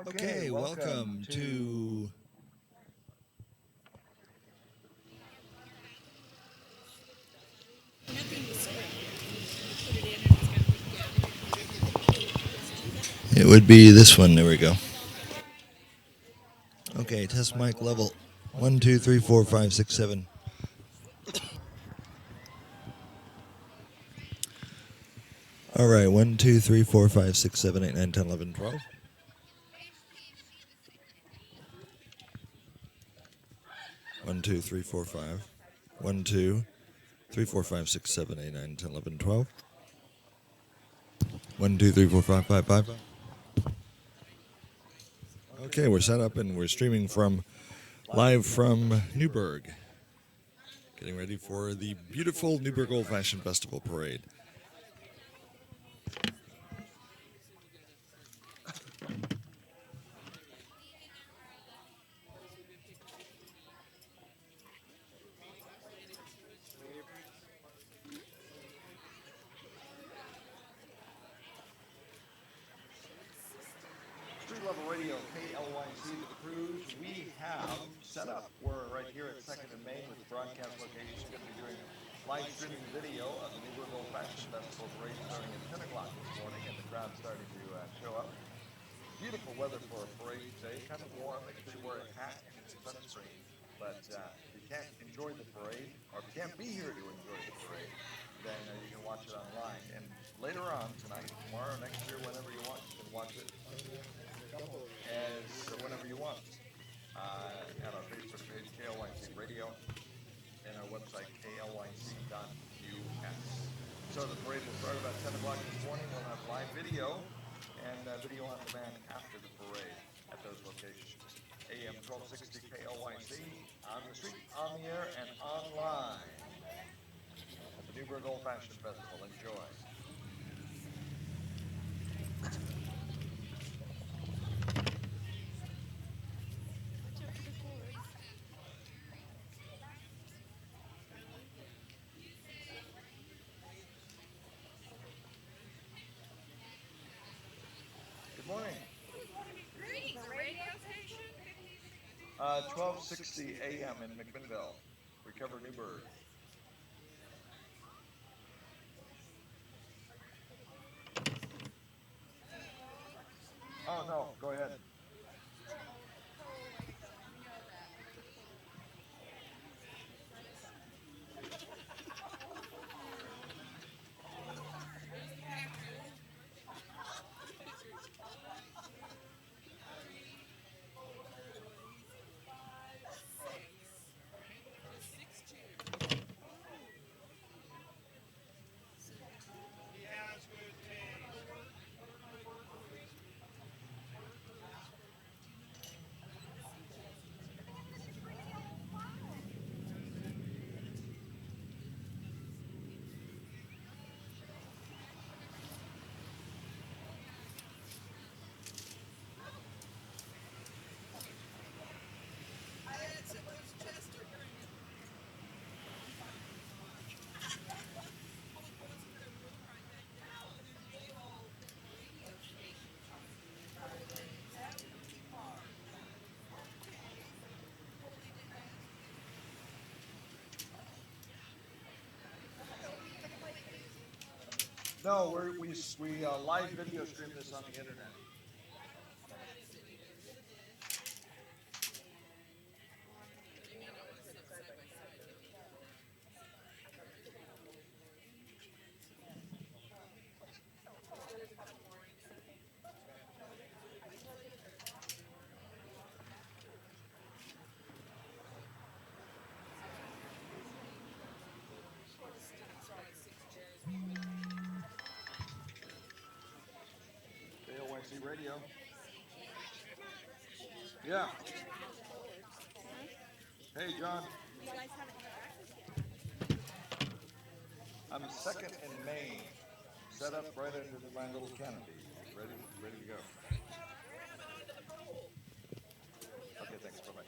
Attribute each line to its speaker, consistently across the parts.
Speaker 1: Okay, welcome to it would be this one. There we go. Okay, test mic level 1, 2, 3, 4, 5, 6, 7. All right, 1, 2, 3, 4, 5, 6, 7, 8, 9, 10, 11, 12. 1, 2, 3, 4, 5. 1, 2, 3, 4, 5, 6, 7, 8, 9, 10, 11, 12. 1, 2, 3, 4, 5, 5, 5. Okay, we're set up and we're streaming live from Newburgh. Getting ready for the beautiful Newberg Old Fashioned Festival parade.
Speaker 2: Street-level radio, KLYC, the cruise we have set up. We're right here at 2nd and Main with the broadcast location. We're going to be doing live streaming video of the Newberg Old Fashioned Festival parade starting at 10 o'clock this morning, and the crowd's starting to show up. Beautiful weather for a parade today, kind of warm. Make sure you wear a hat and some sunscreen. But if you can't enjoy the parade, or if you can't be here to enjoy the parade, then you can watch it online. And later on, tonight, tomorrow, next year, whenever you want, you can watch it whenever you want at our Facebook page, KLYC Radio, and our website, KLYC.us. So the parade will start about 10 o'clock this morning. We'll have live video and video on demand after the parade at those locations. AM 1260 KLYC, on the street, on the air, and online at the Newberg Old Fashioned Festival. Enjoy. Good morning.
Speaker 3: Greetings, radio station.
Speaker 2: 1260 AM in McMinnville. We cover Newburgh. Oh, no, go ahead. No, we live video stream this on the internet. KLYC Radio. Yeah. Hey, John. I'm 2nd and Main, set up right under my little canopy. Ready to go. Okay, thanks. Bye-bye.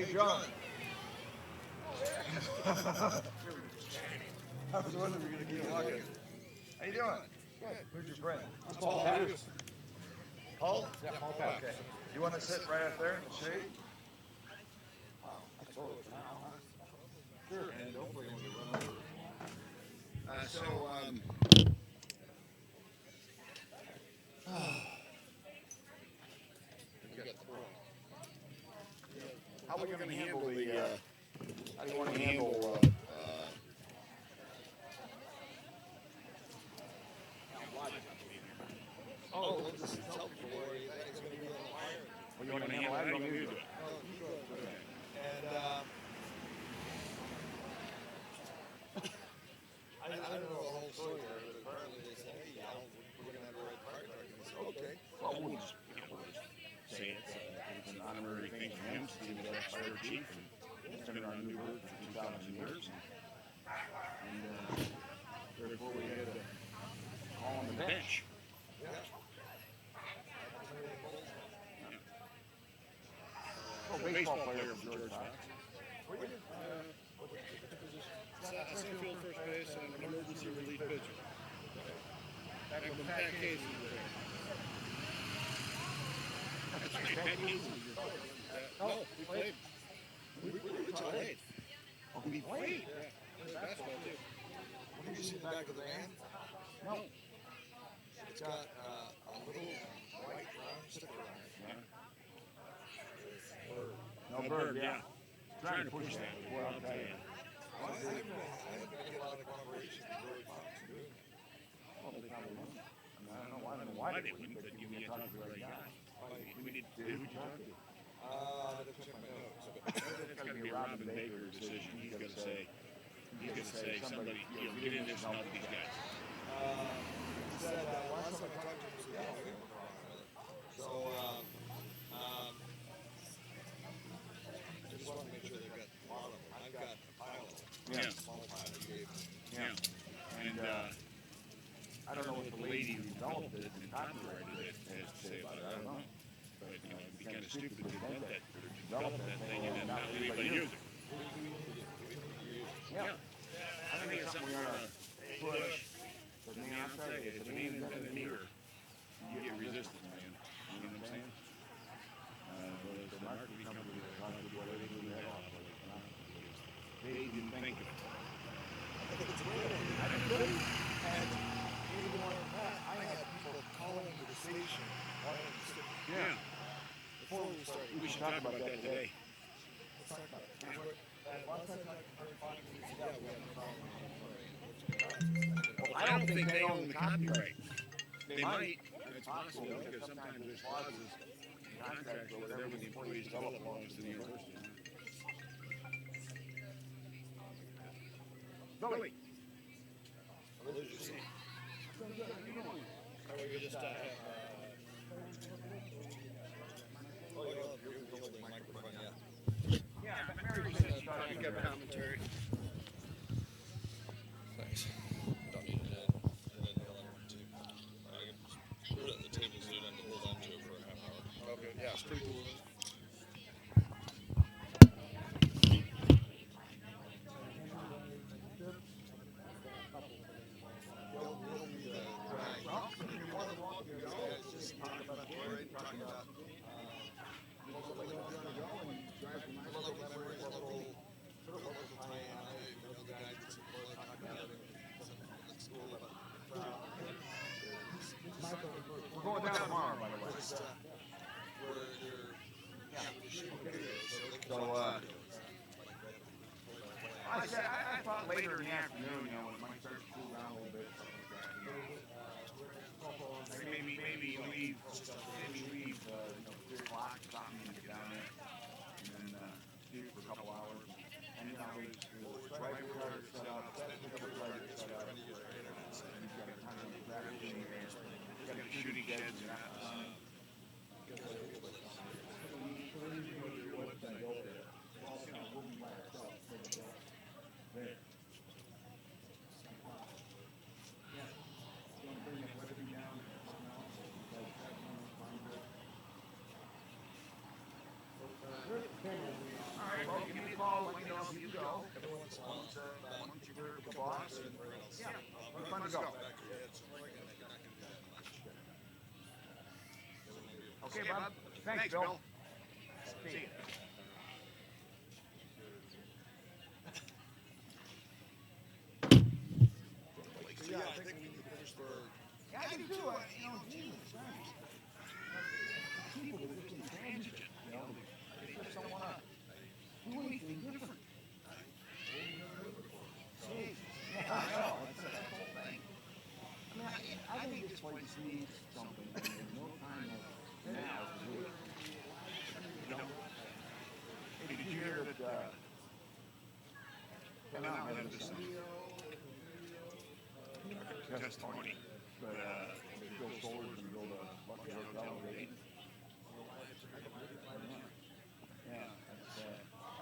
Speaker 2: Hey, John. I was wondering if you were going to keep walking. How you doing? Good. Who's your friend?
Speaker 4: Paul.
Speaker 2: Paul?
Speaker 4: Yeah, Paul Pappas.
Speaker 2: Okay. You want to sit right up there in the shade? Sure. And hopefully when we run over.
Speaker 4: How are we going to handle the, how do you want to handle,
Speaker 2: Oh, well, this is helpful. It's going to be on the iron.
Speaker 4: you want to handle that? You want me to do it?
Speaker 2: You go for it. And I don't know the whole story there, but apparently they said, hey, we're going to have a red fire truck. And I said, okay.
Speaker 4: Well, we'll just say it's an honorary thing for him, since he was our fire chief, and he's been around Newburgh for 2,000 years. And therefore we had to call him the bench. Well, baseball player from George Fox.
Speaker 5: Center field, first base, and an emergency relief pitcher. Back when Pat Casey was there.
Speaker 4: That's right, Pat Casey.
Speaker 5: Oh, we played. We played.
Speaker 4: Oh, we played?
Speaker 5: Yeah, basketball too.
Speaker 2: Have you seen the back of the van?
Speaker 4: No.
Speaker 2: It's got a little white round sticker on it.
Speaker 4: No, Bird, yeah. Trying to push that, boy, I'll tell you.
Speaker 2: I haven't been getting a lot of cooperation from Bird Fox doing it.
Speaker 4: Well, they probably won't. I don't know why they wouldn't, but you talk to the right guy. We need to, who'd you talk to?
Speaker 2: I have to check my notes.
Speaker 4: It's got to be a Robin Baker decision. He's got to say, somebody, get in this and help these guys.
Speaker 2: He said, last time I talked to him, he said, yeah, we were wrong with it. So, I just want to make sure they've got the bottom. I've got a pile of them.
Speaker 4: Yeah.
Speaker 2: Small pile you gave me.
Speaker 4: Yeah. And I don't know what the lady who developed it and copyrighted it has to say about it. I don't know. But, it'd be kind of stupid to invent that, or to develop that thing and then not let anybody use it. Yeah. I think it's something we ought to push. But man, I'll tell you, if it ain't invented here, you get resistance, man. You know what I'm saying? Whether it's the marketing company or whatever they do that off, they didn't think of it.
Speaker 2: I think it's weird. I didn't know. And even more than that, I had people calling to the station wanting to stick.
Speaker 4: Yeah.
Speaker 2: Before we started.
Speaker 4: We should talk about that today.
Speaker 2: Let's talk about it. And last time I heard Fox, he said, yeah, we have no problem.
Speaker 4: Well, I don't think they own the copyright. They might. It's possible because sometimes there's clauses in contracts or whatever the employees develop belongs to the university. Billy.
Speaker 2: What did you see?
Speaker 5: We just have,
Speaker 2: Oh, you're holding the microphone, yeah.
Speaker 4: Yeah, Mary said
Speaker 5: pick up commentary.
Speaker 1: Thanks. Don't need it. And then the other one too. I can just put it on the table so you don't have to hold on to it for a half hour.
Speaker 5: Okay, yeah, it's pretty cool.
Speaker 4: we're going down tomorrow, by the way. So, I thought later in the afternoon, when it might start to cool down a little bit. Maybe leave, 3 o'clock, something, and get down there, and then, shoot for a couple hours. And then I'll leave school. Rifle cutter set up, rifle set up. And you've got a ton of practicing there. You've got the shooting sheds and that. All right. Okay, Bob. Thanks, Bill. See you.
Speaker 2: Yeah, I think we need to finish for.
Speaker 4: Yeah, I do too. You know, Jesus Christ. People are just intransigent. You know, they just don't want to do anything different. See? Yeah, I know. That's the whole thing. I mean, I think this place needs something. There's no time like now to do it. You know? Hey, did you hear that? Well, now I have this testimony, but they build soldiers and build a luxury hotel in Dayton. Yeah,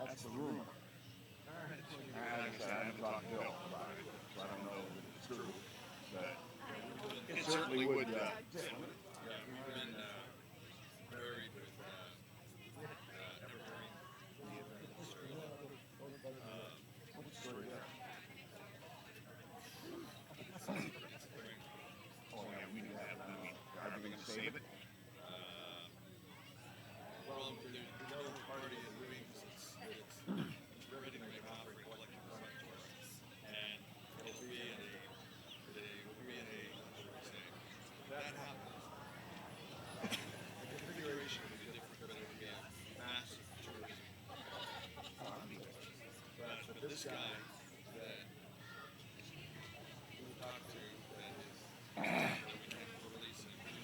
Speaker 4: that's the rumor. I haven't talked to Bill about it, so I don't know if it's true, but it certainly would. Save it.
Speaker 2: Well, there's no party in Louis since it's ready to make an offer collective furniture. And it'll be in a, what should I say, if that happens, the configuration will be different, but it'll be a massive tourism. But this guy that we talked to that is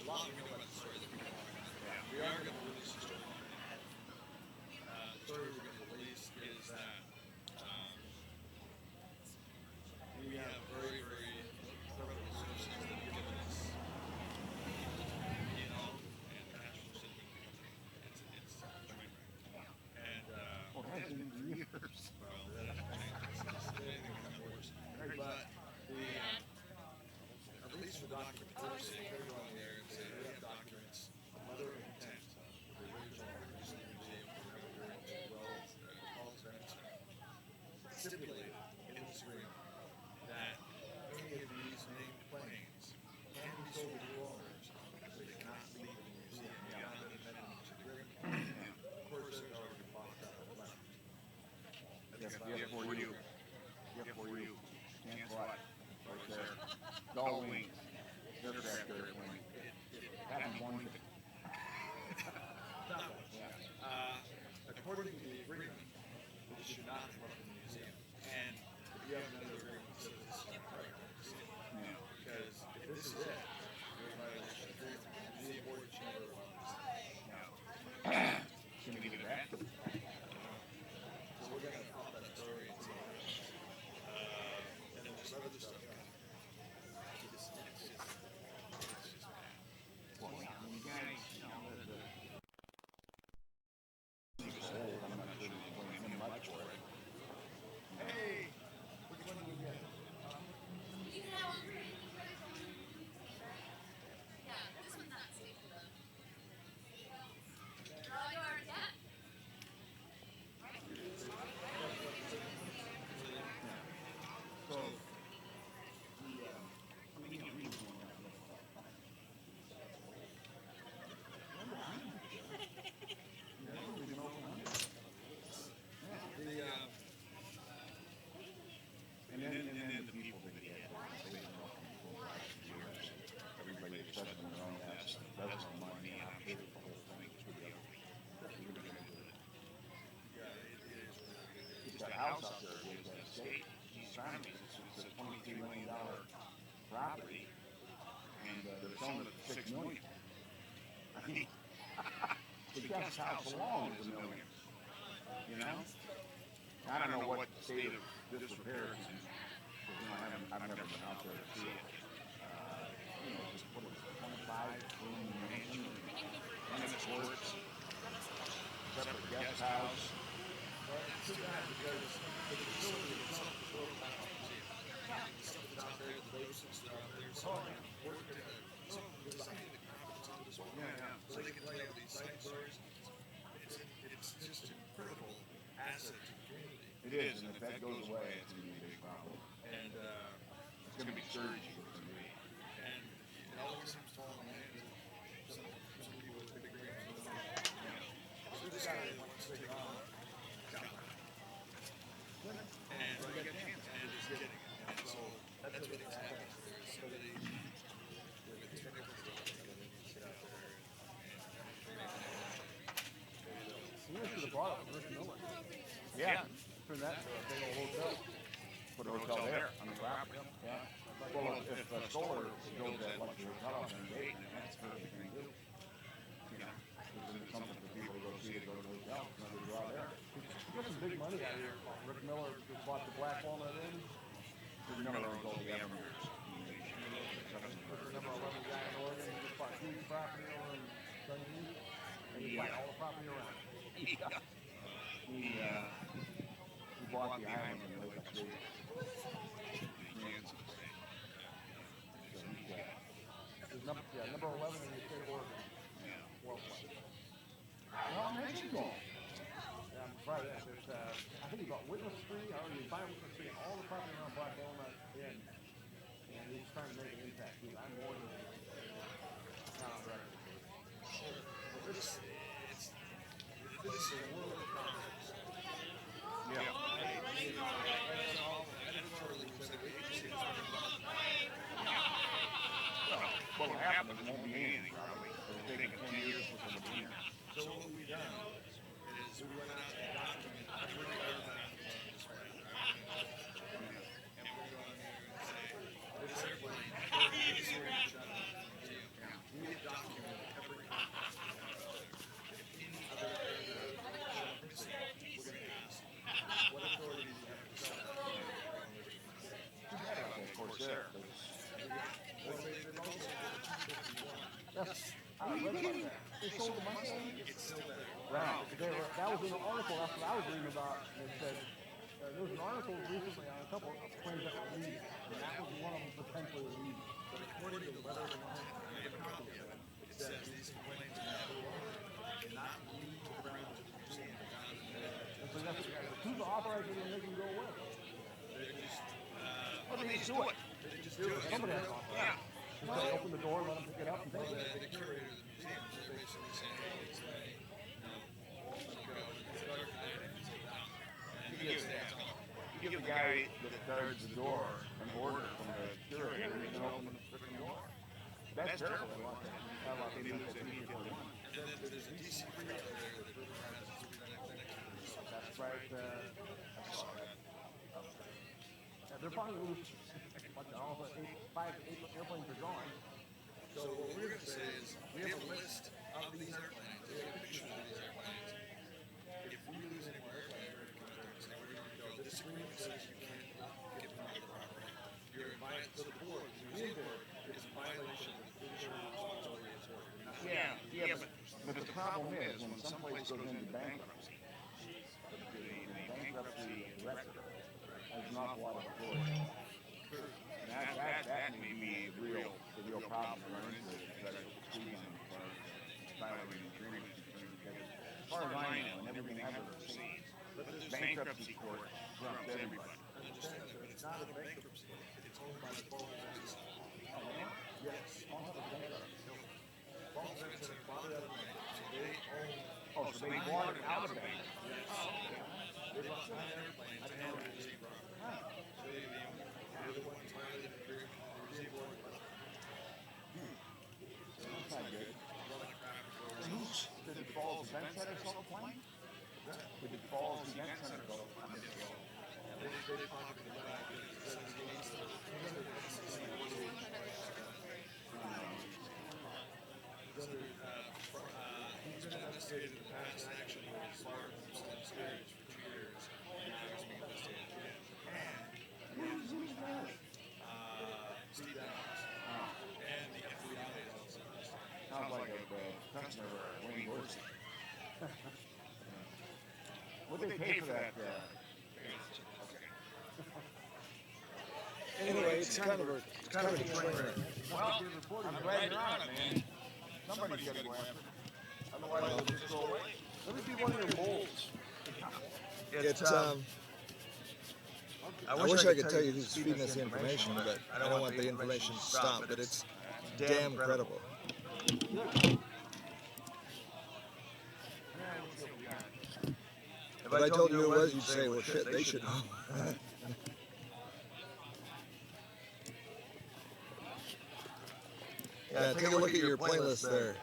Speaker 2: we know about the story that we are going to release the story. The story we're going to release is that we have very, very incredible sources that have given us, you know, and national shipping company. It's joint. And,
Speaker 4: Well, it has been years.
Speaker 2: well, anything can be worse. But I released the document first, everyone there. Documents, a letter of intent, the original Disney Museum, stipulated in this agreement that any of these named planes can be sold to new owners, but they cannot leave the museum beyond the amendment to the agreement. Of course, they've already bought that left.
Speaker 4: Yes, for you. Yes, for you. Can't fly. Right there. Gull wings. Aircraft airplane. Haven't won it.
Speaker 2: According to the agreement, this should not come up in the museum. And if you have another agreement that says this is not right, because if this is it, we're in violation of the agreement. The museum board should never allow this.
Speaker 4: Can we give it back?
Speaker 2: So we're going to follow that story and see what happens. And then there's other stuff coming. It's just bad.
Speaker 4: Well, yeah, I mean, guys, you know, he was old. I'm not sure he's going to win much for it.
Speaker 2: Hey! Which one do we get?
Speaker 3: You can have one for me. Yeah, this one's not safe though. Draw yours, yeah.
Speaker 4: So, I mean, you know, he's going out. And then the people that he had, they've been working for 5 years. Everybody except for their own that's the money, and I hated the whole thing. It's really ugly. We were going to do it. He's got a house out there, he has that estate. He's trying to, it's a $23 million property, and they're selling it for $6 million. I mean, the guest house alone is $1 million. You know? I don't know what state of disrepair it's in. You know, I've never been out there to see it. You know, just what is it, 25-room mansion, tennis courts, separate guest house.
Speaker 2: Well, it's too bad because the facility itself is world-class museum. The stuff that's out there, the basics that are out there, some of them worked at some decided to conference into this one. So they can tell you these site stories. It's just an incredible asset to the community.
Speaker 4: It is, and if that goes away, it's going to be a big problem.
Speaker 2: And
Speaker 4: It's going to be surgy.
Speaker 2: it always seems to fall in the hands of some people with big dreams
Speaker 5: bought it with Rick Miller.
Speaker 4: Yeah.
Speaker 5: Turned that into a big old hotel.
Speaker 4: Put a hotel there on the property. Yeah. Well, if Stoller builds that luxury hotel on the gate, then that's the perfect thing to do. You know, because it's something for people to go see, to go to the hotel, and they draw there.
Speaker 5: You got some big money out here. Rick Miller just bought the Black Walnut Inn.
Speaker 4: There's none of those all the Evermere.
Speaker 5: There's the number 11 guy in Oregon who just bought huge property over in Dundee. And he bought all the property around it.
Speaker 4: He bought the island in Lake City.
Speaker 5: There's number 11 in the state of Oregon. Worldwide.
Speaker 4: Well, Mexico.
Speaker 5: Yeah, I'm right. There's, I think he bought Witness Street. I already buy Witness Street, all the property around Black Walnut Inn. And he's trying to make an impact. I'm more than not on record. This is a world of concepts.
Speaker 4: Yeah. Well, what happened is it won't be anything, probably. It'll take 10 years for them to be here.
Speaker 2: So what we've done is we went out and documented every airplane this way. And we're going in and say, this airplane, this airplane shot down from the museum. We have documented every airplane. If any other airplane shot the same, we're going to ask, what authority do you have to sell that?
Speaker 4: Of course, there.
Speaker 2: Well, they've also
Speaker 5: Yes. I read about that. They sold the Mustang.
Speaker 2: it's still there.
Speaker 5: Right. That was in an article. That's what I was reading about. And it said there was an article recently on a couple of planes that were leaving, and that was one of them potentially leaving.
Speaker 2: But according to Weather and Home, I have a copy of it. It says these planes are not leave the ground to the museum.
Speaker 5: And so that's who's authorizing them to make them go away?
Speaker 2: They just,
Speaker 4: Well, they just do it.
Speaker 2: they just do it.
Speaker 5: Somebody has to authorize. Just like open the door, let them pick it up, and take it.
Speaker 2: The curator of the museum, they're basically saying, hey, it's like, no, let it go. It's dark at night, and it's like, and he gives that to them.
Speaker 4: You give the guy that guards the door an order from the curator, and then open the freaking door. That's terrible. They want that. They lose that immediately.
Speaker 2: And then there's a DC free out there that really has its next to this.
Speaker 5: That's right. I saw that. Yeah, they're probably lose. All the 5 to 8 airplanes are gone.
Speaker 2: So what we're going to say is, we have a list of these airplanes. We have pictures of these airplanes. If we lose any more airplanes, we're going to come out there and say, we're going to go, this agreement says you can't get them out of the property. You're invited to the board, the museum board, is in violation of the fiduciary responsibility authority.
Speaker 4: Yeah, but the problem is when someplace goes into bankruptcy, the bankruptcy director has an awful lot of authority. That may be the real problem to run into because squeezing violating the agreement. As far as I know, and everything I've ever seen, bankruptcy court trumps everybody.
Speaker 2: Understand that, but it's not a bankruptty. It's owned by the Falls Event Center. Yes. Falls Event Center bought it out of bankruptcy. They own.
Speaker 4: Oh, so they bought it out of bankruptcy.
Speaker 2: They bought 9 airplanes and had a museum property. They're the ones violating the agreement. The museum board.
Speaker 4: That's not good. Did the Falls Event Center sell the plane? Did the Falls Event Center sell the plane?
Speaker 2: They pocketed the money because it says against the he's been investigated in the past action with Ford Mustang stage for 2 years. And now he's being investigated again.
Speaker 4: Who's that?
Speaker 2: Steve Downs. And the FBI is also investigating.
Speaker 4: Sounds like a customer Wayne Dorsey. What did they pay for that?
Speaker 1: Anyway, it's kind of a train wreck.
Speaker 4: Well, I'm glad you're on it, man. Somebody's got to go after it. Otherwise, it'll just go away.
Speaker 5: Let me see one of your molds.
Speaker 1: It's I wish I could tell you who's feeding us the information, but I don't want the information to stop. But it's damn credible. If I told you who it was, you'd say, "Well, shit, they should know." Yeah, take a look at your playlist there.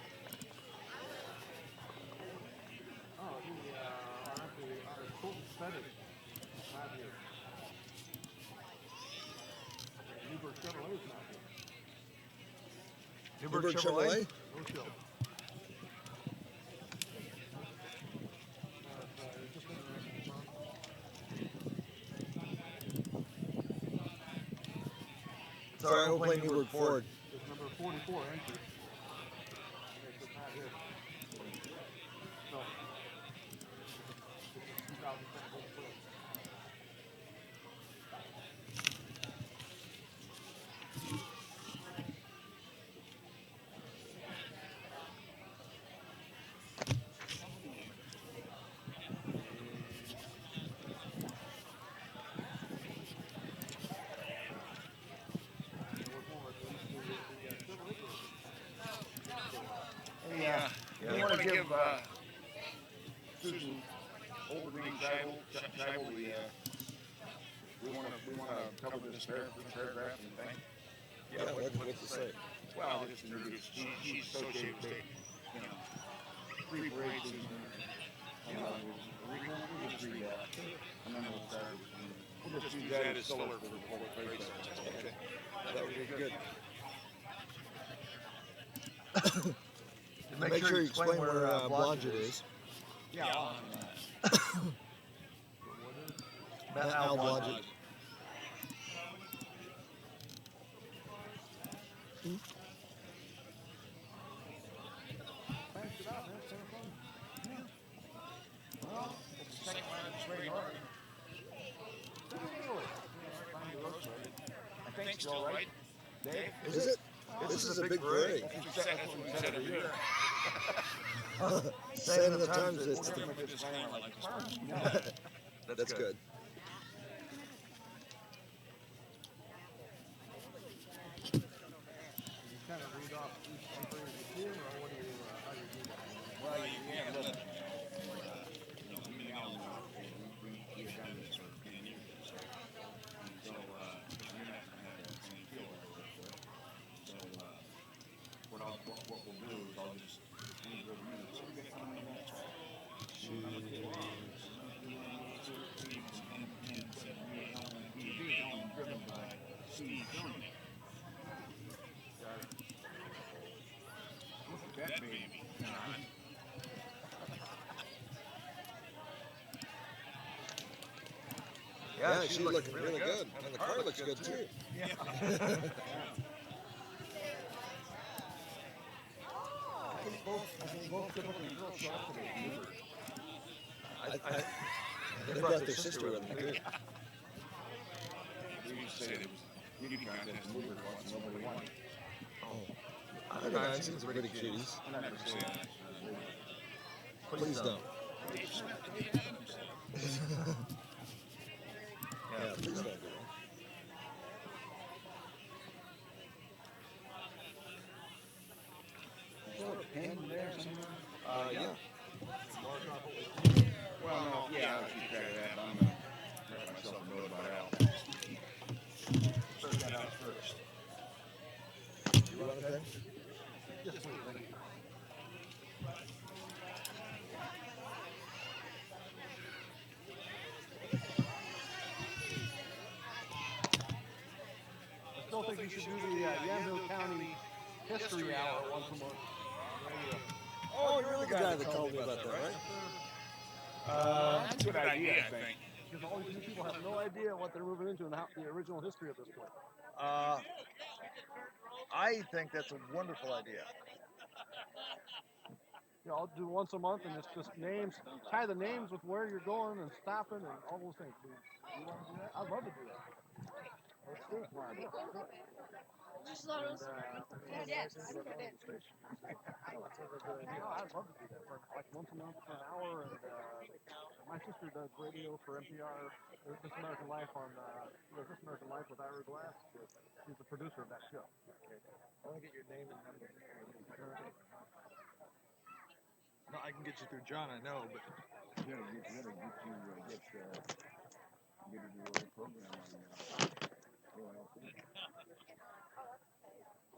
Speaker 5: Oh, Chevrolet's not here.
Speaker 2: Newbergh
Speaker 1: Newbergh
Speaker 2: Chevrolet?
Speaker 1: Chevrolet?
Speaker 5: No show. It's just interesting.
Speaker 2: It's all right, we'll play Newbergh Ford.
Speaker 5: It's number 44 entry. It's just not here. So, this is 2010 Ford.
Speaker 4: Yeah. You want to give Susan Oldring Scheibel the we want to cover this paragraph and thing.
Speaker 1: Yeah, what's it say?
Speaker 4: Well, just introduce. She's associated with, you know, free parade season. You know, we'll just read that, and then we'll start. We'll just use that as filler for the public parade season.
Speaker 1: Okay. That would be good.
Speaker 2: Make sure you explain where Blodgett is.
Speaker 4: Yeah.
Speaker 2: Al Blodgett.
Speaker 5: Fast it out, man. It's kind of fun.
Speaker 4: Well, it's the second one that's very hard. I think still, right? Dave?
Speaker 2: Is it? This is a big parade.
Speaker 4: That's what we said every year.
Speaker 2: Saying of the times, it's
Speaker 4: We're
Speaker 2: the,
Speaker 4: gonna put this disclaimer like this.
Speaker 2: that's good.
Speaker 5: You kind of read off each entry as you do, or what do you, how do you do that?
Speaker 4: Well, you can, but, you know, me and Calum, we've done this for 10 years, so, you're not gonna have that same feel over it. So, what we'll do is I'll just read over minutes. So we get how many minutes? Driven by Steve Jones. Look at that baby, John.
Speaker 2: Yeah, she's looking really good. And the car looks good, too.
Speaker 5: I think both typically girls show up today.
Speaker 2: They brought their sister with them, too.
Speaker 4: We used to say there was a beauty contest in Newburgh once, and nobody won.
Speaker 2: I don't know, I've seen some pretty cuties.
Speaker 4: I'm not gonna say that.
Speaker 2: Please don't. Yeah, please don't do that.
Speaker 4: Is there a pen there somewhere?
Speaker 2: Yeah.
Speaker 4: Well, no, yeah, I'll keep track of that, but I'm gonna let myself know about Al. Start that out first.
Speaker 2: You want a pen?
Speaker 5: Yes, please, thank you. I still think you should do the Yamhill County History Hour once a month.
Speaker 2: Oh, you're the guy that told me about that, right?
Speaker 4: That's a good idea, I think.
Speaker 5: Because all these people have no idea what they're moving into and the original history of this place.
Speaker 2: I think that's a wonderful idea.
Speaker 5: You know, I'll do once a month, and it's just names. Tie the names with where you're going and stopping and all those things. You want to do that? I'd love to do that. Let's do it.
Speaker 3: Just thought it was. Yes.
Speaker 5: No, I'd love to do that for like once a month for an hour. And my sister does radio for NPR, This American Life on This American Life with Ira Glass. She's the producer of that show. Okay. I want to get your name and number.
Speaker 2: No, I can get you through John, I know, but
Speaker 4: Yeah, you get her to do a program on KYLC.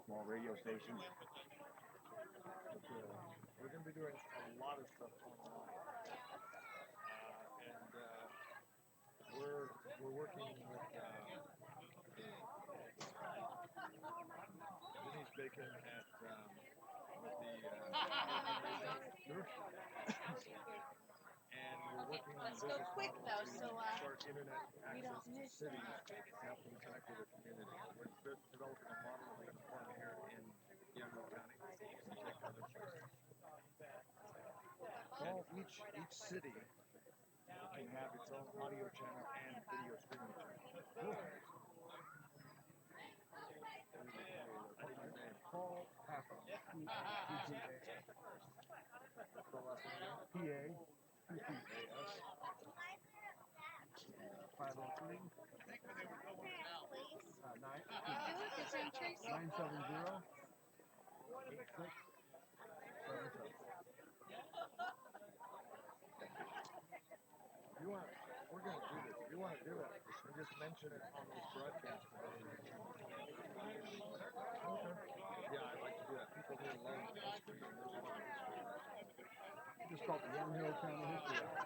Speaker 4: Small radio station.
Speaker 5: We're going to be doing a lot of stuff online. We're working with
Speaker 2: working at with the and we're working on a
Speaker 3: Let's go
Speaker 2: business
Speaker 3: quick,
Speaker 2: model
Speaker 3: though,
Speaker 2: to
Speaker 3: so,
Speaker 2: start internet
Speaker 3: we don't
Speaker 2: access to
Speaker 3: miss
Speaker 2: cities
Speaker 3: that.
Speaker 2: to help them connect with their community. We're developing a model that we can form here in Untitled County and take to other places. And each city can have its own audio channel and video streaming channel. What is your name?
Speaker 5: Paul Pappas.
Speaker 2: The last name again?
Speaker 5: P-A-P-P-A-S. 503 970 8677.
Speaker 2: You want? We're going to do this. If you want to do it, and just mention it on this broadcast today. Yeah, I'd like to do that. People here love history, and there's a lot of history.
Speaker 5: Just called the Young Hill County History Hour.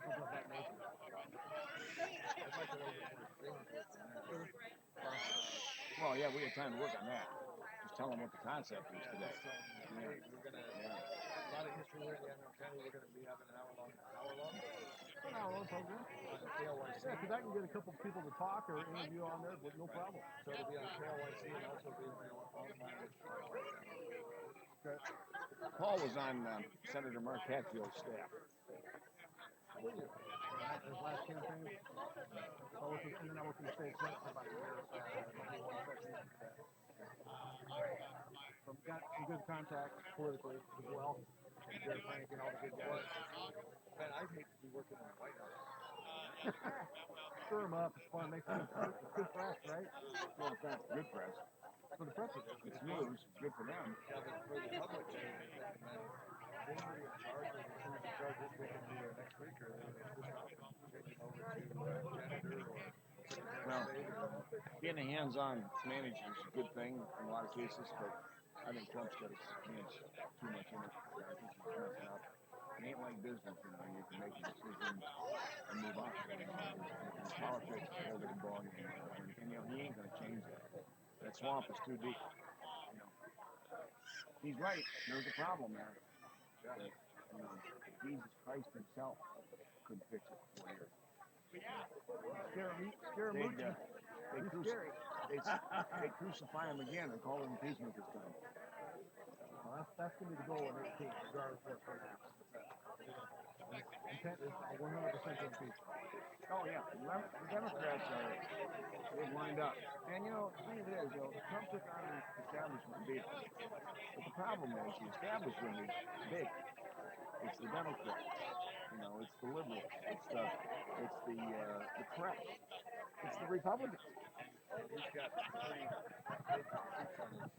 Speaker 5: Something of that nature.
Speaker 2: I'd like it over more dangerous than that.
Speaker 4: Well, yeah, we had time to work on that. Just tell them what the concept is today.
Speaker 2: Just tell them, hey, we're going to, a lot of history here in Untitled County. We're going to be having an hour-long
Speaker 5: An hour-long program.
Speaker 2: on KLYC.
Speaker 5: Yeah, because I can get a couple of people to talk or interview on there with no problem.
Speaker 2: So it'll be on KLYC and also be available online.
Speaker 5: Okay.
Speaker 4: Paul was on Senator Mark Hatfield's staff.
Speaker 5: His last campaign. And then I worked in the state senate for about a year. Number one section. Got some good contacts politically as well. Jared Frank and all the good guys.
Speaker 2: Man, I'd hate to be working in the White House.
Speaker 5: Stir them up. It's fun. Makes sense. It's good press, right?
Speaker 4: Well, it's not good press.
Speaker 5: For the press,
Speaker 4: It's news. It's good for them.
Speaker 2: Yeah, but for the public, and then anybody in charge, or who's in charge this week can be there next week, or this changing over to janitor or secretary
Speaker 4: Well,
Speaker 2: of state.
Speaker 4: being a hands-on manager is a good thing in a lot of cases, but I think Trump's got his hands too much in it. I think he's messing up. It ain't like business, you know. You can make a decision and move on. Politics is a whole different ballgame, and you know he ain't going to change that. That swamp is too deep. You know. He's right. There's a problem there. That, you know, Jesus Christ himself couldn't fix it for 4 years. They crucify him again and call it impeachment this time.
Speaker 5: Well, that's going to be the goal in 18, regardless of what's going to happen. Intent is 100% impeachment.
Speaker 4: Oh, yeah. The Democrats they've lined up. And, you know, the thing is, you know, Trump took on the establishment and beat it. But the problem is the establishment is big. It's the Democrats. You know, it's the liberals. It's the press. It's the Republicans.
Speaker 2: He's got 3 seats on his.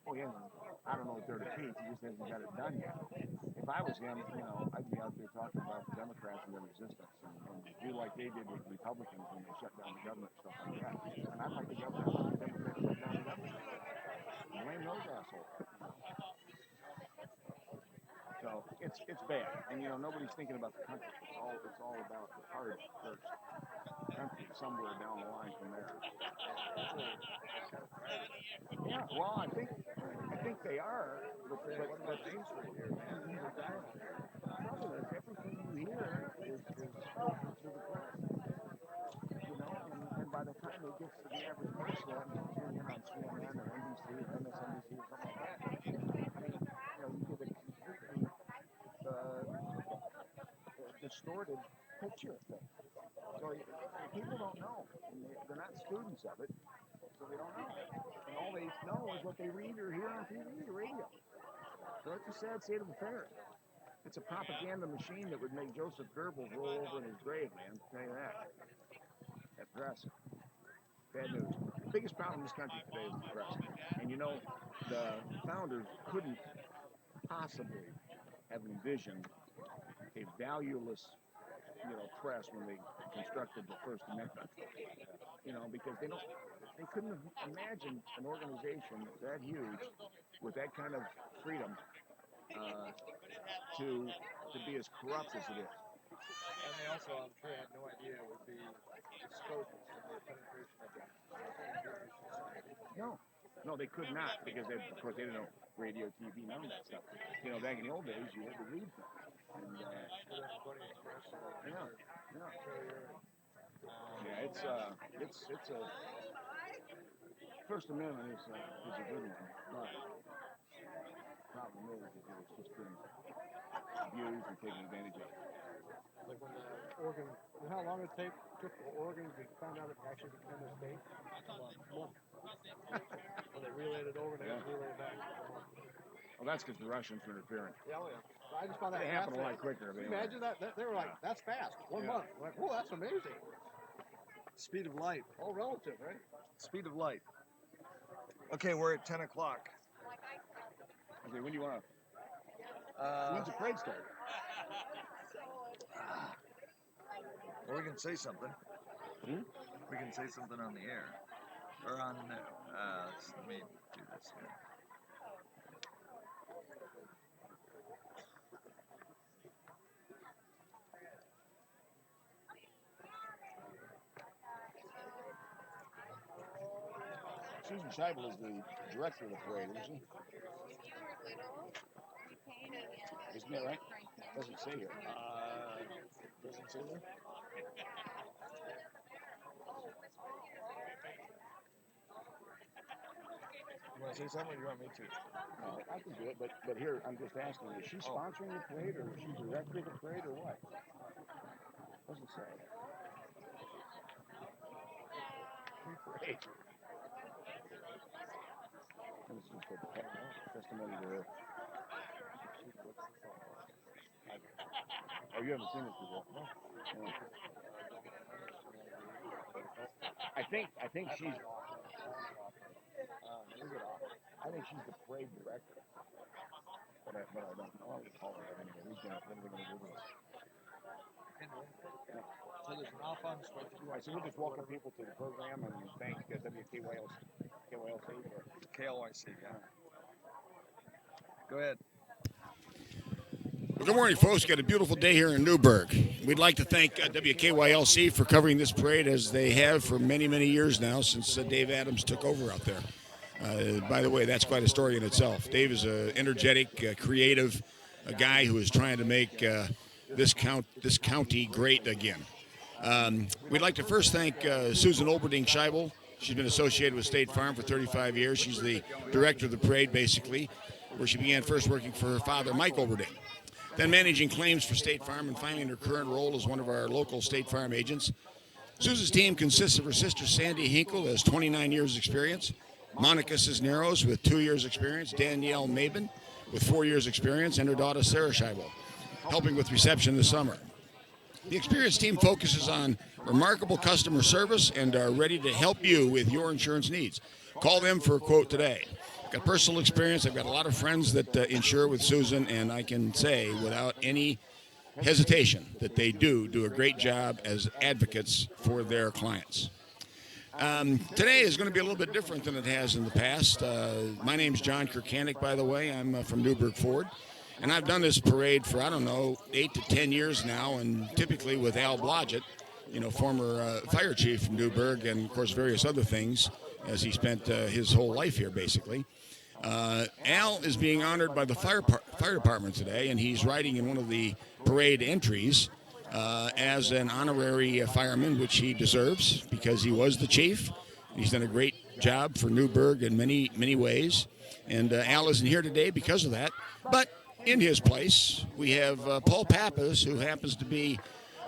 Speaker 4: Oh, yeah. I don't know what they're defeats. He just hasn't got it done yet. If I was him, you know, I'd be out there talking about the Democrats and their resistance and do like they did with the Republicans when they shut down the government and stuff like that. And I'd like the Democrats to shut down the government. Blame those assholes. So it's bad, and you know nobody's thinking about the country. It's all about the party first. The country somewhere down the line from there. Yeah, well, I think they are. But
Speaker 2: Main Street here, man.
Speaker 4: Everything you hear is filtered through the press. You know, and by the time it gets to the average person, he's tuning in on CNN or NBC or MSNBC or something like that. I mean, you know, you get a completely distorted picture of things. So people don't know. And they're not students of it, so they don't know. And all they know is what they read or hear on TV or radio. So it's a sad state of affairs. It's a propaganda machine that would make Joseph Goebbels roll over in his grave, man. I'll tell you that. That press. Bad news. The biggest problem in this country today is the press. And you know, the founders couldn't possibly have envisioned a valueless, you know, press when they constructed the First Amendment. You know, because they couldn't have imagined an organization that huge with that kind of freedom to be as corrupt as it is.
Speaker 2: And
Speaker 5: I also, I'm sure, had no idea it would be the scope and the penetration of that.
Speaker 4: No, they could not because of course they didn't know radio, TV, none of that stuff. You know, back in the old days, you had to read things. And, yeah, it's a First Amendment is a good one, but the problem is that it's just been abused and taken advantage of.
Speaker 5: Like when Oregon, how long it took for Oregon to find out it actually became a state? When they relayed it over, they had to relay it back.
Speaker 4: Well, that's because the Russians were interfering.
Speaker 5: Yeah, I just found that
Speaker 4: It happened a lot quicker.
Speaker 5: Can you imagine that? They were like, that's fast. 1 month. We're like, whoa, that's amazing.
Speaker 2: Speed of light.
Speaker 5: All relative, right?
Speaker 2: Speed of light. Okay, we're at 10 o'clock.
Speaker 4: Okay, when do you want to? When's the parade start?
Speaker 2: Well, we can say something. We can say something on the air. Or on, let me do this here.
Speaker 4: Susan Scheibel is the director of the parade, isn't she? Isn't that right? Doesn't say here. Doesn't say there?
Speaker 2: You want to say something or do you want me to?
Speaker 4: No, I can do it, but here, I'm just asking, is she sponsoring the parade or is she director of the parade or what? Doesn't say. Parade. This is the testimony to her. Oh, you haven't seen this before? No. I think she's. I think she's the parade director. But I don't know. I'll call her anyway. What are we going to do with this?
Speaker 2: So there's an off on switch.
Speaker 4: Right, so we'll just welcome people to the program and thank KYLC for
Speaker 2: KLYC, yeah. Go ahead.
Speaker 6: Well, good morning, folks. Got a beautiful day here in Newburgh. We'd like to thank WKYLC for covering this parade as they have for many, many years now since Dave Adams took over out there. By the way, that's quite a story in itself. Dave is an energetic, creative, a guy who is trying to make this county great again. We'd like to first thank Susan Olberding Scheibel. She's been associated with State Farm for 35 years. She's the director of the parade, basically, where she began first working for her father, Mike Olberding, then managing claims for State Farm, and finally in her current role as one of our local State Farm agents. Susan's team consists of her sister, Sandy Hinkle, who has 29 years' experience, Monica Cisneros with 2 years' experience, Danielle Mabin with 4 years' experience, and her daughter, Sarah Scheibel, helping with reception this summer. The experienced team focuses on remarkable customer service and are ready to help you with your insurance needs. Call them for a quote today. I've got personal experience. I've got a lot of friends that insure with Susan, and I can say without any hesitation that they do a great job as advocates for their clients. Today is going to be a little bit different than it has in the past. My name's John Kirkanik, by the way. I'm from Newberg Ford. And I've done this parade for, 8 to 10 years now, and typically with Al Blodgett, former fire chief from Newburgh, and, of course, various other things, as he spent his whole life here, basically. Al is being honored by the fire department today, and he's riding in one of the parade entries as an honorary fireman, which he deserves because he was the chief. He's done a great job for Newburgh in many, many ways. And Al isn't here today because of that. But in his place, we have Paul Pappas, who happens to be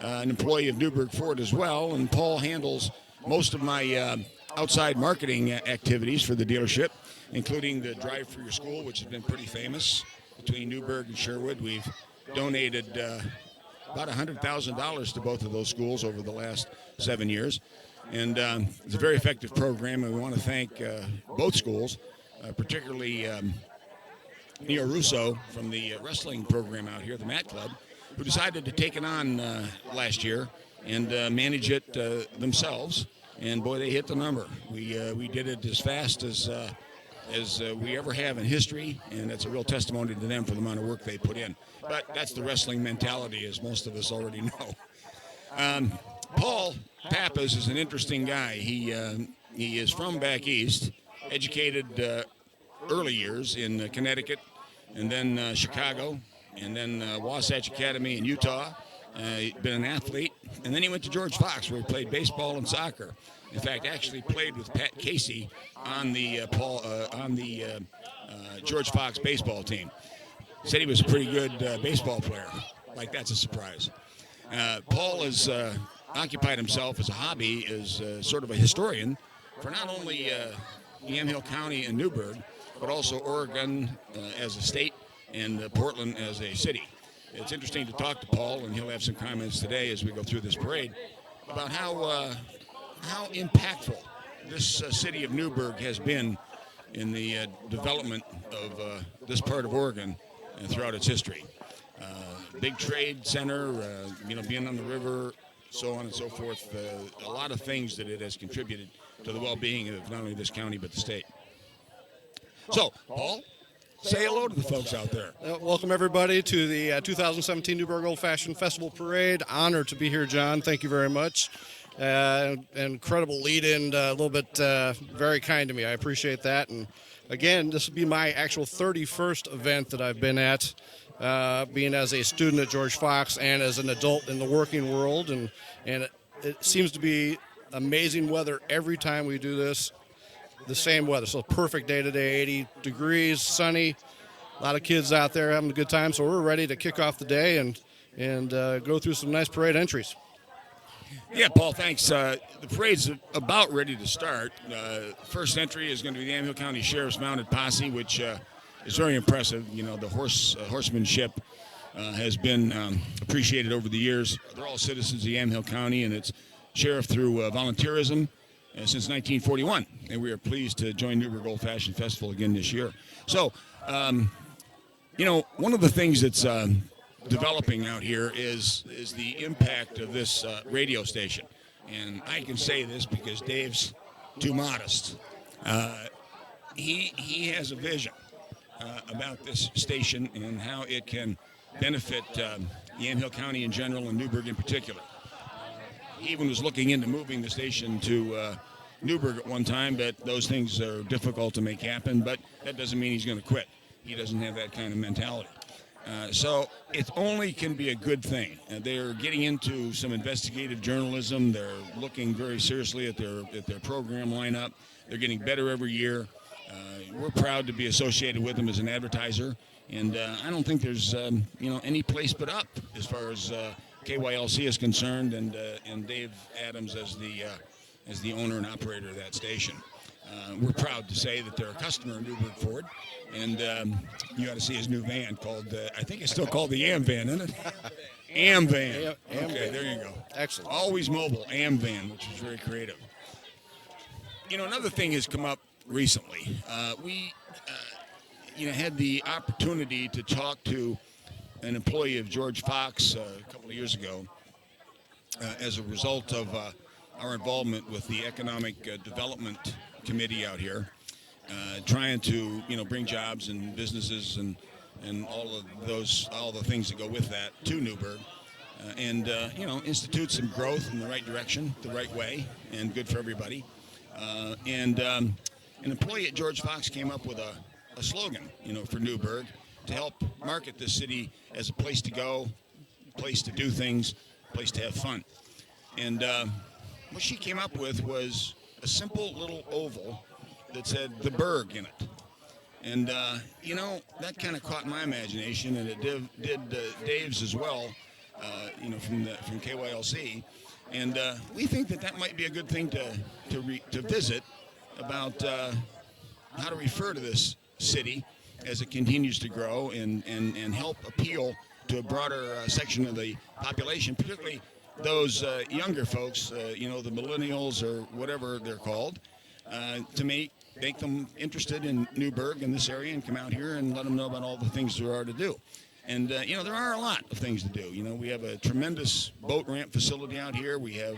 Speaker 6: an employee of Newberg Ford as well. And Paul handles most of my outside marketing activities for the dealership, including the Drive for Your School, which has been pretty famous between Newburgh and Sherwood. We've donated about $100,000 to both of those schools over the last 7 years. And it's a very effective program, and we want to thank both schools, particularly Neo Russo from the wrestling program out here, the Mat Club, who decided to take it on last year and manage it themselves. And boy, they hit the number. We did it as fast as we ever have in history, and it's a real testimony to them for the amount of work they put in. But that's the wrestling mentality, as most of us already know. Paul Pappas is an interesting guy. He is from back east, educated early years in Connecticut, and then Chicago, and then Wasatch Academy in Utah. Been an athlete, and then he went to George Fox, where he played baseball and soccer. In fact, actually played with Pat Casey on the George Fox baseball team. Said he was a pretty good baseball player. Like, that's a surprise. Paul has occupied himself as a hobby as sort of a historian for not only Yamhill County and Newburgh, but also Oregon as a state and Portland as a city. It's interesting to talk to Paul, and he'll have some comments today as we go through this parade about how impactful this city of Newburgh has been in the development of this part of Oregon and throughout its history. Big trade center, being on the river, so on and so forth. A lot of things that it has contributed to the well-being of not only this county but the state. So, Paul, say hello to the folks out there.
Speaker 7: Welcome, everybody, to the 2017 Newberg Old Fashioned Festival Parade. Honored to be here, John. Thank you very much. Incredible lead-in, a little bit very kind to me. I appreciate that. And, again, this will be my actual 31st event that I've been at, being as a student at George Fox and as an adult in the working world. And it seems to be amazing weather every time we do this. The same weather, so perfect day today, 80 degrees, sunny, a lot of kids out there having a good time, so we're ready to kick off the day and go through some nice parade entries.
Speaker 6: Yeah, Paul, thanks. The parade's about ready to start. First entry is going to be the Yamhill County Sheriff's Mounted Posse, which is very impressive. You know, the horsemanship has been appreciated over the years. They're all citizens of Yamhill County, and it's sheriff through volunteerism since 1941, and we are pleased to join Newberg Old Fashioned Festival again this year. So, one of the things that's developing out here is the impact of this radio station, and I can say this because Dave's too modest. He has a vision about this station and how it can benefit Yamhill County in general and Newburgh in particular. He even was looking into moving the station to Newburgh at one time, but those things are difficult to make happen. But that doesn't mean he's going to quit. He doesn't have that kind of mentality. So it only can be a good thing. They're getting into some investigative journalism. They're looking very seriously at their program lineup. They're getting better every year. We're proud to be associated with them as an advertiser. And I don't think there's any place but up as far as KYLC is concerned, and Dave Adams as the owner and operator of that station. We're proud to say that they're a customer of Newbergh Ford, and you got to see his new van called, I think it's still called the Am Van, isn't it? Am Van. Okay, there you go.
Speaker 7: Excellent.
Speaker 6: Always mobile, Am Van, which is very creative. Another thing has come up recently. We had the opportunity to talk to an employee of George Fox a couple of years ago as a result of our involvement with the Economic Development Committee out here, trying to bring jobs and businesses and all the things that go with that to Newburgh, and institute some growth in the right direction, the right way, and good for everybody. And an employee at George Fox came up with a slogan, for Newburgh, to help market this city as a place to go, place to do things, place to have fun. And what she came up with was a simple little oval that said the Berg in it. And, that kind of caught my imagination, and it did Dave's as well, from KYLC. And we think that might be a good thing to visit about how to refer to this city as it continues to grow and help appeal to a broader section of the population, particularly those younger folks, the millennials or whatever they're called, to make them interested in Newburgh in this area and come out here and let them know about all the things there are to do. And, there are a lot of things to do. We have a tremendous boat ramp facility out here. We have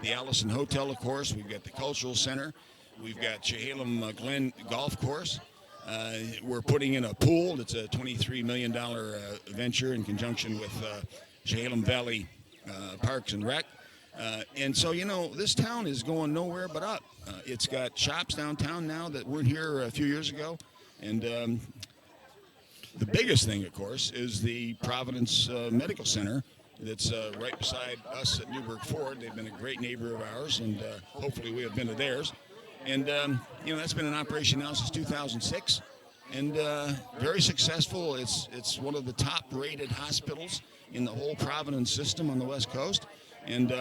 Speaker 6: the Allison Hotel, of course. We've got the Cultural Center. We've got Hilum Glen Golf Course. We're putting in a pool. It's a $23 million venture in conjunction with Hilum Valley Parks and Rec. And so, this town is going nowhere but up. It's got shops downtown now that weren't here a few years ago. And the biggest thing, of course, is the Providence Medical Center that's right beside us at Newbergh Ford. They've been a great neighbor of ours, and hopefully we have been to theirs. And, that's been in operation now since 2006. And very successful. It's one of the top-rated hospitals in the whole Providence system on the West Coast. And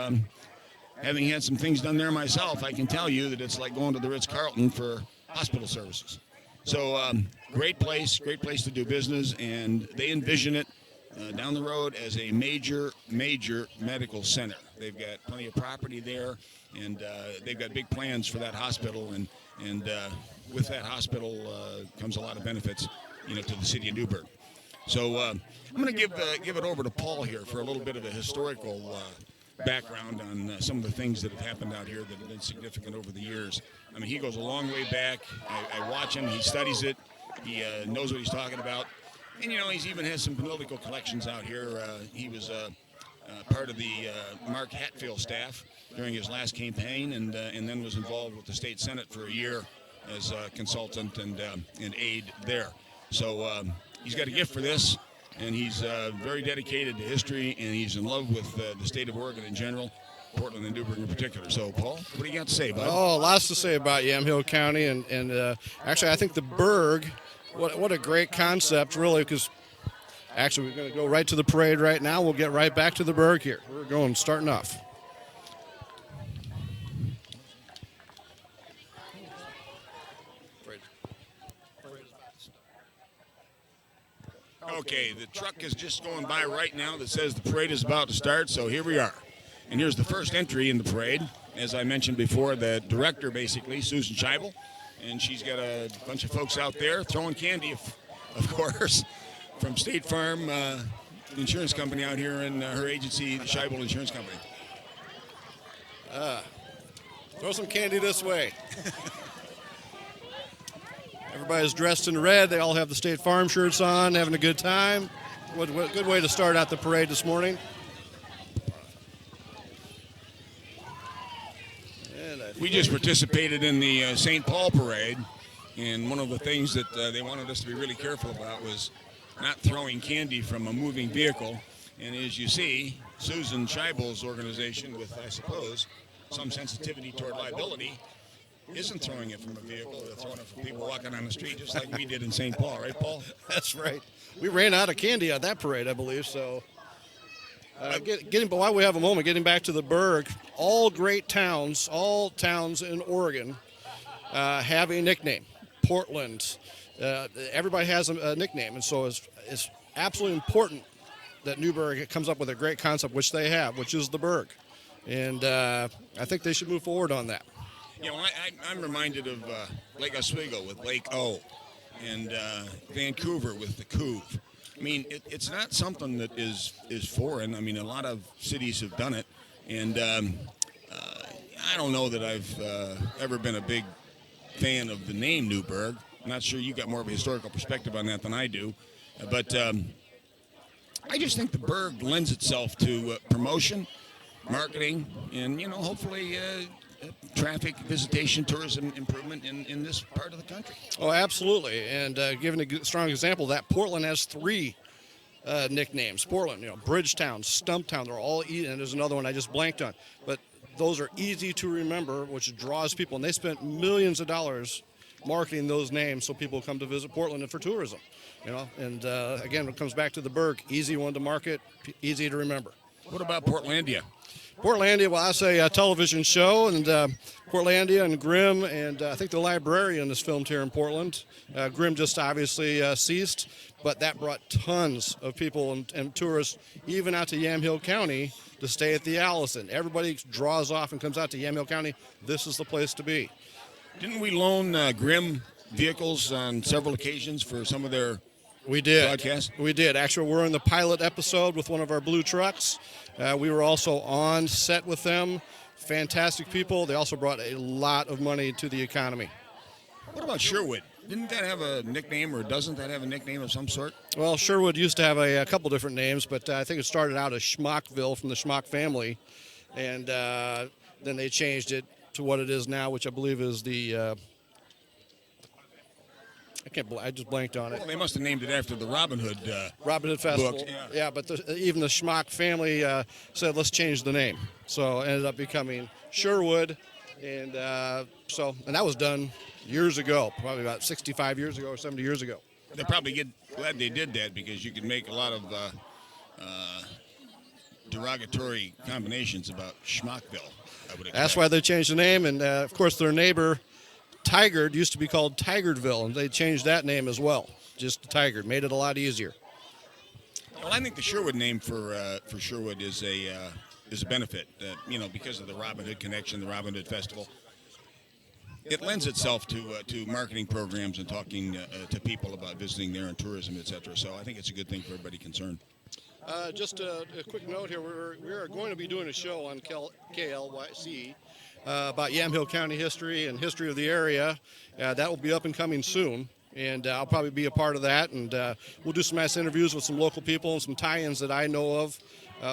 Speaker 6: having had some things done there myself, I can tell you that it's like going to the Ritz-Carlton for hospital services. So great place to do business, and they envision it down the road as a major medical center. They've got plenty of property there, and they've got big plans for that hospital, and with that hospital comes a lot of benefits, to the city of Newburgh. So I'm going to give it over to Paul here for a little bit of a historical background on some of the things that have happened out here that have been significant over the years. I mean, he goes a long way back. I watch him. He studies it. He knows what he's talking about. And, he's even has some political collections out here. He was part of the Mark Hatfield staff during his last campaign, and then was involved with the state senate for a year as a consultant and aide there. So he's got a gift for this, and he's very dedicated to history, and he's in love with the state of Oregon in general, Portland and Newburgh in particular. So, Paul, what do you got to say, bud?
Speaker 7: Oh, lots to say about Yamhill County, and actually I think the Burg, what a great concept, really, because actually we're going to go right to the parade right now. We'll get right back to the Burg here. We're starting off.
Speaker 6: Okay, the truck is just going by right now that says the parade is about to start, so here we are. And here's the first entry in the parade. As I mentioned before, the director, basically, Susan Scheibel, and she's got a bunch of folks out there throwing candy, of course, from State Farm Insurance Company out here in her agency, the Scheibel Insurance Company.
Speaker 7: Throw some candy this way. Everybody's dressed in red. They all have the State Farm shirts on, having a good time. What good way to start out the parade this morning.
Speaker 6: We just participated in the St. Paul parade, and one of the things that they wanted us to be really careful about was not throwing candy from a moving vehicle. And as you see, Susan Scheibel's organization, with, I suppose, some sensitivity toward liability, isn't throwing it from a vehicle. They're throwing it from people walking on the street, just like we did in St. Paul, right, Paul?
Speaker 7: That's right. We ran out of candy at that parade, I believe. So, while we have a moment, getting back to the Burg, all towns in Oregon have a nickname. Portland, everybody has a nickname, and so it's absolutely important that Newburgh comes up with a great concept, which they have, which is the Burg, and I think they should move forward on that.
Speaker 6: I'm reminded of Lake Oswego with Lake O, and Vancouver with the Couve. I mean, it's not something that is foreign. I mean, a lot of cities have done it, and I don't know that I've ever been a big fan of the name Newburgh. I'm not sure you got more of a historical perspective on that than I do, but I just think the Burg lends itself to promotion, marketing, and hopefully traffic, visitation, tourism improvement in this part of the country.
Speaker 7: Oh, absolutely. And giving a strong example, that Portland has 3 nicknames. Portland, Bridgetown, Stumptown, they're all easy. And there's another one I just blanked on. But those are easy to remember, which draws people. And they spent millions of dollars marketing those names so people come to visit Portland and for tourism. And again, it comes back to the Burg. Easy one to market, easy to remember.
Speaker 6: What about Portlandia?
Speaker 7: Portlandia, well, I say a television show, and Portlandia and Grimm, and I think The Librarian is filmed here in Portland. Grimm just obviously ceased, but that brought tons of people and tourists even out to Yamhill County to stay at the Allison. Everybody draws off and comes out to Yamhill County. This is the place to be.
Speaker 6: Didn't we loan Grimm vehicles on several occasions for some of their
Speaker 7: We did.
Speaker 6: broadcasts?
Speaker 7: We did. Actually, we're in the pilot episode with one of our blue trucks. We were also on set with them. Fantastic people. They also brought a lot of money to the economy.
Speaker 6: What about Sherwood? Didn't that have a nickname, or doesn't that have a nickname of some sort?
Speaker 7: Well, Sherwood used to have a couple different names, but I think it started out as Schmockville from the Schmock family, and then they changed it to what it is now, which I believe is the I just blanked on it.
Speaker 6: Well, they must have named it after the Robin Hood.
Speaker 7: Robin Hood Festival.
Speaker 6: Books,
Speaker 7: yeah, but even the Schmock family said, let's change the name. So it ended up becoming Sherwood. And and that was done years ago, probably about 65 years ago or 70 years ago.
Speaker 6: They're probably glad they did that, because you could make a lot of derogatory combinations about Schmockville, I would expect.
Speaker 7: That's why they changed the name. And, of course, their neighbor, Tigard, used to be called Tigardville, and they changed that name as well, just to Tigard. Made it a lot easier.
Speaker 6: Well, I think the Sherwood name for Sherwood is a benefit, because of the Robin Hood connection, the Robin Hood Festival. It lends itself to marketing programs and talking to people about visiting there and tourism, etc. So I think it's a good thing for everybody concerned.
Speaker 7: Just a quick note here. We are going to be doing a show on KLYC about Yamhill County history and history of the area. That will be up and coming soon. And I'll probably be a part of that. And we'll do some nice interviews with some local people and some tie-ins that I know of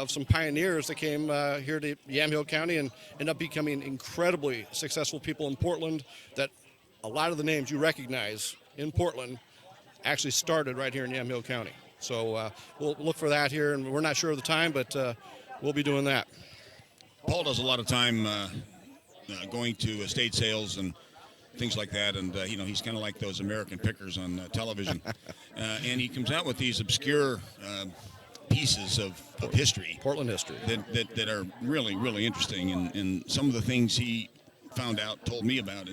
Speaker 7: some pioneers that came here to Yamhill County and ended up becoming incredibly successful people in Portland, that a lot of the names you recognize in Portland actually started right here in Yamhill County. So we'll look for that here, and we're not sure of the time, but we'll be doing that.
Speaker 6: Paul does a lot of time going to estate sales and things like that, and he's kind of like those American pickers on television, and he comes out with these obscure pieces of history,
Speaker 7: Portland history,
Speaker 6: that are really, really interesting, and some of the things he found out, told me about,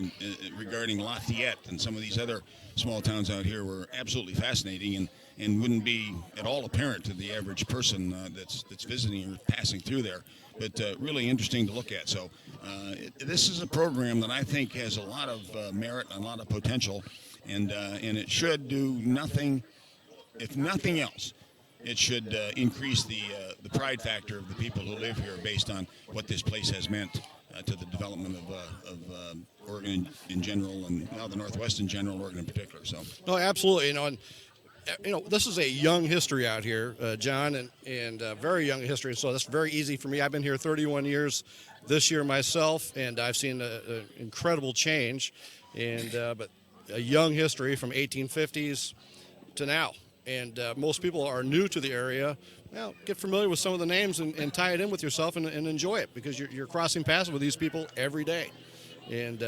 Speaker 6: regarding Lafayette and some of these other small towns out here were absolutely fascinating, and wouldn't be at all apparent to the average person that's visiting or passing through there, but really interesting to look at. So this is a program that I think has a lot of merit and a lot of potential, and it should do nothing, if nothing else. It should increase the pride factor of the people who live here, based on what this place has meant to the development of Oregon in general, and the Northwest in general, Oregon in particular. So,
Speaker 7: no, absolutely. And this is a young history out here, John, and very young history. So that's very easy for me. I've been here 31 years this year myself, and I've seen an incredible change. And but a young history from 1850s to now. And most people are new to the area. Well, get familiar with some of the names and tie it in with yourself and enjoy it, because you're crossing paths with these people every day. And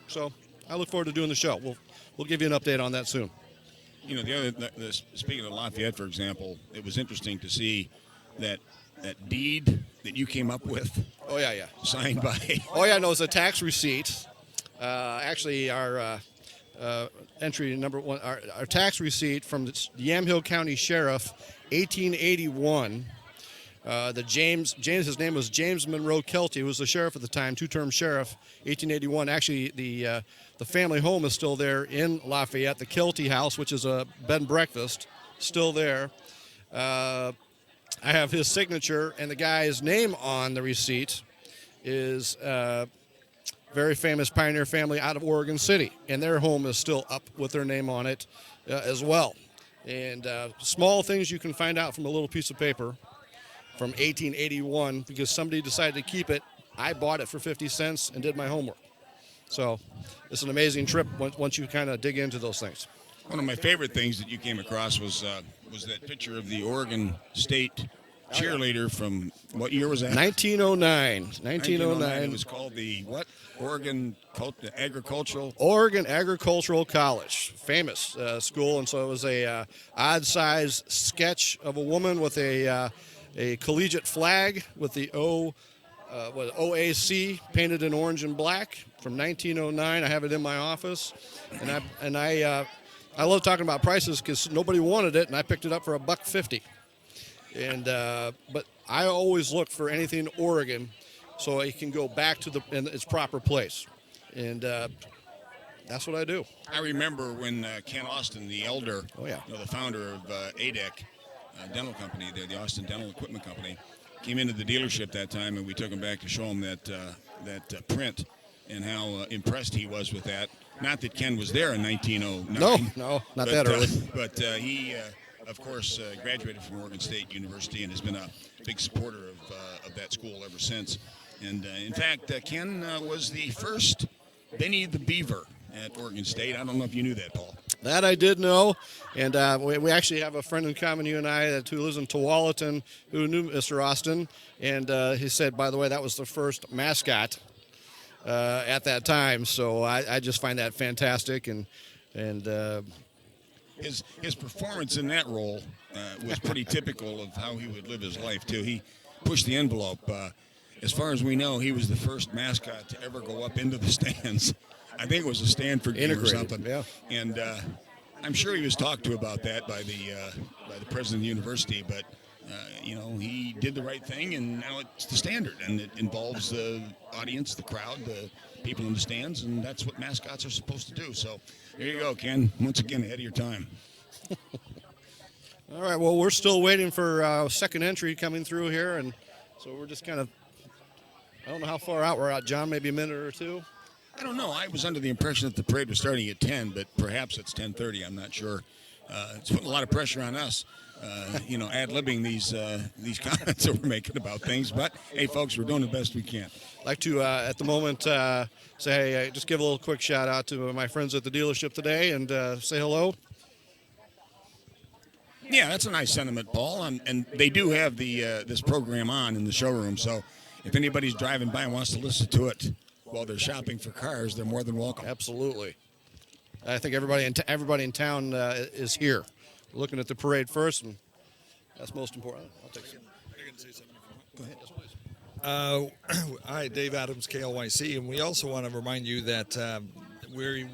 Speaker 7: so I look forward to doing the show. We'll give you an update on that soon.
Speaker 6: Speaking of Lafayette, for example, it was interesting to see that deed that you came up with.
Speaker 7: Oh, yeah.
Speaker 6: Signed by.
Speaker 7: Oh, yeah, no, it's a tax receipt. Actually, our entry number one, our tax receipt from the Yamhill County Sheriff, 1881. His name was James Monroe Kelty, who was the sheriff at the time, two-term sheriff, 1881. Actually, the family home is still there in Lafayette. The Kelty House, which is a bed and breakfast, still there. I have his signature, and the guy's name on the receipt is very famous pioneer family out of Oregon City, and their home is still up with their name on it as well. And small things you can find out from a little piece of paper from 1881, because somebody decided to keep it. I bought it for 50 cents and did my homework. So it's an amazing trip once you kind of dig into those things.
Speaker 6: One of my favorite things that you came across was that picture of the Oregon State cheerleader from, what year was that?
Speaker 7: 1909. 1909.
Speaker 6: It was called the what? Oregon Agricultural
Speaker 7: College, famous school, and so it was a odd-size sketch of a woman with a collegiate flag with the OAC painted in orange and black from 1909. I have it in my office, and I love talking about prices because nobody wanted it, and I picked it up for $1.50. And but I always look for anything Oregon, so it can go back to its proper place, and that's what I do.
Speaker 6: I remember when Ken Austin, the elder, the founder of ADEC Dental Company, the Austin Dental Equipment Company, came into the dealership that time, and we took him back to show him that print and how impressed he was with that. Not that Ken was there in 1909.
Speaker 7: No, not that early.
Speaker 6: But he, of course, graduated from Oregon State University and has been a big supporter of that school ever since. And, in fact, Ken was the first Benny the Beaver at Oregon State. I don't know if you knew that, Paul.
Speaker 7: That I did know, and we actually have a friend in common, you and I, who lives in Tualatin, who knew Mr. Austin, and he said, by the way, that was the first mascot at that time. So I just find that fantastic, and
Speaker 6: his performance in that role was pretty typical of how he would live his life too. He pushed the envelope. As far as we know, he was the first mascot to ever go up into the stands. I think it was a Stanford game or something.
Speaker 7: Yeah.
Speaker 6: And I'm sure he was talked to about that by the president of the university. But he did the right thing, and now it's the standard, and it involves the audience, the crowd, the people in the stands, and that's what mascots are supposed to do. So there you go, Ken. Once again, ahead of your time.
Speaker 7: All right, well, we're still waiting for second entry coming through here, and so we're just kind of, I don't know how far out we're at, John, maybe a minute or two?
Speaker 6: I don't know. I was under the impression that the parade was starting at 10, but perhaps it's 10:30. I'm not sure. It's putting a lot of pressure on us, ad-libbing these comments that we're making about things. But, hey, folks, we're doing the best we can.
Speaker 7: I'd like to, at the moment, say, just give a little quick shout-out to my friends at the dealership today and say hello.
Speaker 6: Yeah, that's a nice sentiment, Paul. And they do have this program on in the showroom, so if anybody's driving by and wants to listen to it while they're shopping for cars, they're more than welcome.
Speaker 7: Absolutely. I think everybody in town is here. We're looking at the parade first, and that's most important. I'll take it.
Speaker 1: I can say something if you want. Go ahead. Hi, Dave Adams, KLYC, and we also want to remind you that we're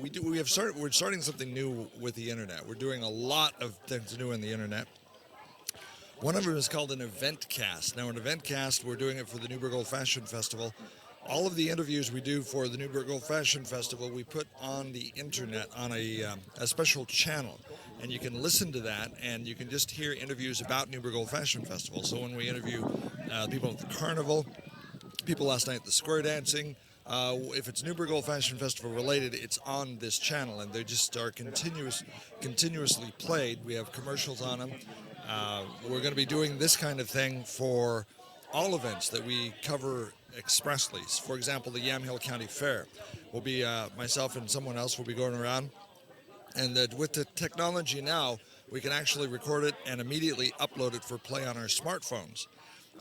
Speaker 1: starting something new with the internet. We're doing a lot of things new on the internet. One of them is called an event cast. Now, an event cast, we're doing it for the Newberg Old Fashioned Festival. All of the interviews we do for the Newberg Old Fashioned Festival, we put on the internet on a special channel. And you can listen to that, and you can just hear interviews about Newberg Old Fashioned Festival. So when we interview people at the carnival, people last night at the square dancing, if it's Newberg Old Fashioned Festival related, it's on this channel, and they just are continuously played. We have commercials on them. We're going to be doing this kind of thing for all events that we cover expressly. For example, the Yamhill County Fair. Will be myself and someone else will be going around, and with the technology now, we can actually record it and immediately upload it for play on our smartphones.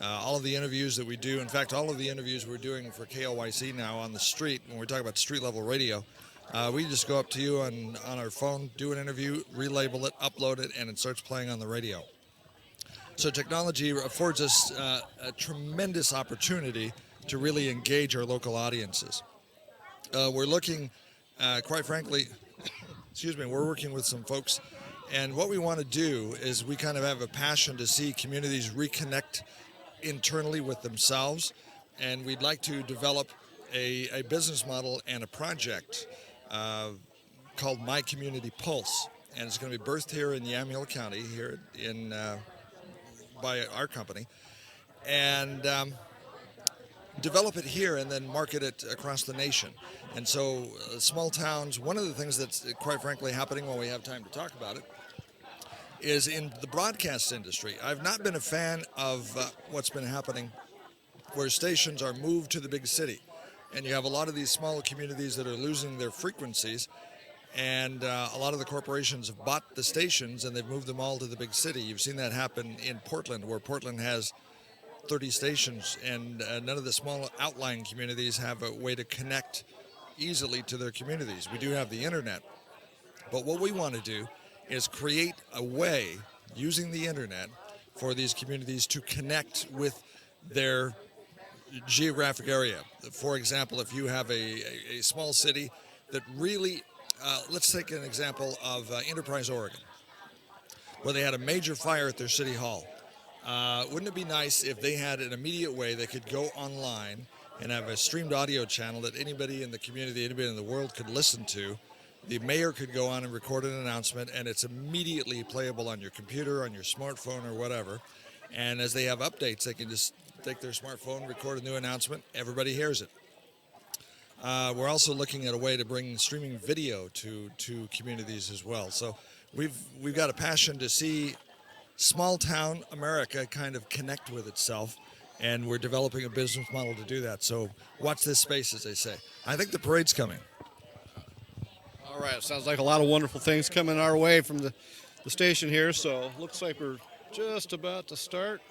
Speaker 1: All of the interviews that we do, in fact, all of the interviews we're doing for KLYC now on the street, when we talk about street-level radio, we just go up to you on our phone, do an interview, relabel it, upload it, and it starts playing on the radio. So technology affords us a tremendous opportunity to really engage our local audiences. We're looking, quite frankly, we're working with some folks, and what we want to do is we kind of have a passion to see communities reconnect internally with themselves, and we'd like to develop a business model and a project called My Community Pulse, and it's going to be birthed here in Yamhill County, here by our company, and develop it here and then market it across the nation. And so small towns, one of the things that's quite frankly happening while we have time to talk about it is in the broadcast industry. I've not been a fan of what's been happening where stations are moved to the big city. And you have a lot of these smaller communities that are losing their frequencies, and a lot of the corporations have bought the stations and they've moved them all to the big city. You've seen that happen in Portland, where Portland has 30 stations, and none of the small outlying communities have a way to connect easily to their communities. We do have the internet, but what we want to do is create a way using the internet for these communities to connect with their geographic area. For example, if you have a small city that really, let's take an example of Enterprise, Oregon, where they had a major fire at their city hall. Wouldn't it be nice if they had an immediate way they could go online and have a streamed audio channel that anybody in the community, anybody in the world could listen to? The mayor could go on and record an announcement, and it's immediately playable on your computer, on your smartphone, or whatever. And as they have updates, they can just take their smartphone, record a new announcement, everybody hears it. We're also looking at a way to bring streaming video to communities as well. So we've got a passion to see small town America kind of connect with itself, and we're developing a business model to do that. So watch this space, as they say. I think the parade's coming.
Speaker 7: All right, sounds like a lot of wonderful things coming our way from the station here. So looks like we're just about to start.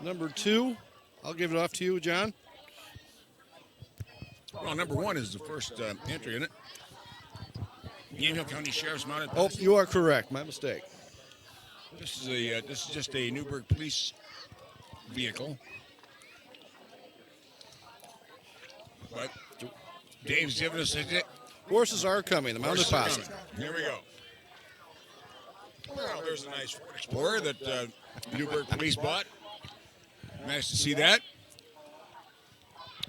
Speaker 7: Number 2, I'll give it off to you, John.
Speaker 6: Well, number 1 is the first entry in it. Yamhill County Sheriff's Mounted
Speaker 7: Oh,
Speaker 6: Posse.
Speaker 7: you are correct. My mistake.
Speaker 6: This is just a Newburgh police vehicle. But Dave's giving us a
Speaker 7: Horses are coming. The mounted posse.
Speaker 6: Here we go. Well, there's a nice Ford Explorer that Newburgh police bought. Nice to see that.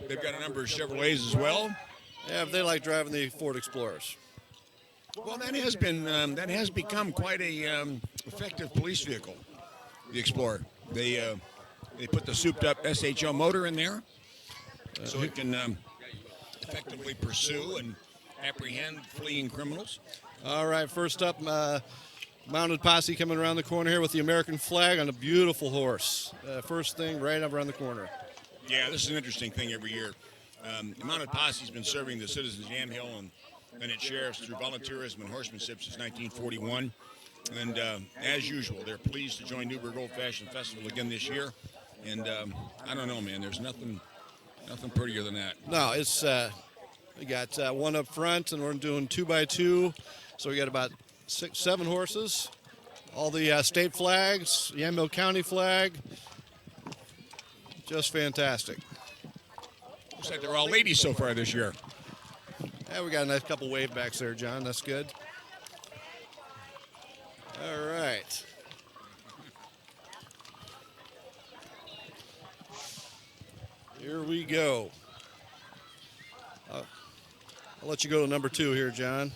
Speaker 6: They've got a number of Chevrolets as well.
Speaker 7: Yeah, if they like driving the Ford Explorers.
Speaker 6: Well, that has become quite a effective police vehicle. The Explorer. They put the souped-up SHO motor in there, so it can effectively pursue and apprehend fleeing criminals.
Speaker 7: All right, first up, mounted posse coming around the corner here with the American flag on a beautiful horse. First thing right up around the corner.
Speaker 6: Yeah, this is an interesting thing every year. The mounted posse's been serving the citizens of Yamhill and Bennett sheriffs through volunteerism and horsemanship since 1941. And as usual, they're pleased to join Newberg Old Fashioned Festival again this year. And I don't know, man, there's nothing prettier than that.
Speaker 7: No, it's we got one up front, and we're doing 2x2. So we got about 6-7 horses. All the state flags, Yamhill County flag. Just fantastic.
Speaker 6: Looks like they're all ladies so far this year.
Speaker 7: Yeah, we got a nice couple wave backs there, John. That's good. All right. Here we go. I'll let you go to number 2 here, John.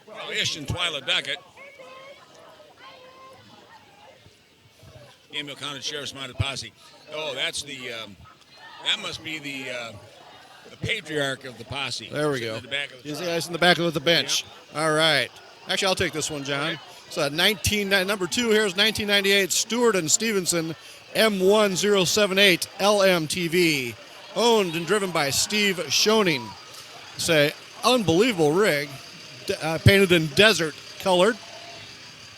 Speaker 6: Well, Ish and Twyla Duckett. Yamhill County Sheriff's Mounted Posse. Oh, that's that must be the patriarch of the posse.
Speaker 7: There we go.
Speaker 6: In the back of the
Speaker 7: He's the guys in the back of the bench. Yep. All right. Actually, I'll take this one, John. So number 2 here is 1998 Stewart and Stevenson M1078 LMTV, owned and driven by Steve Schoening. It's a unbelievable rig, painted in desert colored.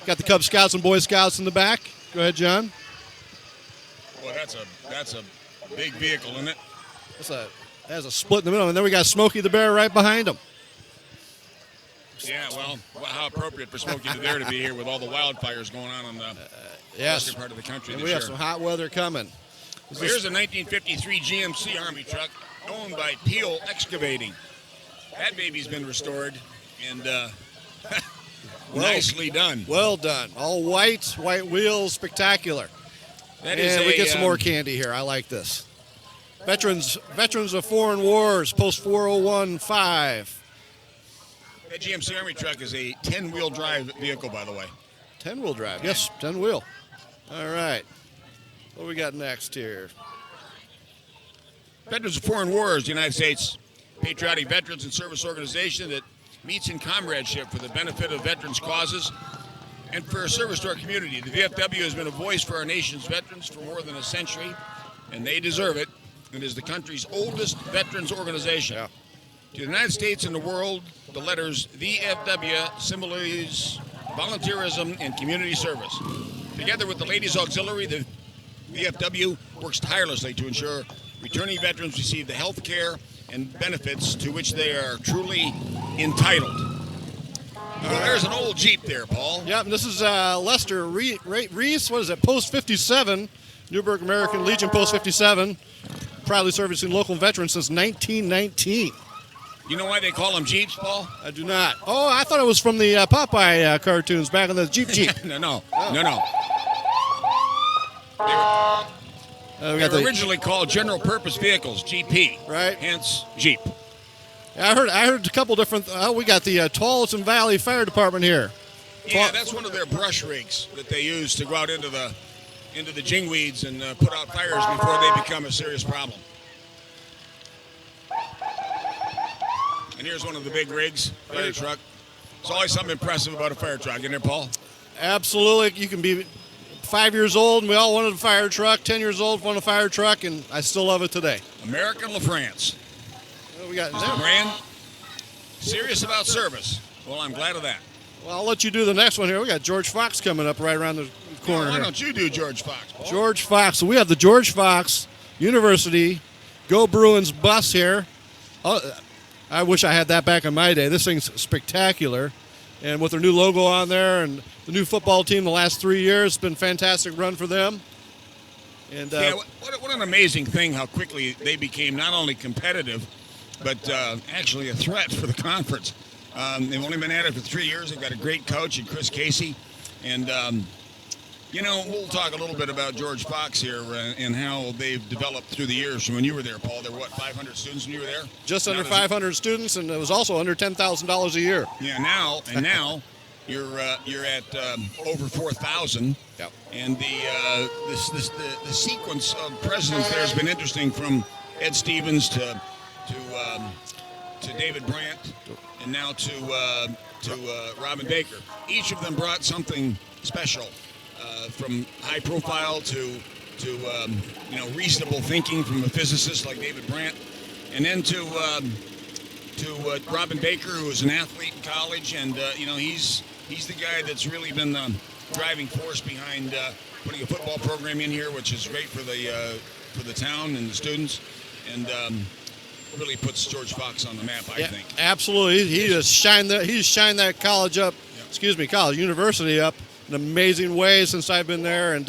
Speaker 7: Got the Cub Scouts and Boy Scouts in the back. Go ahead, John.
Speaker 6: Well, that's a big vehicle, isn't it?
Speaker 7: It has a split in the middle, and then we got Smokey the Bear right behind him.
Speaker 6: Yeah, well, how appropriate for Smokey the Bear to be here with all the wildfires going on in the western part of the country
Speaker 7: and
Speaker 6: this
Speaker 7: we have
Speaker 6: year.
Speaker 7: some hot weather coming.
Speaker 6: Well, here's a 1953 GMC Army truck owned by Peel Excavating. That baby's been restored, and nicely done.
Speaker 7: Well done. All white wheels, spectacular.
Speaker 6: That
Speaker 7: and we get some more candy here. I like this. Veterans of Foreign Wars, Post 4015.
Speaker 6: That GMC Army truck is a 10-wheel drive vehicle, by the way.
Speaker 7: 10-wheel drive, yes, 10-wheel. All right. What we got next here?
Speaker 6: Veterans of Foreign Wars, the United States patriotic veterans and service organization that meets in comradeship for the benefit of veterans' causes and for service to our community. The VFW has been a voice for our nation's veterans for more than a century, and they deserve it. It is the country's oldest veterans organization.
Speaker 7: Yeah.
Speaker 6: To the United States and the world, the letters VFW symbolize volunteerism and community service. Together with the Ladies Auxiliary, the VFW works tirelessly to ensure returning veterans receive the health care and benefits to which they are truly entitled. Well, there's an old Jeep there, Paul.
Speaker 7: Yep, and this is Lester Reese. What is it? Post 57, Newburgh American Legion Post 57. Proudly servicing local veterans since 1919.
Speaker 6: You know why they call them Jeeps, Paul?
Speaker 7: I do not. Oh, I thought it was from the Popeye cartoons back in the Jeep.
Speaker 6: No.
Speaker 7: We
Speaker 6: They were originally called General Purpose Vehicles, GP.
Speaker 7: Right.
Speaker 6: Hence, Jeep.
Speaker 7: I heard a couple different. We got the Tualatin Valley Fire Department here.
Speaker 6: Yeah, that's one of their brush rigs that they use to go out into the into the jingweeds and put out fires before they become a serious problem. And here's one of the big rigs, fire truck. There's always something impressive about a fire truck, isn't there, Paul?
Speaker 7: Absolutely. You can be 5 years old, and we all wanted a fire truck. 10 years old, wanted a fire truck, and I still love it today.
Speaker 6: American LaFrance.
Speaker 7: What we got
Speaker 6: Mr. Brand, serious about service. Well, I'm glad of that.
Speaker 7: Well, I'll let you do the next one here. We got George Fox coming up right around the corner
Speaker 6: Why
Speaker 7: here.
Speaker 6: don't you do George Fox, Paul?
Speaker 7: George Fox. So we have the George Fox University Go Bruins bus here. Oh, I wish I had that back in my day. This thing's spectacular. And with their new logo on there and the new football team the last 3 years, it's been a fantastic run for them. And
Speaker 6: Yeah, what an amazing thing how quickly they became not only competitive, but actually a threat for the conference. They've only been at it for 3 years. They've got a great coach in Chris Casey. And, we'll talk a little bit about George Fox here and how they've developed through the years from when you were there, Paul. There were, 500 students when you were there?
Speaker 7: just under 500 students, and it was also under $10,000 a year.
Speaker 6: Yeah, now you're at over 4,000.
Speaker 7: Yep.
Speaker 6: And the sequence of presidents there has been interesting, from Ed Stevens to David Brandt, and now to Robin Baker. Each of them brought something special, from high profile to reasonable thinking from a physicist like David Brandt, and then to Robin Baker, who was an athlete in college, and he's the guy that's really been the driving force behind putting a football program in here, which is great for the town and the students, and really puts George Fox on the map, I think.
Speaker 7: Absolutely. He just shined that college up. College university up in an amazing way since I've been there, and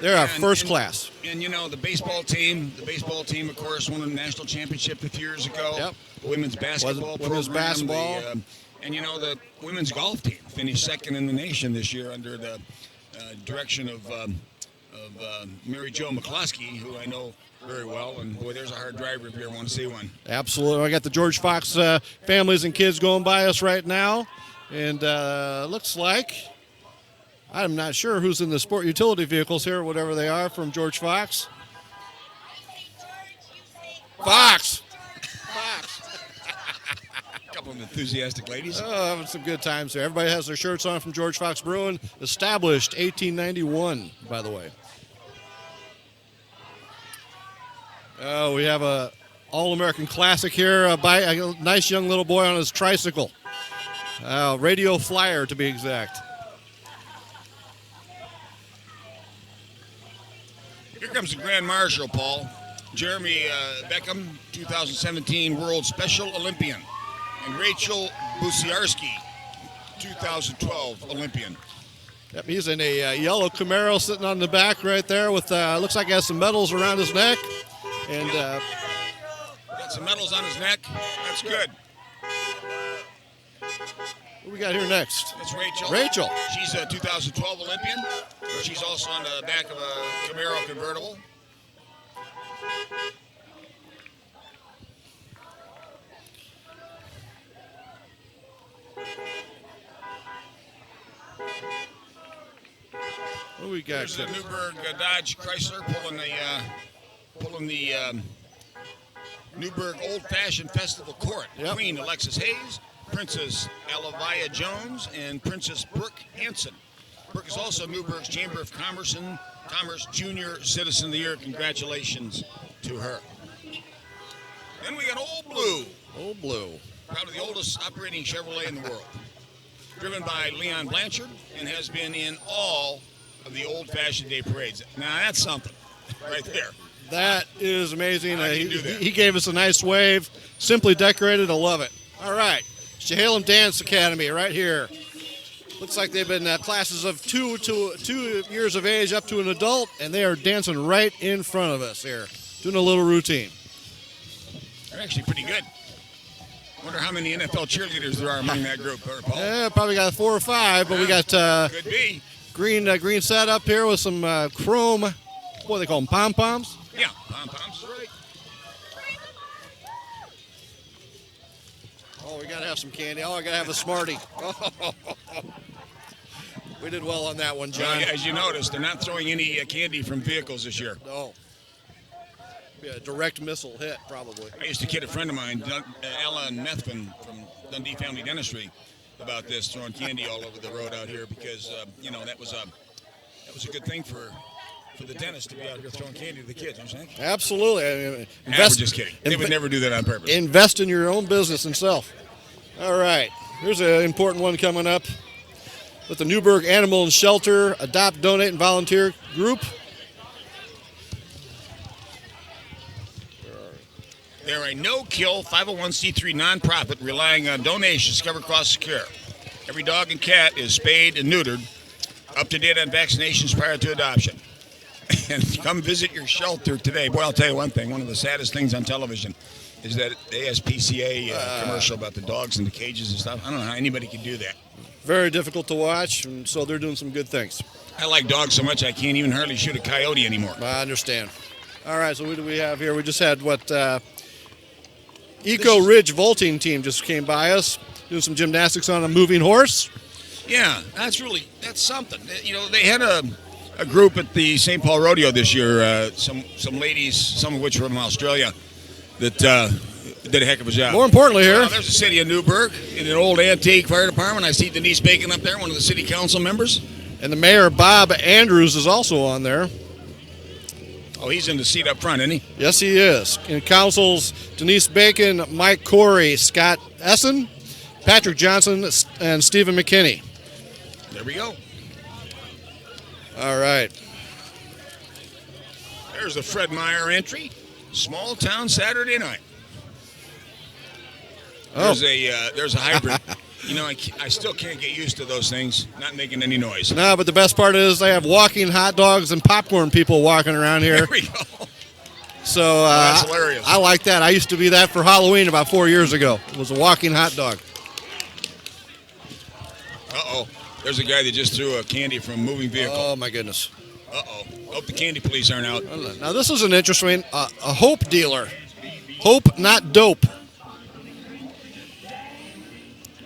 Speaker 7: they're first class.
Speaker 6: And the baseball team, of course, won a national championship a few years ago.
Speaker 7: Yep.
Speaker 6: The women's basketball
Speaker 7: Women's
Speaker 6: program,
Speaker 7: basketball.
Speaker 6: The women's golf team finished second in the nation this year under the direction of Mary Jo McCloskey, who I know very well. And boy, there's a hard driver if you ever want to see one.
Speaker 7: Absolutely. I got the George Fox families and kids going by us right now, and looks like, I'm not sure who's in the sport utility vehicles here, whatever they are, from George Fox. Fox!
Speaker 6: A couple of enthusiastic ladies.
Speaker 7: Oh, having some good times there. Everybody has their shirts on from George Fox Bruin, established 1891, by the way. Oh, we have a All-American Classic here, a nice young little boy on his tricycle. Radio Flyer, to be exact.
Speaker 6: Here comes the Grand Marshal, Paul. Jeremy Beckham, 2017 World Special Olympian. And Rachel Busiarski, 2012 Olympian.
Speaker 7: Yep, he's in a yellow Camaro sitting on the back right there with, looks like he has some medals around his neck. And
Speaker 6: got some medals on his neck. That's good.
Speaker 7: what we got here next?
Speaker 6: That's Rachel.
Speaker 7: Rachel.
Speaker 6: She's a 2012 Olympian. She's also on the back of a Camaro convertible.
Speaker 7: What do we got?
Speaker 6: There's the Newberg Dodge Chrysler pulling the Newberg Old Fashioned Festival Court.
Speaker 7: Yep.
Speaker 6: Queen Alexis Hayes, Princess Alavia Jones, and Princess Brooke Hanson. Brooke is also Newberg's Chamber of Commerce Junior Citizen of the Year. Congratulations to her. Then we got Old Blue.
Speaker 7: Old Blue.
Speaker 6: Probably the oldest operating Chevrolet in the world. Driven by Leon Blanchard and has been in all of the Old Fashioned Day parades. Now that's something right there.
Speaker 7: That is amazing.
Speaker 6: How can you do that?
Speaker 7: He gave us a nice wave. Simply decorated. I love it. All right. It's the Hilum Dance Academy right here. Looks like they've been classes of 2 years of age up to an adult, and they are dancing right in front of us here, doing a little routine.
Speaker 6: They're actually pretty good. Wonder how many NFL cheerleaders there are among that group, Paul.
Speaker 7: Yeah, probably got 4 or 5, but we got
Speaker 6: Could be.
Speaker 7: green set up here with some chrome, what do they call them, pom-poms?
Speaker 6: Yeah, pom-poms, right.
Speaker 7: Oh, we got to have some candy. Oh, I got to have a Smartie. We did well on that one, John.
Speaker 6: As you noticed, they're not throwing any candy from vehicles this year.
Speaker 7: No. Be a direct missile hit, probably.
Speaker 6: I used to kid a friend of mine, Alan Methvin from Dundee Family Dentistry, about this, throwing candy all over the road out here because that was a good thing for the dentist to be out here throwing candy to the kids. You know what I'm saying?
Speaker 7: Absolutely.
Speaker 6: We're just kidding. They would never do that on purpose.
Speaker 7: Invest in your own business and self. All right. Here's an important one coming up with the Newburgh Animal and Shelter Adopt, Donate, and Volunteer Group.
Speaker 6: They're a no-kill 501c3 nonprofit relying on donations to cover costs of care. Every dog and cat is spayed and neutered, up to date on vaccinations prior to adoption. And come visit your shelter today. Boy, I'll tell you one thing. One of the saddest things on television is that ASPCA commercial about the dogs in the cages and stuff. I don't know how anybody can do that.
Speaker 7: Very difficult to watch, and so they're doing some good things.
Speaker 6: I like dogs so much I can't even hardly shoot a coyote anymore.
Speaker 7: I understand. All right, so what do we have here? We just had Eco Ridge vaulting team just came by us, doing some gymnastics on a moving horse.
Speaker 6: Yeah, that's something. You know, they had a group at the St. Paul Rodeo this year, some ladies, some of which were from Australia, that did a heck of a job.
Speaker 7: More importantly here.
Speaker 6: There's the city of Newburgh in an old antique fire department. I see Denise Bacon up there, one of the city council members.
Speaker 7: And the mayor, Bob Andrews, is also on there.
Speaker 6: Oh, he's in the seat up front, isn't he?
Speaker 7: Yes, he is. In councils, Denise Bacon, Mike Corey, Scott Essen, Patrick Johnson, and Stephen McKinney.
Speaker 6: There we go.
Speaker 7: All right.
Speaker 6: There's the Fred Meyer entry. Small town Saturday night. There's a hybrid. You know, I still can't get used to those things not making any noise.
Speaker 7: No, but the best part is they have walking hot dogs and popcorn people walking around here.
Speaker 6: There we go.
Speaker 7: So
Speaker 6: that's hilarious.
Speaker 7: I like that. I used to be that for Halloween about 4 years ago. It was a walking hot dog.
Speaker 6: Uh-oh. There's a guy that just threw a candy from a moving vehicle.
Speaker 7: Oh, my goodness.
Speaker 6: Uh-oh. Hope the candy police aren't out.
Speaker 7: Now, this is an interesting, a hope dealer. Hope, not dope.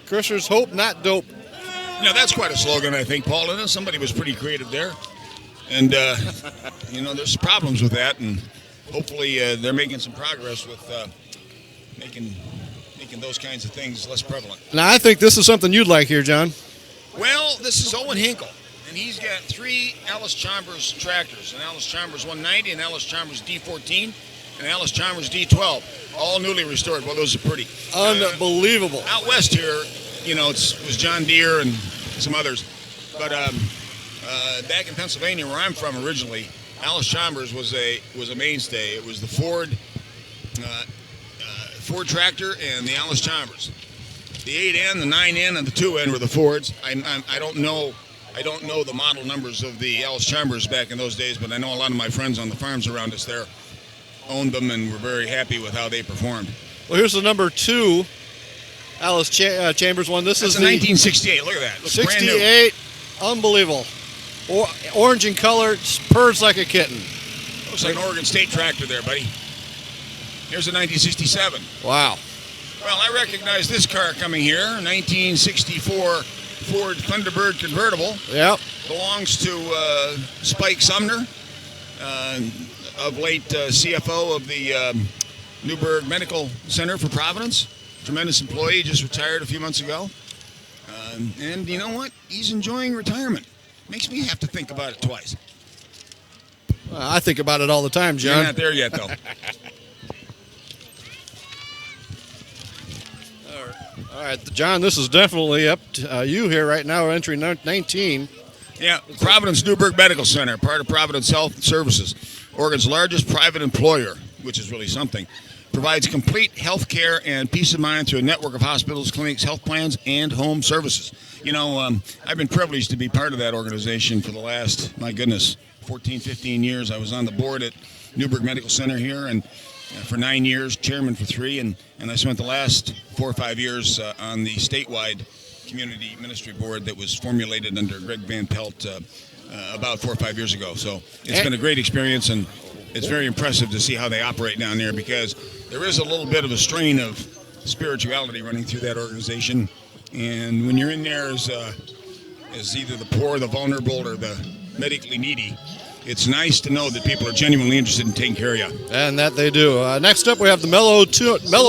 Speaker 7: Christers, hope, not dope.
Speaker 6: Now, that's quite a slogan, I think, Paul. And somebody was pretty creative there. And, there's problems with that. And hopefully they're making some progress with making those kinds of things less prevalent.
Speaker 7: Now, I think this is something you'd like here, John.
Speaker 6: Well, this is Owen Hinkle. And he's got 3 Alice Chalmers tractors. An Alice Chalmers 190, an Alice Chalmers D14, and an Alice Chalmers D12. All newly restored. Well, those are pretty.
Speaker 7: Unbelievable.
Speaker 6: Out west here, it was John Deere and some others. But back in Pennsylvania, where I'm from originally, Alice Chalmers was a mainstay. It was the Ford tractor and the Alice Chalmers. The 8N, the 9N, and the 2N were the Fords. I don't know the model numbers of the Alice Chalmers back in those days, but I know a lot of my friends on the farms around us there owned them and were very happy with how they performed.
Speaker 7: Well, here's the number 2 Alice Chambers one. This is
Speaker 6: a 1968. Look at that. Looks
Speaker 7: 68. Unbelievable. Orange in color, purrs like a kitten.
Speaker 6: Looks like an Oregon State tractor there, buddy. Here's a 1967.
Speaker 7: Wow.
Speaker 6: Well, I recognize this car coming here. 1964 Ford Thunderbird convertible.
Speaker 7: Yep.
Speaker 6: Belongs to Spike Sumner, of late CFO of the Newberg Medical Center for Providence. Tremendous employee, just retired a few months ago. And you know what? He's enjoying retirement. Makes me have to think about it twice.
Speaker 7: I think about it all the time, John.
Speaker 6: You're not there yet, though.
Speaker 7: All right, John, this is definitely up to you here right now, entry 19.
Speaker 6: Yeah, Providence Newberg Medical Center, part of Providence Health Services, Oregon's largest private employer, which is really something. Provides complete health care and peace of mind through a network of hospitals, clinics, health plans, and home services. I've been privileged to be part of that organization for the last, 14, 15 years. I was on the board at Newberg Medical Center here, and for 9 years, chairman for 3, and I spent the last 4 or 5 years on the statewide community ministry board that was formulated under Greg Van Pelt about 4 or 5 years ago. So it's been a great experience, and it's very impressive to see how they operate down there, because there is a little bit of a strain of spirituality running through that organization. And when you're in there as as either the poor, the vulnerable, or the medically needy. It's nice to know that people are genuinely interested in taking care of you.
Speaker 7: And that they do. Next up, we have the Mellow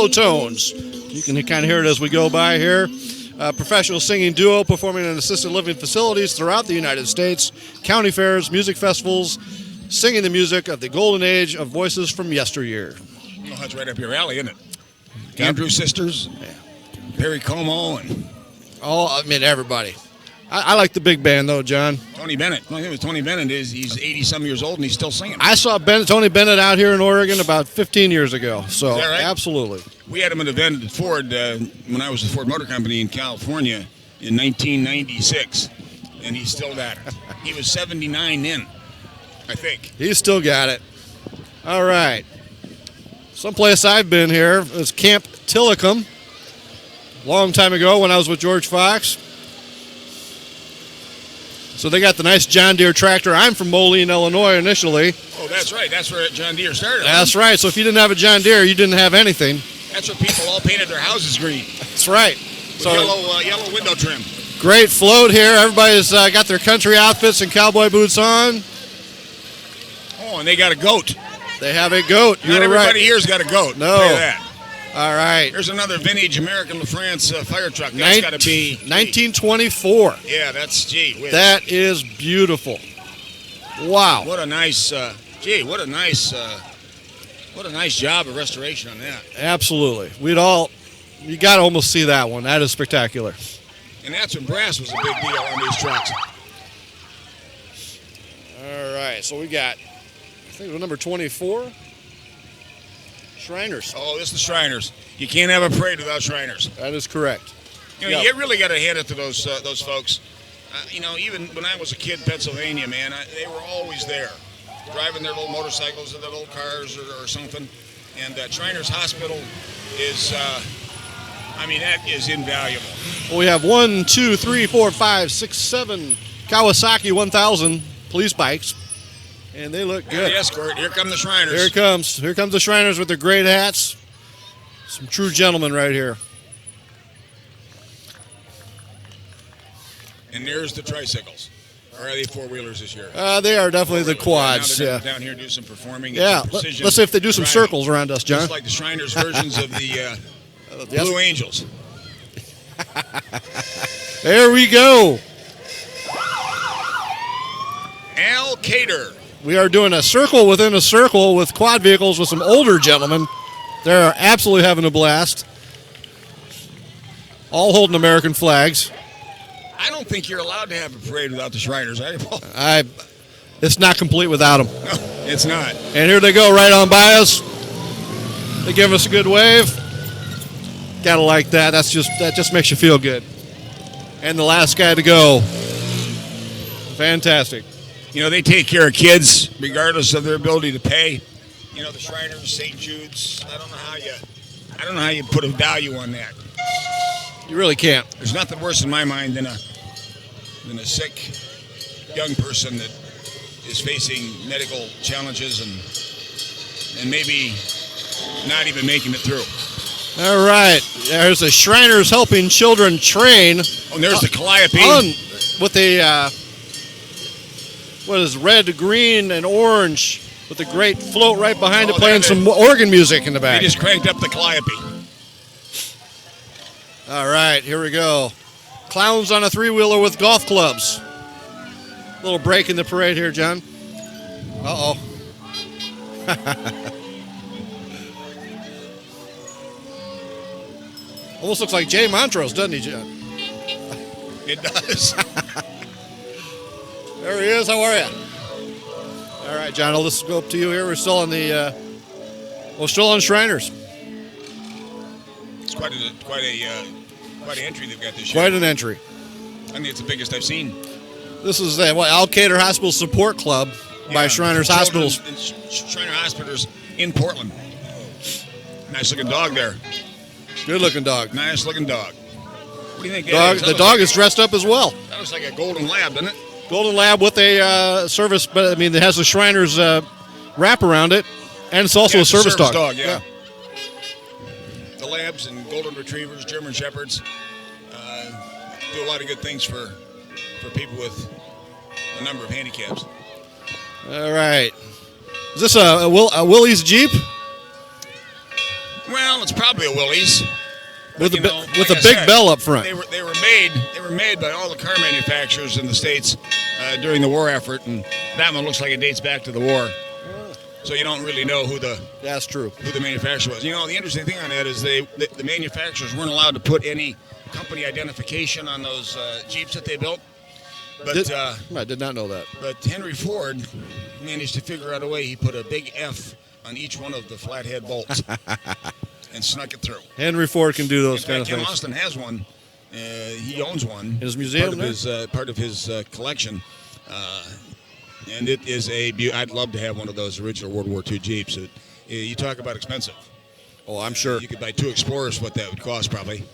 Speaker 7: Tones. You can kind of hear it as we go by here. Professional singing duo performing in assisted living facilities throughout the United States, county fairs, music festivals, singing the music of the golden age of voices from yesteryear.
Speaker 6: Well, that's right up your alley, isn't it? Andrew Sisters, Perry Como, and
Speaker 7: everybody. I like the big band, though, John.
Speaker 6: Tony Bennett. I think it was Tony Bennett. He's 80-some years old, and he's still singing.
Speaker 7: I saw Tony Bennett out here in Oregon about 15 years ago. So,
Speaker 6: Is that right?
Speaker 7: Absolutely.
Speaker 6: We had him at an event at Ford when I was at Ford Motor Company in California in 1996, and he's still got it. He was 79 in, I think.
Speaker 7: He's still got it. All right. Someplace I've been here is Camp Tillicum. Long time ago when I was with George Fox. So they got the nice John Deere tractor. I'm from Moline, Illinois initially.
Speaker 6: Oh, that's right. That's where John Deere started.
Speaker 7: That's right. So if you didn't have a John Deere, you didn't have anything.
Speaker 6: That's where people all painted their houses green.
Speaker 7: That's right.
Speaker 6: With yellow window trim.
Speaker 7: Great float here. Everybody's got their country outfits and cowboy boots on.
Speaker 6: Oh, and they got a goat.
Speaker 7: They have a goat.
Speaker 6: Not everybody here's got a goat.
Speaker 7: No.
Speaker 6: I'll tell you that.
Speaker 7: All right.
Speaker 6: There's another vintage American LaFrance fire truck. That's got to be
Speaker 7: 1924.
Speaker 6: Yeah, that's whiz.
Speaker 7: That is beautiful. Wow.
Speaker 6: What a nice what a nice job of restoration on that.
Speaker 7: Absolutely. You got to almost see that one. That is spectacular.
Speaker 6: And that's when brass was a big deal on these trucks.
Speaker 7: All right. So we got, I think it was number 24. Shriners.
Speaker 6: Oh, this is the Shriners. You can't have a parade without Shriners.
Speaker 7: That is correct.
Speaker 6: You know, you really got to hand it to those folks. Even when I was a kid in Pennsylvania, man, they were always there, driving their little motorcycles or their little cars or something. And Shriners Hospital is, that is invaluable.
Speaker 7: Well, we have 1, 2, 3, 4, 5, 6, 7 Kawasaki 1000 police bikes. And they look good.
Speaker 6: The escort. Here come the Shriners.
Speaker 7: Here it comes. Here comes the Shriners with their great hats. Some true gentlemen right here.
Speaker 6: And there's the tricycles. Or are they four-wheelers this year?
Speaker 7: They are definitely the quads.
Speaker 6: Now they're
Speaker 7: Yeah.
Speaker 6: down here do some performing.
Speaker 7: Yeah. Let's see if they do some circles around us, John.
Speaker 6: Just like the Shriners versions of the Blue Angels.
Speaker 7: There we go.
Speaker 6: Al Cater.
Speaker 7: We are doing a circle within a circle with quad vehicles with some older gentlemen. They're absolutely having a blast. All holding American flags.
Speaker 6: I don't think you're allowed to have a parade without the Shriners, are you, Paul?
Speaker 7: It's not complete without them.
Speaker 6: No, it's not.
Speaker 7: And here they go right on by us. They give us a good wave. Gotta like that. That just makes you feel good. And the last guy to go. Fantastic.
Speaker 6: You know, they take care of kids regardless of their ability to pay. You know, the Shriners, St. Jude's. I don't know how you put a value on that.
Speaker 7: You really can't.
Speaker 6: There's nothing worse in my mind than a sick young person that is facing medical challenges and maybe not even making it through.
Speaker 7: All right. There's the Shriners Helping Children Train.
Speaker 6: Oh, and there's the Calliope.
Speaker 7: With the red, green, and orange with the great float right behind it, playing some organ music in the back.
Speaker 6: They just cranked up the Calliope.
Speaker 7: All right, here we go. Clowns on a three-wheeler with golf clubs. Little break in the parade here, John. Uh-oh. Almost looks like Jay Montrose, doesn't he, John?
Speaker 6: It does.
Speaker 7: There he is. How are you? All right, John, let's go up to you here. We're still on still on Shriners.
Speaker 6: It's quite an entry they've got this year.
Speaker 7: Quite an entry.
Speaker 6: I think it's the biggest I've seen.
Speaker 7: This is the Al Cater Hospital Support Club by Shriners Hospitals.
Speaker 6: Shriner Hospitals in Portland. Nice looking dog there.
Speaker 7: Good looking dog.
Speaker 6: Nice looking dog. What do you think that is?
Speaker 7: The dog is dressed up as well.
Speaker 6: That looks like a golden lab, doesn't it?
Speaker 7: Golden lab with a service, but I mean, it has the Shriners wrap around it, and it's also a service dog.
Speaker 6: Yeah. The labs and golden retrievers, German shepherds, do a lot of good things for for people with a number of handicaps.
Speaker 7: All right. Is this a Willys Jeep?
Speaker 6: Well, it's probably a Willys.
Speaker 7: With
Speaker 6: But,
Speaker 7: a big bell up front.
Speaker 6: They were made by all the car manufacturers in the States during the war effort, and that one looks like it dates back to the war. So you don't really know who the
Speaker 7: That's true.
Speaker 6: manufacturer was. The interesting thing on that is the manufacturers weren't allowed to put any company identification on those Jeeps that they built. But
Speaker 7: I did not know that.
Speaker 6: But Henry Ford managed to figure out a way. He put a big F on each one of the flathead bolts and snuck it through.
Speaker 7: Henry Ford can do those kind of
Speaker 6: Ken
Speaker 7: things.
Speaker 6: Austin has one. He owns one.
Speaker 7: In his museum,
Speaker 6: part of his collection. And it is I'd love to have one of those original World War II Jeeps. You talk about expensive.
Speaker 7: Oh, I'm sure.
Speaker 6: You could buy 2 Explorers, what that would cost probably.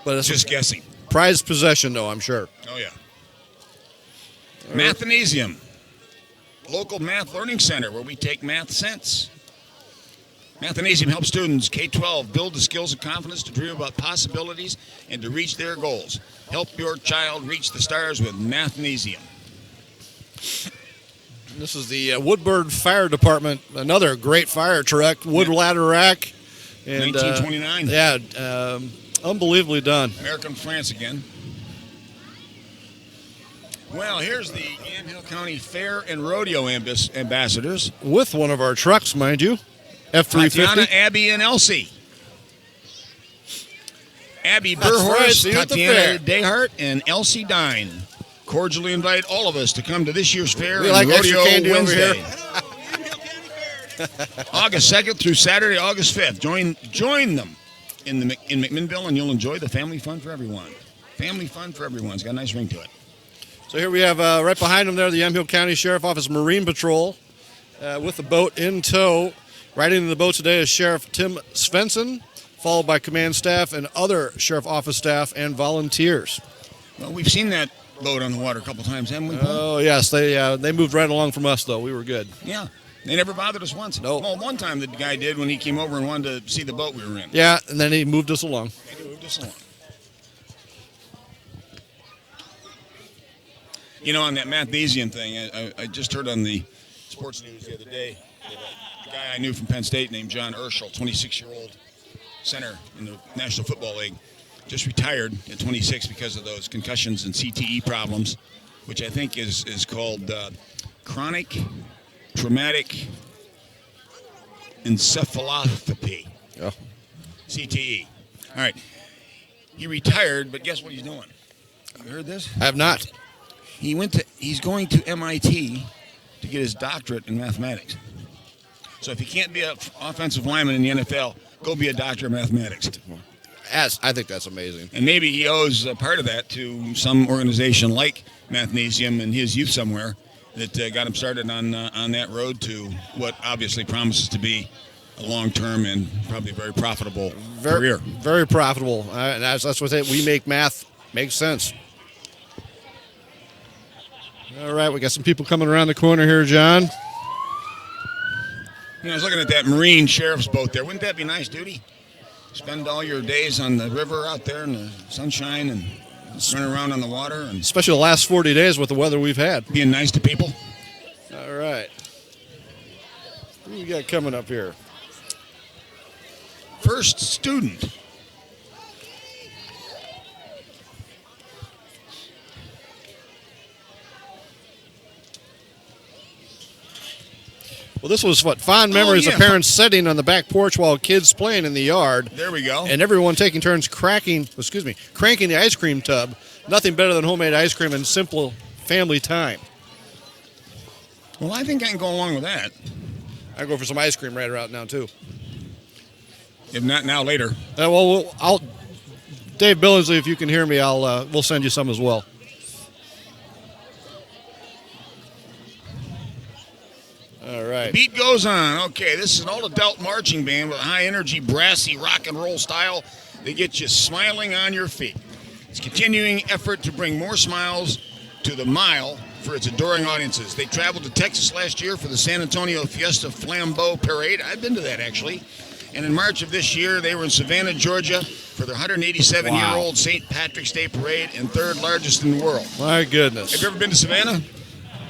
Speaker 7: But it's
Speaker 6: Just guessing.
Speaker 7: prized possession, though, I'm sure.
Speaker 6: Oh, yeah. Mathnasium. Local math learning center where we take math sense. Mathnasium helps students K-12 build the skills and confidence to dream about possibilities and to reach their goals. Help your child reach the stars with Mathnasium.
Speaker 7: This is the Woodburn Fire Department, another great fire truck, wood ladder rack. And,
Speaker 6: 1929.
Speaker 7: Unbelievably done.
Speaker 6: American France again. Well, here's the Yamhill County Fair and Rodeo ambassadors.
Speaker 7: With one of our trucks, mind you. F-350.
Speaker 6: Tatiana, Abby, and Elsie. Abby Burhorst,
Speaker 7: right, see you at the fair.
Speaker 6: Tatiana Dayhart, and Elsie Dine cordially invite all of us to come to this year's fair
Speaker 7: We
Speaker 6: and
Speaker 7: like extra
Speaker 6: Rodeo
Speaker 7: candy over
Speaker 6: Wednesday.
Speaker 7: here.
Speaker 6: August 2nd through Saturday, August 5th. Join them in McMinnville, and you'll enjoy the family fun for everyone. Family fun for everyone. It's got a nice ring to it.
Speaker 7: So here we have right behind them there the Yamhill County Sheriff Office Marine Patrol with the boat in tow. Riding in the boat today is Sheriff Tim Svensson, followed by command staff and other Sheriff Office staff and volunteers.
Speaker 6: Well, we've seen that boat on the water a couple times, haven't we, Paul?
Speaker 7: Oh, yes. They moved right along from us, though. We were good.
Speaker 6: Yeah. They never bothered us once.
Speaker 7: Nope.
Speaker 6: Well, one time the guy did when he came over and wanted to see the boat we were in.
Speaker 7: Yeah, and then he moved us along.
Speaker 6: He moved us along. On that Mathnasium thing, I just heard on the sports news the other day that a guy I knew from Penn State named John Urschel, 26-year-old center in the National Football League, just retired at 26 because of those concussions and CTE problems, which I think is called chronic traumatic encephalopathy.
Speaker 7: Oh.
Speaker 6: CTE. All right. He retired, but guess what he's doing? You heard this?
Speaker 7: I have not.
Speaker 6: He's going to MIT to get his doctorate in mathematics. So if you can't be an offensive lineman in the NFL, go be a doctor of mathematics.
Speaker 7: I think that's amazing.
Speaker 6: And maybe he owes part of that to some organization like Mathnasium in his youth somewhere that got him started on that road to what obviously promises to be a long-term and probably very profitable career.
Speaker 7: Very profitable. That's what we make math make sense. All right, we got some people coming around the corner here, John.
Speaker 6: I was looking at that Marine Sheriff's boat there. Wouldn't that be nice, duty? Spend all your days on the river out there in the sunshine and run around on the water. And
Speaker 7: especially the last 40 days with the weather we've had.
Speaker 6: Being nice to people.
Speaker 7: All right. Who we got coming up here?
Speaker 6: First student.
Speaker 7: Well, this was fond memories of parents sitting on the back porch while kids playing in the yard.
Speaker 6: There we go.
Speaker 7: And everyone taking turns cranking the ice cream tub. Nothing better than homemade ice cream and simple family time.
Speaker 6: Well, I think I can go along with that.
Speaker 7: I go for some ice cream right around now too.
Speaker 6: If not now, later.
Speaker 7: I'll Dave Billingsley, if you can hear me, we'll send you some as well. All right.
Speaker 6: The beat goes on. Okay, this is an all-adult marching band with a high-energy, brassy rock and roll style that gets you smiling on your feet. It's a continuing effort to bring more smiles to the mile for its adoring audiences. They traveled to Texas last year for the San Antonio Fiesta Flambeau Parade. I've been to that, actually. And in March of this year, they were in Savannah, Georgia for their 187-year-old St. Patrick's Day Parade and third largest in the world.
Speaker 7: My goodness.
Speaker 6: Have you ever been to Savannah?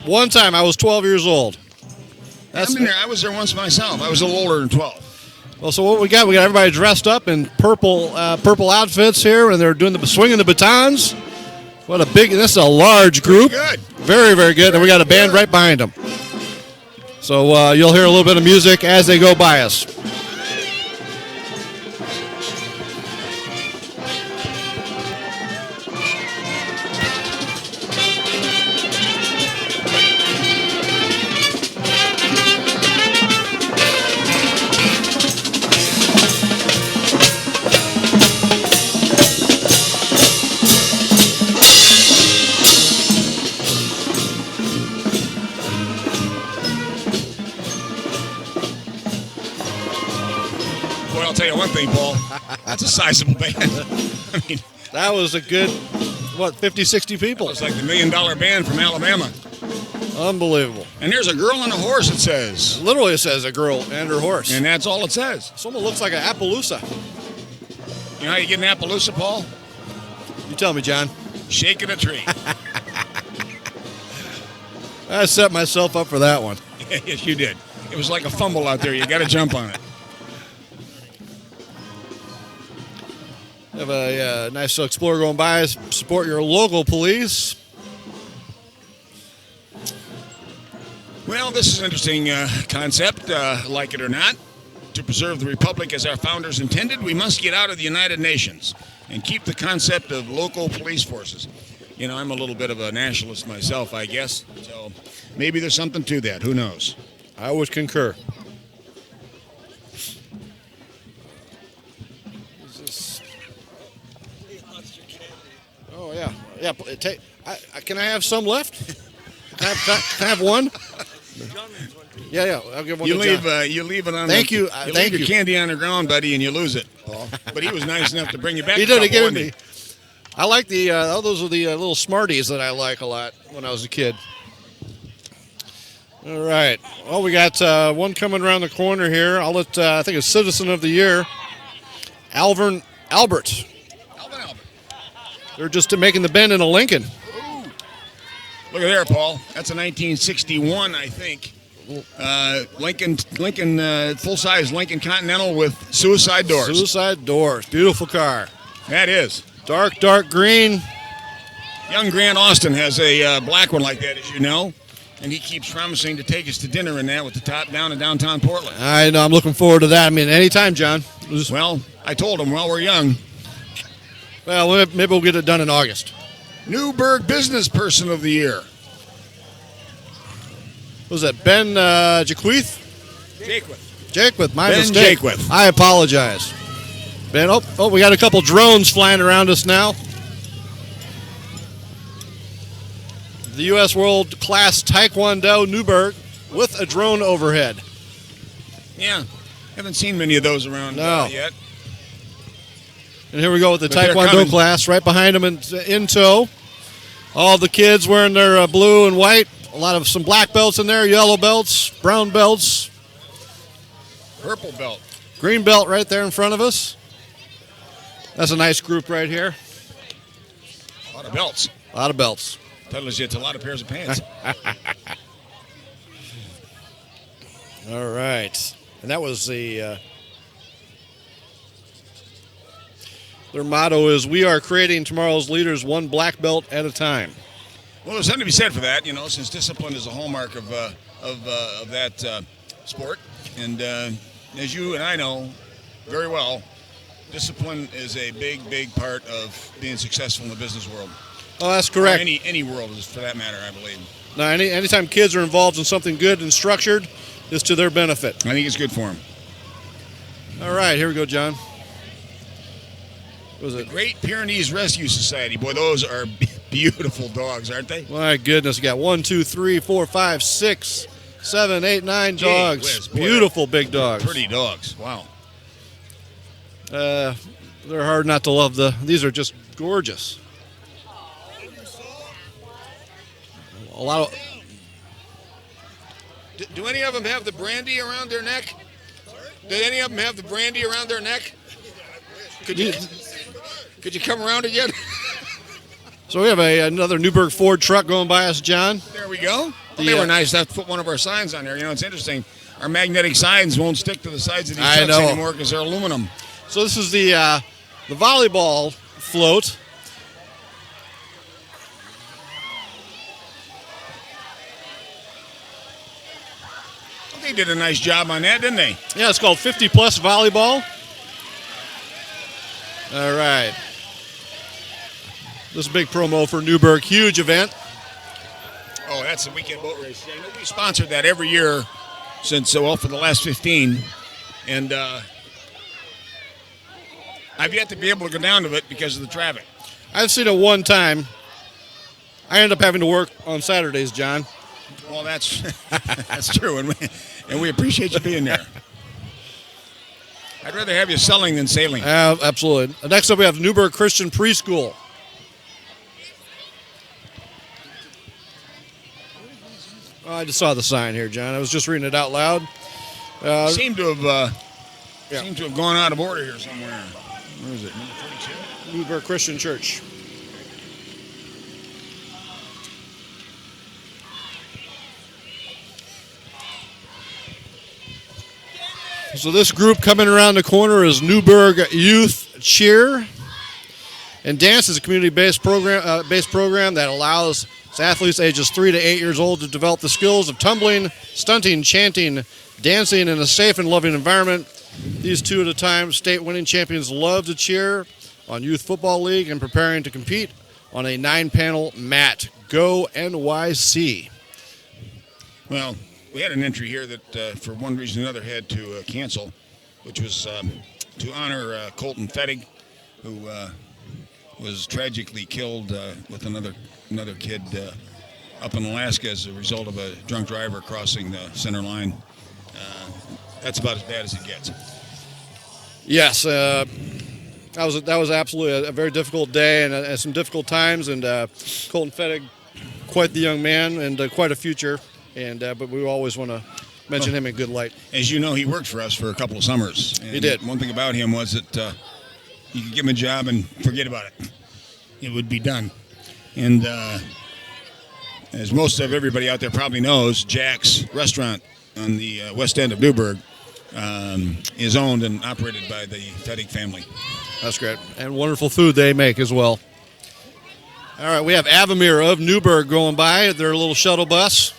Speaker 7: One time I was 12 years old.
Speaker 6: I've been there. I was there once myself. I was a little older than 12.
Speaker 7: Well, so what we got everybody dressed up in purple outfits here, and they're doing swinging the batons. What a this is a large group.
Speaker 6: Good.
Speaker 7: Very, very good. And we got a band right behind them. So you'll hear a little bit of music as they go by us.
Speaker 6: I'll tell you one thing, Paul. That's a sizable band. I mean,
Speaker 7: that was a good, 50, 60 people.
Speaker 6: It was like the $1 Million Band from Alabama.
Speaker 7: Unbelievable.
Speaker 6: And there's a girl and a horse, it says.
Speaker 7: Literally, it says a girl and her horse.
Speaker 6: And that's all it says.
Speaker 7: Someone looks like an Appaloosa.
Speaker 6: You know how you get an Appaloosa, Paul?
Speaker 7: You tell me, John.
Speaker 6: Shaking a tree.
Speaker 7: I set myself up for that one.
Speaker 6: Yes, you did. It was like a fumble out there. You got to jump on it.
Speaker 7: Have a nice Explorer going by. Support your local police.
Speaker 6: Well, this is an interesting concept, like it or not. To preserve the Republic as our founders intended, we must get out of the United Nations and keep the concept of local police forces. You know, I'm a little bit of a nationalist myself, I guess. So maybe there's something to that. Who knows?
Speaker 7: I would concur. Oh, yeah. Yeah. Can I have some left? Can I have one? Yeah. I'll give one
Speaker 6: you
Speaker 7: to
Speaker 6: leave,
Speaker 7: John.
Speaker 6: you leave it on.
Speaker 7: Thank you.
Speaker 6: You
Speaker 7: Thank
Speaker 6: leave
Speaker 7: you.
Speaker 6: your candy on the ground, buddy, and you lose it, Paul. But he was nice enough to bring you back.
Speaker 7: He did it give me. I like the. Those are the little Smarties that I like a lot when I was a kid. All right. Well, we got one coming around the corner here. I'll let. I think it's Citizen of the Year, Albert.
Speaker 6: Albert.
Speaker 7: They're just making the bend in a Lincoln.
Speaker 6: Ooh. Look at there, Paul. That's a 1961, I think. Lincoln, full-size Lincoln Continental with suicide doors.
Speaker 7: Suicide doors. Beautiful car.
Speaker 6: That is.
Speaker 7: Dark green.
Speaker 6: Young Grant Austin has a black one like that, as you know. And he keeps promising to take us to dinner in that with the top down in downtown Portland.
Speaker 7: I know. I'm looking forward to that. I mean, anytime, John.
Speaker 6: Well, I told him, we're young.
Speaker 7: Well, maybe we'll get it done in August.
Speaker 6: Newberg Business Person of the Year.
Speaker 7: What was that, Ben Jaquith? Jaquith, my
Speaker 6: Ben
Speaker 7: mistake.
Speaker 6: Jaquith.
Speaker 7: I apologize. Ben, oh, we got a couple drones flying around us now. The U.S. World Class Taekwondo Newburgh with a drone overhead.
Speaker 6: Yeah, haven't seen many of those around yet.
Speaker 7: And here we go with the
Speaker 6: But
Speaker 7: Taekwondo class right behind them in tow. All the kids wearing their blue and white. Some black belts in there, yellow belts, brown belts.
Speaker 6: Purple belt.
Speaker 7: Green belt right there in front of us. That's a nice group right here.
Speaker 6: A lot of belts.
Speaker 7: A lot of belts.
Speaker 6: Tells you it's a lot of pairs of pants.
Speaker 7: All right. And that was their motto is, we are creating tomorrow's leaders one black belt at a time.
Speaker 6: Well, there's something to be said for that, since discipline is a hallmark of that sport. And as you and I know very well, discipline is a big, big part of being successful in the business world.
Speaker 7: Oh, that's correct.
Speaker 6: Or any world, for that matter, I believe.
Speaker 7: Now, anytime kids are involved in something good and structured, it's to their benefit.
Speaker 6: I think it's good for them.
Speaker 7: All right, here we go, John.
Speaker 6: Was it Great Pyrenees Rescue Society? Boy, those are beautiful dogs, aren't they?
Speaker 7: My goodness, you got 1, 2, 3, 4, 5, 6, 7, 8, 9 dogs.
Speaker 6: Boy,
Speaker 7: beautiful big dogs.
Speaker 6: Pretty dogs. Wow.
Speaker 7: They're hard not to love. These are just gorgeous. A lot of.
Speaker 6: Do any of them have the brandy around their neck? Did any of them have the brandy around their neck? Could you come around again?
Speaker 7: So we have another Newbergh Ford truck going by us, John.
Speaker 6: There we go. Well, they were nice to have to put one of our signs on there. You know, it's interesting. Our magnetic signs won't stick to the sides of these trucks anymore because they're aluminum.
Speaker 7: So this is the volleyball float.
Speaker 6: They did a nice job on that, didn't they?
Speaker 7: Yeah, it's called 50 Plus Volleyball. All right. This is a big promo for Newburgh. Huge event.
Speaker 6: Oh, that's the weekend boat race. Yeah, we sponsored that every year since, for the last 15. And I've yet to be able to go down to it because of the traffic.
Speaker 7: I've seen it one time. I end up having to work on Saturdays, John.
Speaker 6: Well, that's true, and we appreciate you being there. I'd rather have you selling than sailing.
Speaker 7: Absolutely. Next up, we have Newburgh Christian Preschool. Oh, I just saw the sign here, John. I was just reading it out loud.
Speaker 6: Seem to have gone out of order here somewhere. Where is it? Number 42?
Speaker 7: Newburgh Christian Church. So this group coming around the corner is Newburgh Youth Cheer. And dance is a community-based program that allows athletes ages 3 to 8 years old to develop the skills of tumbling, stunting, chanting, dancing in a safe and loving environment. These 2 at a time state-winning champions love to cheer on Youth Football League and preparing to compete on a 9-panel mat. Go NYC.
Speaker 6: Well, we had an entry here that, for one reason or another, had to cancel, which was to honor Colton Fettig, who was tragically killed with another kid up in Alaska as a result of a drunk driver crossing the center line. That's about as bad as it gets.
Speaker 7: Yes, that was absolutely a very difficult day and some difficult times. And Colton Fettig, quite the young man and quite a future. And but we always want to mention him in good light.
Speaker 6: As you know, he worked for us for a couple of summers.
Speaker 7: He did.
Speaker 6: One thing about him was that you could give him a job and forget about it. It would be done. And as most of everybody out there probably knows, Jack's Restaurant on the west end of Newburgh is owned and operated by the Fettig family.
Speaker 7: That's great. And wonderful food they make as well. All right, we have Avamere of Newburgh going by. Their little shuttle bus.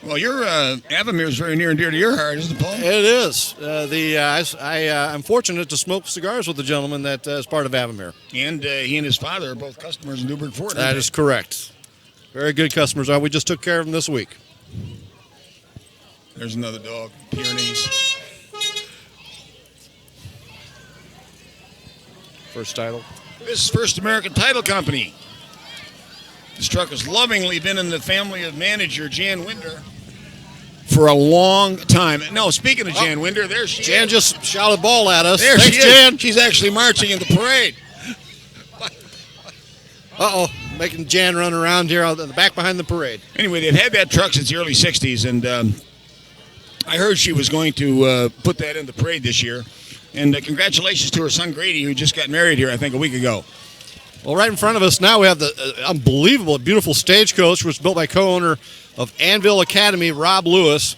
Speaker 6: Well, your Avamere is very near and dear to your heart, isn't it, Paul?
Speaker 7: It is. I'm fortunate to smoke cigars with the gentleman that is part of Avamere.
Speaker 6: And he and his father are both customers in Newburgh Ford.
Speaker 7: That is correct. Very good customers. We just took care of them this week.
Speaker 6: There's another dog, Pyrenees.
Speaker 7: First title.
Speaker 6: This is First American Title Company. This truck has lovingly been in the family of manager Jan Winder for a long time. No, speaking of Jan Winder, there she is.
Speaker 7: Jan just shot a ball at us.
Speaker 6: There
Speaker 7: Thanks,
Speaker 6: she is.
Speaker 7: Jan.
Speaker 6: She's actually marching in the parade.
Speaker 7: Uh-oh, making Jan run around here out the back behind the parade.
Speaker 6: Anyway, they've had that truck since the early 60s, and I heard she was going to put that in the parade this year. And congratulations to her son Grady, who just got married here, I think, a week ago.
Speaker 7: Well, right in front of us now we have the unbelievable, beautiful Stagecoach, which was built by co-owner of Anvil Academy, Rob Lewis.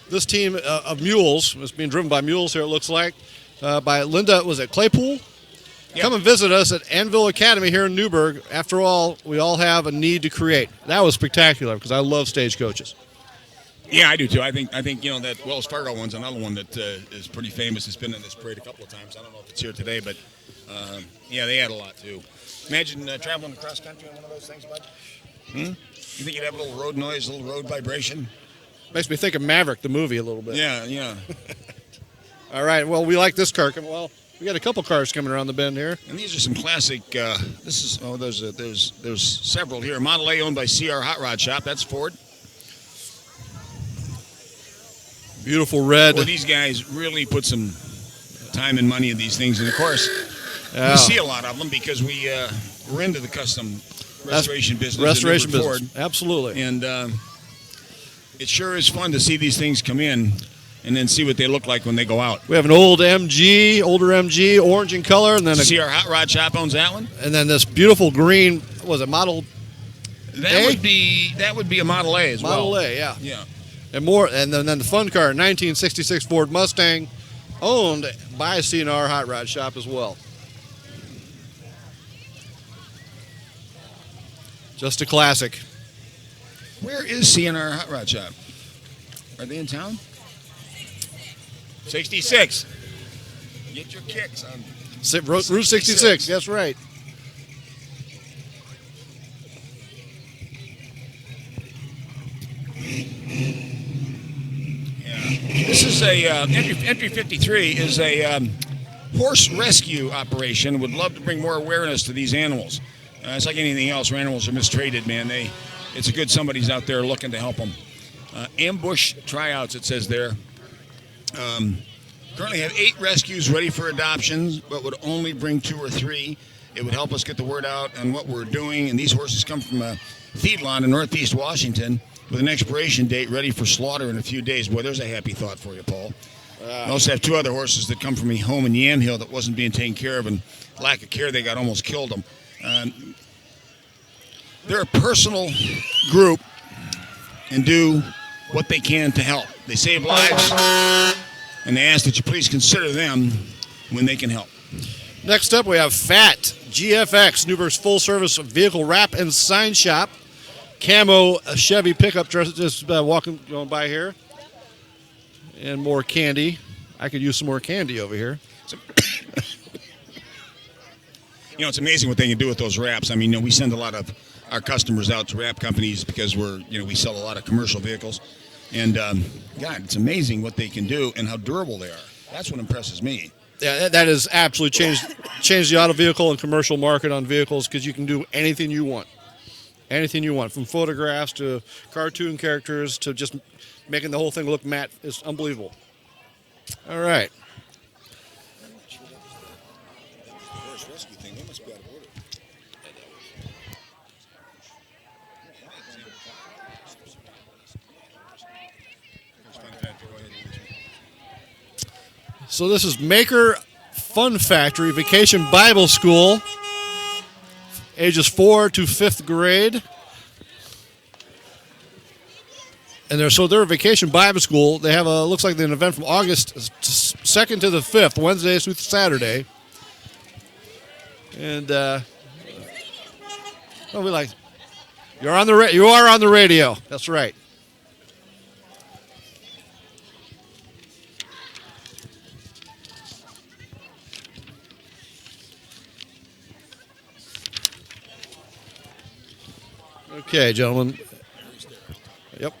Speaker 7: This team of mules is being driven by mules here, it looks like, by Linda, was it Claypool? Yep. Come and visit us at Anvil Academy here in Newburgh. After all, we all have a need to create. That was spectacular because I love Stagecoaches.
Speaker 6: Yeah, I do too. I think that Wells Fargo one's another one that is pretty famous. It's been in this parade a couple of times. I don't know if it's here today, but yeah, they had a lot too. Imagine traveling across country on one of those things, bud. You think you'd have a little road noise, a little road vibration?
Speaker 7: Makes me think of Maverick, the movie, a little bit.
Speaker 6: Yeah.
Speaker 7: All right, well, we like this car. Well, we got a couple cars coming around the bend here.
Speaker 6: And these are some classic, there's several here. Model A owned by CR Hot Rod Shop. That's Ford.
Speaker 7: Beautiful red.
Speaker 6: Well, these guys really put some time and money in these things. And, of course, we see a lot of them because we're into the custom restoration business.
Speaker 7: Restoration business.
Speaker 6: Ford.
Speaker 7: Absolutely.
Speaker 6: And it sure is fun to see these things come in and then see what they look like when they go out.
Speaker 7: We have an older MG, orange in color, and then
Speaker 6: See our hot rod shop owns that one.
Speaker 7: and then this beautiful green. Was it Model A?
Speaker 6: That would be a Model A as well.
Speaker 7: Model A? Yeah.
Speaker 6: Yeah.
Speaker 7: And more, and then the fun car, 1966 Ford Mustang, owned by CNR Hot Rod Shop as well. Just a classic.
Speaker 6: Where is CNR Hot Rod Shop? Are they in town? 66. Get your kicks on
Speaker 7: Route 66. That's right.
Speaker 6: This is a entry 53 is a horse rescue operation. Would love to bring more awareness to these animals. It's like anything else. Where animals are mistreated, man. It's a good somebody's out there looking to help them. Ambush tryouts, it says there. Currently have 8 rescues ready for adoption, but would only bring 2 or 3. It would help us get the word out on what we're doing. And these horses come from a feedlot in Northeast Washington with an expiration date ready for slaughter in a few days. Boy, there's a happy thought for you, Paul. We also have 2 other horses that come from a home in Yamhill that wasn't being taken care of, and lack of care, they got almost killed them. They're a personal group and do what they can to help. They save lives, and they ask that you please consider them when they can help.
Speaker 7: Next up, we have FAT GFX, Newburgh's full-service vehicle wrap and sign shop. Camo Chevy pickup truck, just going by here. And more candy. I could use some more candy over here.
Speaker 6: It's amazing what they can do with those wraps. I mean, we send a lot of our customers out to wrap companies because we sell a lot of commercial vehicles. And, God, it's amazing what they can do and how durable they are. That's what impresses me.
Speaker 7: Yeah, that has absolutely changed the auto vehicle and commercial market on vehicles because you can do anything you want. Anything you want, from photographs to cartoon characters to just making the whole thing look matte. It's unbelievable. All right. So this is Maker Fun Factory Vacation Bible School, ages 4 to 5th grade. And they're a Vacation Bible School. They have looks like an event from August 2nd to the 5th, Wednesday through Saturday. And you are on the radio. That's right. Okay, gentlemen. Yep.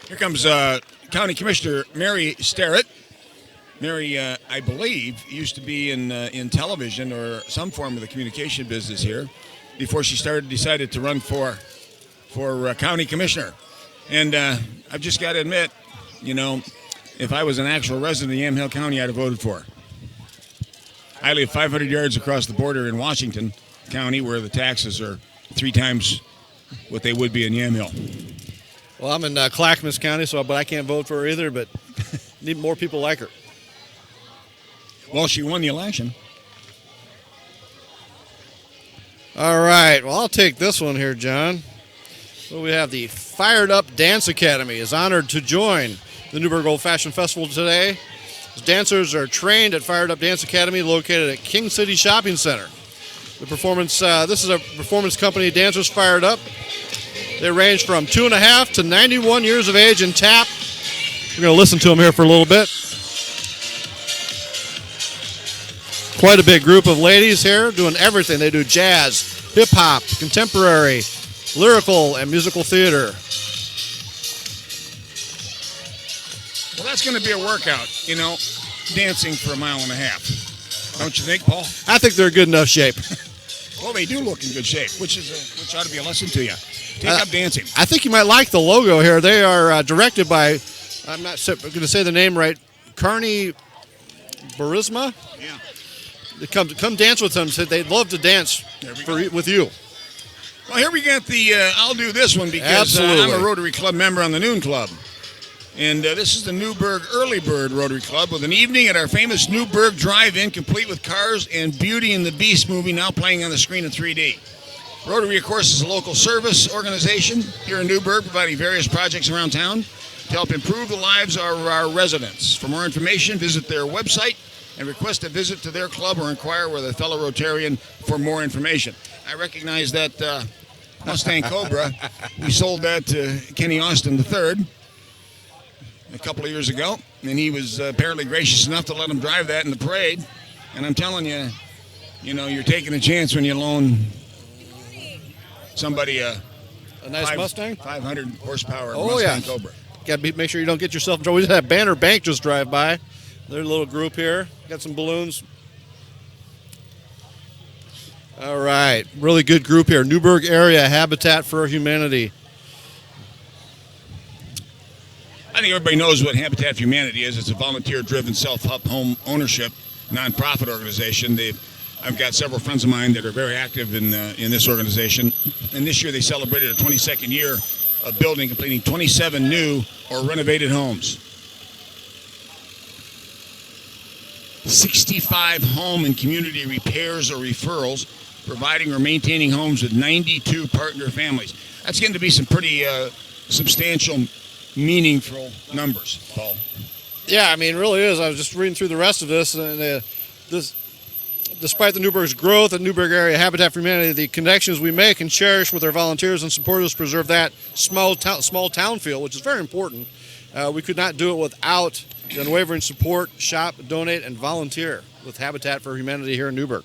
Speaker 6: Here comes County Commissioner Mary Starrett. Mary, I believe, used to be in television or some form of the communication business here before she decided to run for county commissioner. And I've just got to admit, if I was an actual resident of Yamhill County, I'd have voted for her. I live 500 yards across the border in Washington County, where the taxes are 3 times what they would be in Yamhill.
Speaker 7: Well, I'm in Clackamas County, but I can't vote for her either, but need more people like her.
Speaker 6: Well, she won the election.
Speaker 7: All right. Well, I'll take this one here, John. So we have the Fired Up Dance Academy is honored to join the Newberg Old Fashioned Festival today. The dancers are trained at Fired Up Dance Academy located at King City Shopping Center. The performance, this is a performance company, Dancers Fired Up. They range from 2.5 to 91 years of age and tap. We're going to listen to them here for a little bit. Quite a big group of ladies here doing everything. They do jazz, hip-hop, contemporary, lyrical, and musical theater.
Speaker 6: Well, that's going to be a workout, dancing for 1.5 miles. Don't you think, Paul?
Speaker 7: I think they're in good enough shape.
Speaker 6: Well, they do look in good shape, which ought to be a lesson to you. Take up dancing.
Speaker 7: I think you might like the logo here. They are directed by, I'm not going to say the name right, Carney Barisma.
Speaker 6: Yeah.
Speaker 7: They come dance with them. Said they'd love to dance with you.
Speaker 6: Well, here we got the I'll do this one because
Speaker 7: Absolutely.
Speaker 6: I'm a Rotary Club member on the Noon Club. And this is the Newberg Earlybird Rotary Club with an evening at our famous Newburgh Drive-In, complete with Cars and Beauty and the Beast movie now playing on the screen in 3D. Rotary, of course, is a local service organization here in Newburgh, providing various projects around town to help improve the lives of our residents. For more information, visit their website and request a visit to their club or inquire with a fellow Rotarian for more information. I recognize that Mustang Cobra. We sold that to Kenny Austin III a couple of years ago, and he was apparently gracious enough to let him drive that in the parade. And I'm telling you, you're taking a chance when you loan somebody a
Speaker 7: nice Mustang,
Speaker 6: 500 horsepower
Speaker 7: Oh,
Speaker 6: Mustang
Speaker 7: yeah.
Speaker 6: Cobra.
Speaker 7: Got to make sure you don't get yourself in trouble. We just had Banner Bank just drive by. Their little group here. Got some balloons. All right, really good group here. Newburgh area Habitat for Humanity.
Speaker 6: I think everybody knows what Habitat for Humanity is. It's a volunteer-driven self-help home ownership nonprofit organization. I've got several friends of mine that are very active in this organization, and this year they celebrated a 22nd year of building, completing 27 new or renovated homes. 65 home and community repairs or referrals, providing or maintaining homes with 92 partner families. That's getting to be some pretty substantial, meaningful numbers, Paul.
Speaker 7: Yeah, I mean, it really is. I was just reading through the rest of this, and despite the Newburgh's growth at Newburgh area Habitat for Humanity, the connections we make and cherish with our volunteers and supporters preserve that small town feel, which is very important. We could not do it without the unwavering support, shop, donate, and volunteer with Habitat for Humanity here in Newburgh.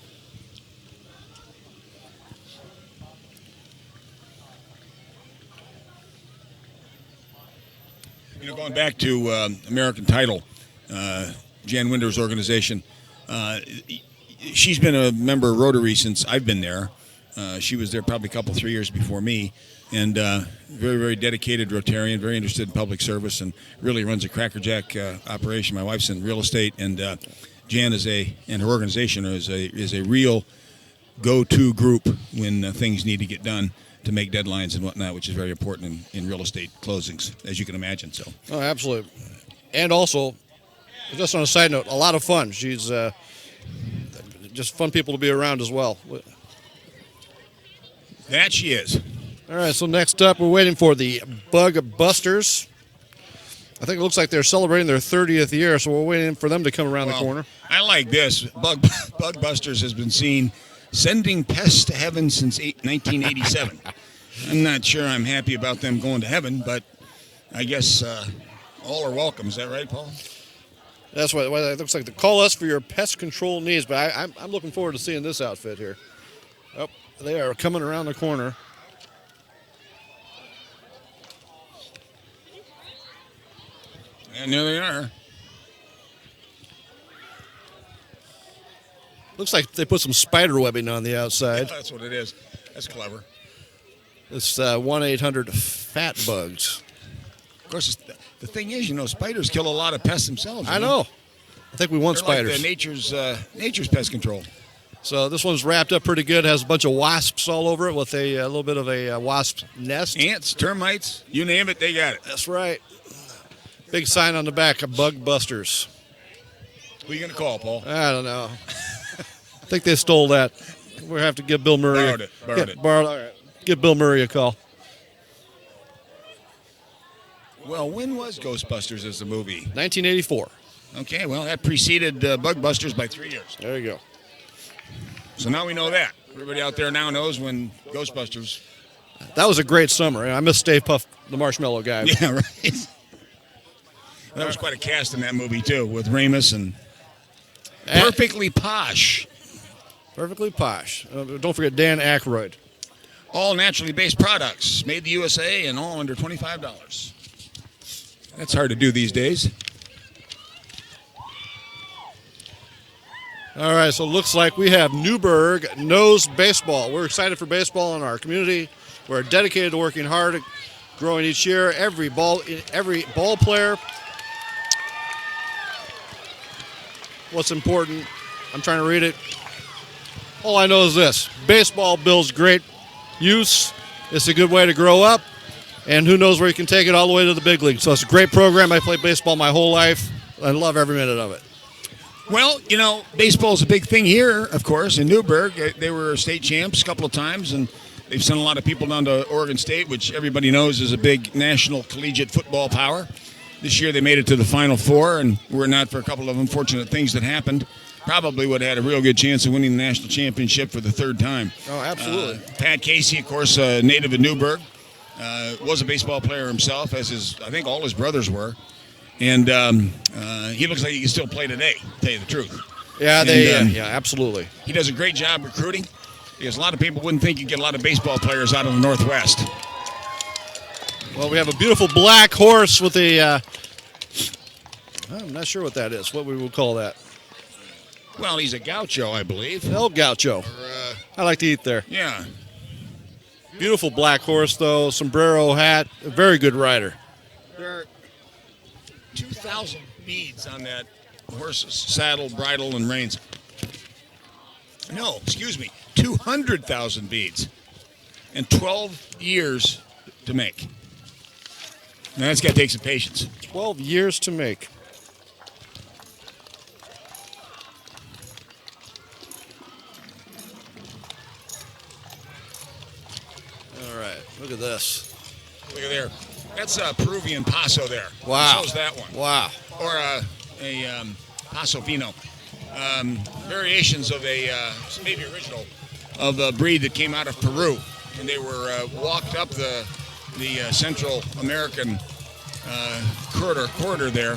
Speaker 6: Going back to American Title, Jan Winder's organization, she's been a member of Rotary since I've been there. She was there probably 3 years before me, and very, very dedicated Rotarian, very interested in public service, and really runs a crackerjack operation. My wife's in real estate, and Jan and her organization is a real go-to group when things need to get done to make deadlines and whatnot, which is very important in real estate closings, as you can imagine. So.
Speaker 7: Oh, absolutely. And also, just on a side note, a lot of fun. She's just fun people to be around as well.
Speaker 6: That she is.
Speaker 7: All right, so next up, we're waiting for the Busters. I think it looks like they're celebrating their 30th year, so we're waiting for them to come around the corner.
Speaker 6: I like this. Busters has been seen sending pests to heaven since 1987. I'm not sure I'm happy about them going to heaven, but I guess all are welcome. Is that right, Paul?
Speaker 7: That's what it looks like. To call us for your pest control needs, but I'm looking forward to seeing this outfit here. Oh, they are coming around the corner.
Speaker 6: And there they are.
Speaker 7: Looks like they put some spider webbing on the outside.
Speaker 6: Yeah, that's what it is. That's clever.
Speaker 7: It's 1-800-FAT-BUGS.
Speaker 6: Of course, the thing is, spiders kill a lot of pests themselves.
Speaker 7: I know. I think we want
Speaker 6: They're
Speaker 7: spiders.
Speaker 6: Like nature's pest control.
Speaker 7: So this one's wrapped up pretty good. Has a bunch of wasps all over it with a little bit of a wasp nest.
Speaker 6: Ants, termites, you name it, they got it.
Speaker 7: That's right. Big sign on the back of Bug Busters.
Speaker 6: Who are you going to call, Paul?
Speaker 7: I don't know. I think they stole that. We'll have to give Bill Murray.
Speaker 6: Borrowed it.
Speaker 7: All right. Give Bill Murray a call.
Speaker 6: Well, when was Ghostbusters as a movie?
Speaker 7: 1984.
Speaker 6: Okay, well, that preceded Bug Busters by 3 years.
Speaker 7: There you go.
Speaker 6: So now we know that. Everybody out there now knows when Ghostbusters.
Speaker 7: That was a great summer. I miss Stay Puft, the Marshmallow Guy.
Speaker 6: Yeah, right. That was quite a cast in that movie, too, with Ramus and Perfectly Posh.
Speaker 7: Perfectly Posh. Don't forget Dan Aykroyd.
Speaker 6: All naturally based products, made in the USA and all under $25. That's hard to do these days.
Speaker 7: All right, so it looks like we have Newburgh knows baseball. We're excited for baseball in our community. We're dedicated to working hard, growing each year. Every ball player what's important. I'm trying to read it. All I know is this. Baseball builds great use. It's a good way to grow up. And who knows where you can take it all the way to the big league. So it's a great program. I played baseball my whole life. I love every minute of it.
Speaker 6: Well, you know, baseball's a big thing here, of course, in Newburgh. They were state champs a couple of times, and they've sent a lot of people down to Oregon State, which everybody knows is a big national collegiate football power. This year they made it to the Final Four, and were it not for a couple of unfortunate things that happened, probably would have had a real good chance of winning the national championship for the third time.
Speaker 7: Oh, absolutely.
Speaker 6: Pat Casey, of course, a native of Newburgh, was a baseball player himself, as I think all his brothers were. And he looks like he can still play today, to tell you the truth.
Speaker 7: Yeah, yeah, absolutely.
Speaker 6: He does a great job recruiting, because a lot of people wouldn't think you get a lot of baseball players out of the Northwest.
Speaker 7: Well, we have a beautiful black horse with a, I'm not sure what that is, what we would call that.
Speaker 6: Well, he's a gaucho, I believe.
Speaker 7: El Gaucho. I like to eat there.
Speaker 6: Yeah.
Speaker 7: Beautiful black horse, though, sombrero hat, a very good rider.
Speaker 6: There are 2,000 beads on that horse's saddle, bridle, and reins. No, excuse me, 200,000 beads. And 12 years to make. Now, that's got to take some patience.
Speaker 7: 12 years to make. All right, look at this.
Speaker 6: Look at there. That's a Peruvian Paso there.
Speaker 7: Wow.
Speaker 6: So's that one.
Speaker 7: Wow.
Speaker 6: Or a Paso Fino. Variations of maybe original, of a breed that came out of Peru. And they were walked up the Central American corridor there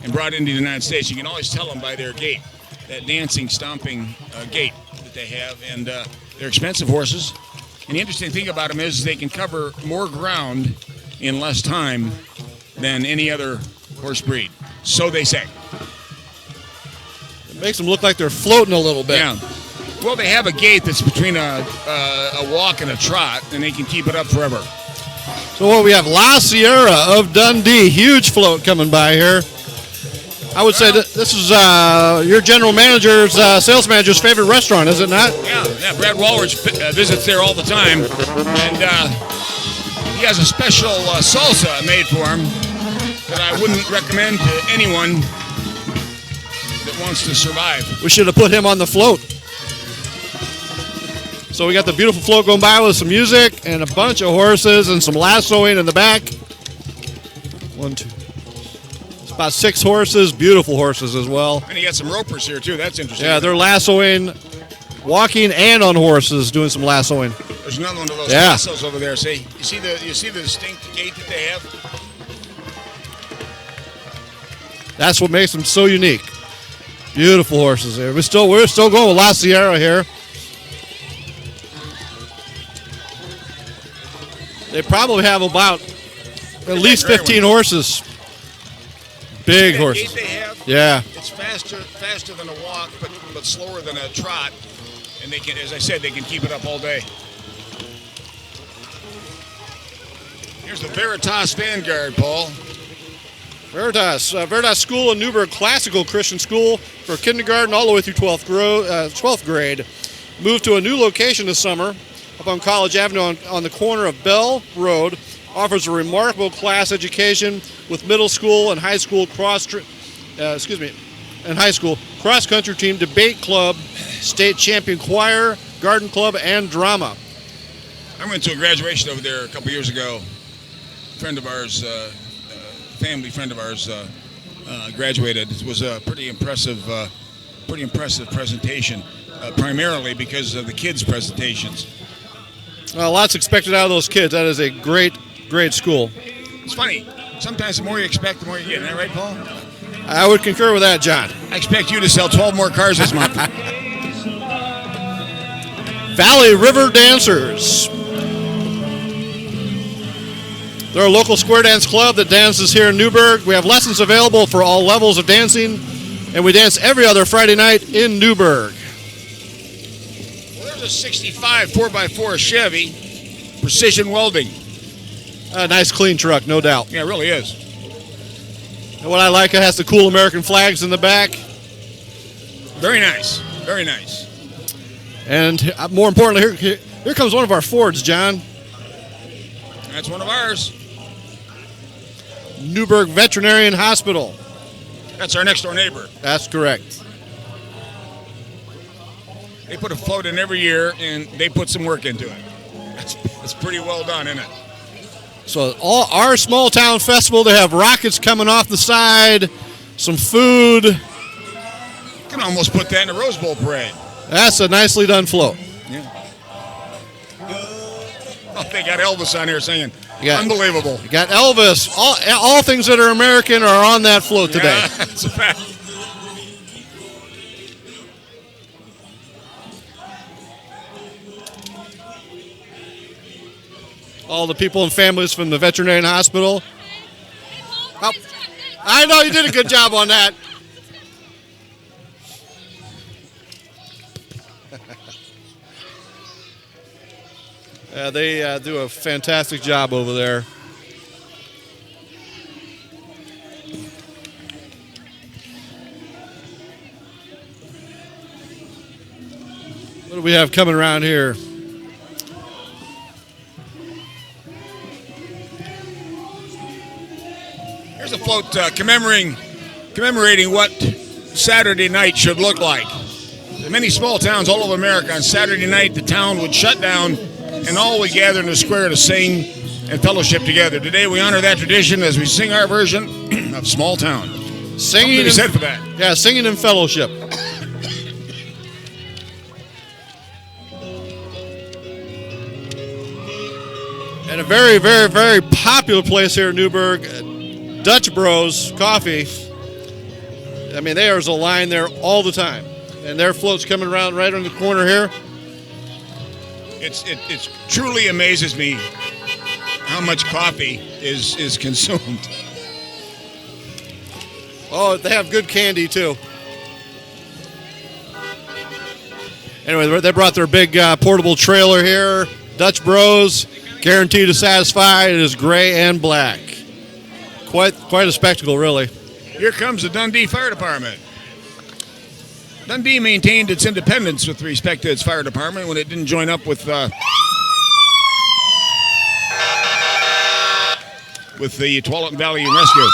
Speaker 6: and brought into the United States. You can always tell them by their gait, that dancing, stomping gait that they have. And they're expensive horses. And the interesting thing about them is they can cover more ground in less time than any other horse breed. So they say.
Speaker 7: It makes them look like they're floating a little bit.
Speaker 6: Yeah. Well, they have a gait that's between a walk and a trot, and they can keep it up forever.
Speaker 7: So what we have, La Sierra of Dundee, huge float coming by here. I would say that this is your general manager's, sales manager's favorite restaurant, is it not?
Speaker 6: Yeah. Brad Walrich visits there all the time, and he has a special salsa made for him that I wouldn't recommend to anyone that wants to survive.
Speaker 7: We should have put him on the float. So we got the beautiful float going by with some music and a bunch of horses and some lassoing in the back. 1, 2. It's about 6 horses, beautiful horses as well.
Speaker 6: And you got some ropers here too. That's interesting.
Speaker 7: Yeah, they're lassoing, walking and on horses, doing some lassoing.
Speaker 6: There's another one of those lassos over there. See, you see the distinct gait that they have.
Speaker 7: That's what makes them so unique. Beautiful horses there. We're still going with La Sierra here. They probably have about at least 15 horses. Big horses.
Speaker 6: Gait they have,
Speaker 7: yeah.
Speaker 6: It's faster than a walk, but slower than a trot. And they can, as I said, they can keep it up all day. Here's the Veritas Vanguard, Paul.
Speaker 7: Veritas School in Newbergh, classical Christian school for kindergarten all the way through 12th grade. Moved to a new location this summer up on College Avenue on the corner of Bell Road. Offers a remarkable class education with middle school and high school cross-country team, debate club, state champion choir, garden club, and drama.
Speaker 6: I went to a graduation over there a couple years ago. A friend of ours, family friend of ours, graduated. It was a pretty impressive presentation, primarily because of the kids' presentations.
Speaker 7: Well, lots expected out of those kids. That is a great school.
Speaker 6: It's funny. Sometimes the more you expect, the more you get. Isn't that right, Paul?
Speaker 7: I would concur with that, John.
Speaker 6: I expect you to sell 12 more cars this month.
Speaker 7: Valley River Dancers. They're a local square dance club that dances here in Newburgh. We have lessons available for all levels of dancing, and we dance every other Friday night in Newburgh.
Speaker 6: Well, there's a 65 4x4 Chevy, precision welding.
Speaker 7: A nice clean truck, no doubt.
Speaker 6: Yeah, it really is.
Speaker 7: And what I like, it has the cool American flags in the back.
Speaker 6: Very nice. Very nice.
Speaker 7: And more importantly, here comes one of our Fords, John.
Speaker 6: That's one of ours.
Speaker 7: Newberg Veterinarian Hospital.
Speaker 6: That's our next door neighbor.
Speaker 7: That's correct.
Speaker 6: They put a float in every year, and they put some work into it. That's pretty well done, isn't it?
Speaker 7: So all our small town festival, they have rockets coming off the side, some food.
Speaker 6: You can almost put that in a Rose Bowl parade.
Speaker 7: That's a nicely done float.
Speaker 6: Yeah. Oh, they got Elvis on here singing. Unbelievable.
Speaker 7: You got Elvis. All things that are American are on that float today.
Speaker 6: Yeah, that's a fact.
Speaker 7: All the people and families from the veterinarian hospital. Oh, I know you did a good job on that. They do a fantastic job over there. What do we have coming around here?
Speaker 6: Here's a float commemorating what Saturday night should look like. In many small towns all over America, on Saturday night, the town would shut down and all would gather in the square to sing and fellowship together. Today, we honor that tradition as we sing our version of Small Town.
Speaker 7: Singing
Speaker 6: to be said for that.
Speaker 7: Yeah, singing and fellowship. And a very, very, very popular place here in Newburgh, Dutch Bros Coffee. I mean, there's a line there all the time. And their float's coming around right on the corner here.
Speaker 6: It truly amazes me how much coffee is consumed.
Speaker 7: Oh, they have good candy, too. Anyway, they brought their big portable trailer here. Dutch Bros, guaranteed to satisfy. It is gray and black. Quite a spectacle, really.
Speaker 6: Here comes the Dundee Fire Department. Dundee maintained its independence with respect to its fire department when it didn't join up with the Tualatin Valley Rescue.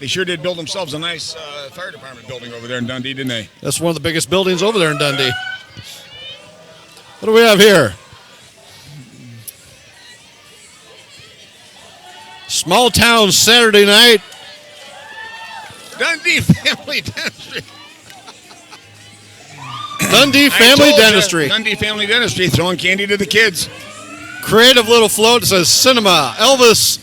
Speaker 6: They sure did build themselves a nice fire department building over there in Dundee, didn't they?
Speaker 7: That's one of the biggest buildings over there in Dundee. What do we have here? Small town Saturday night.
Speaker 6: Dundee Family Dentistry.
Speaker 7: Dundee Family Dentistry.
Speaker 6: Dundee Family Dentistry throwing candy to the kids.
Speaker 7: Creative little float that says cinema. Elvis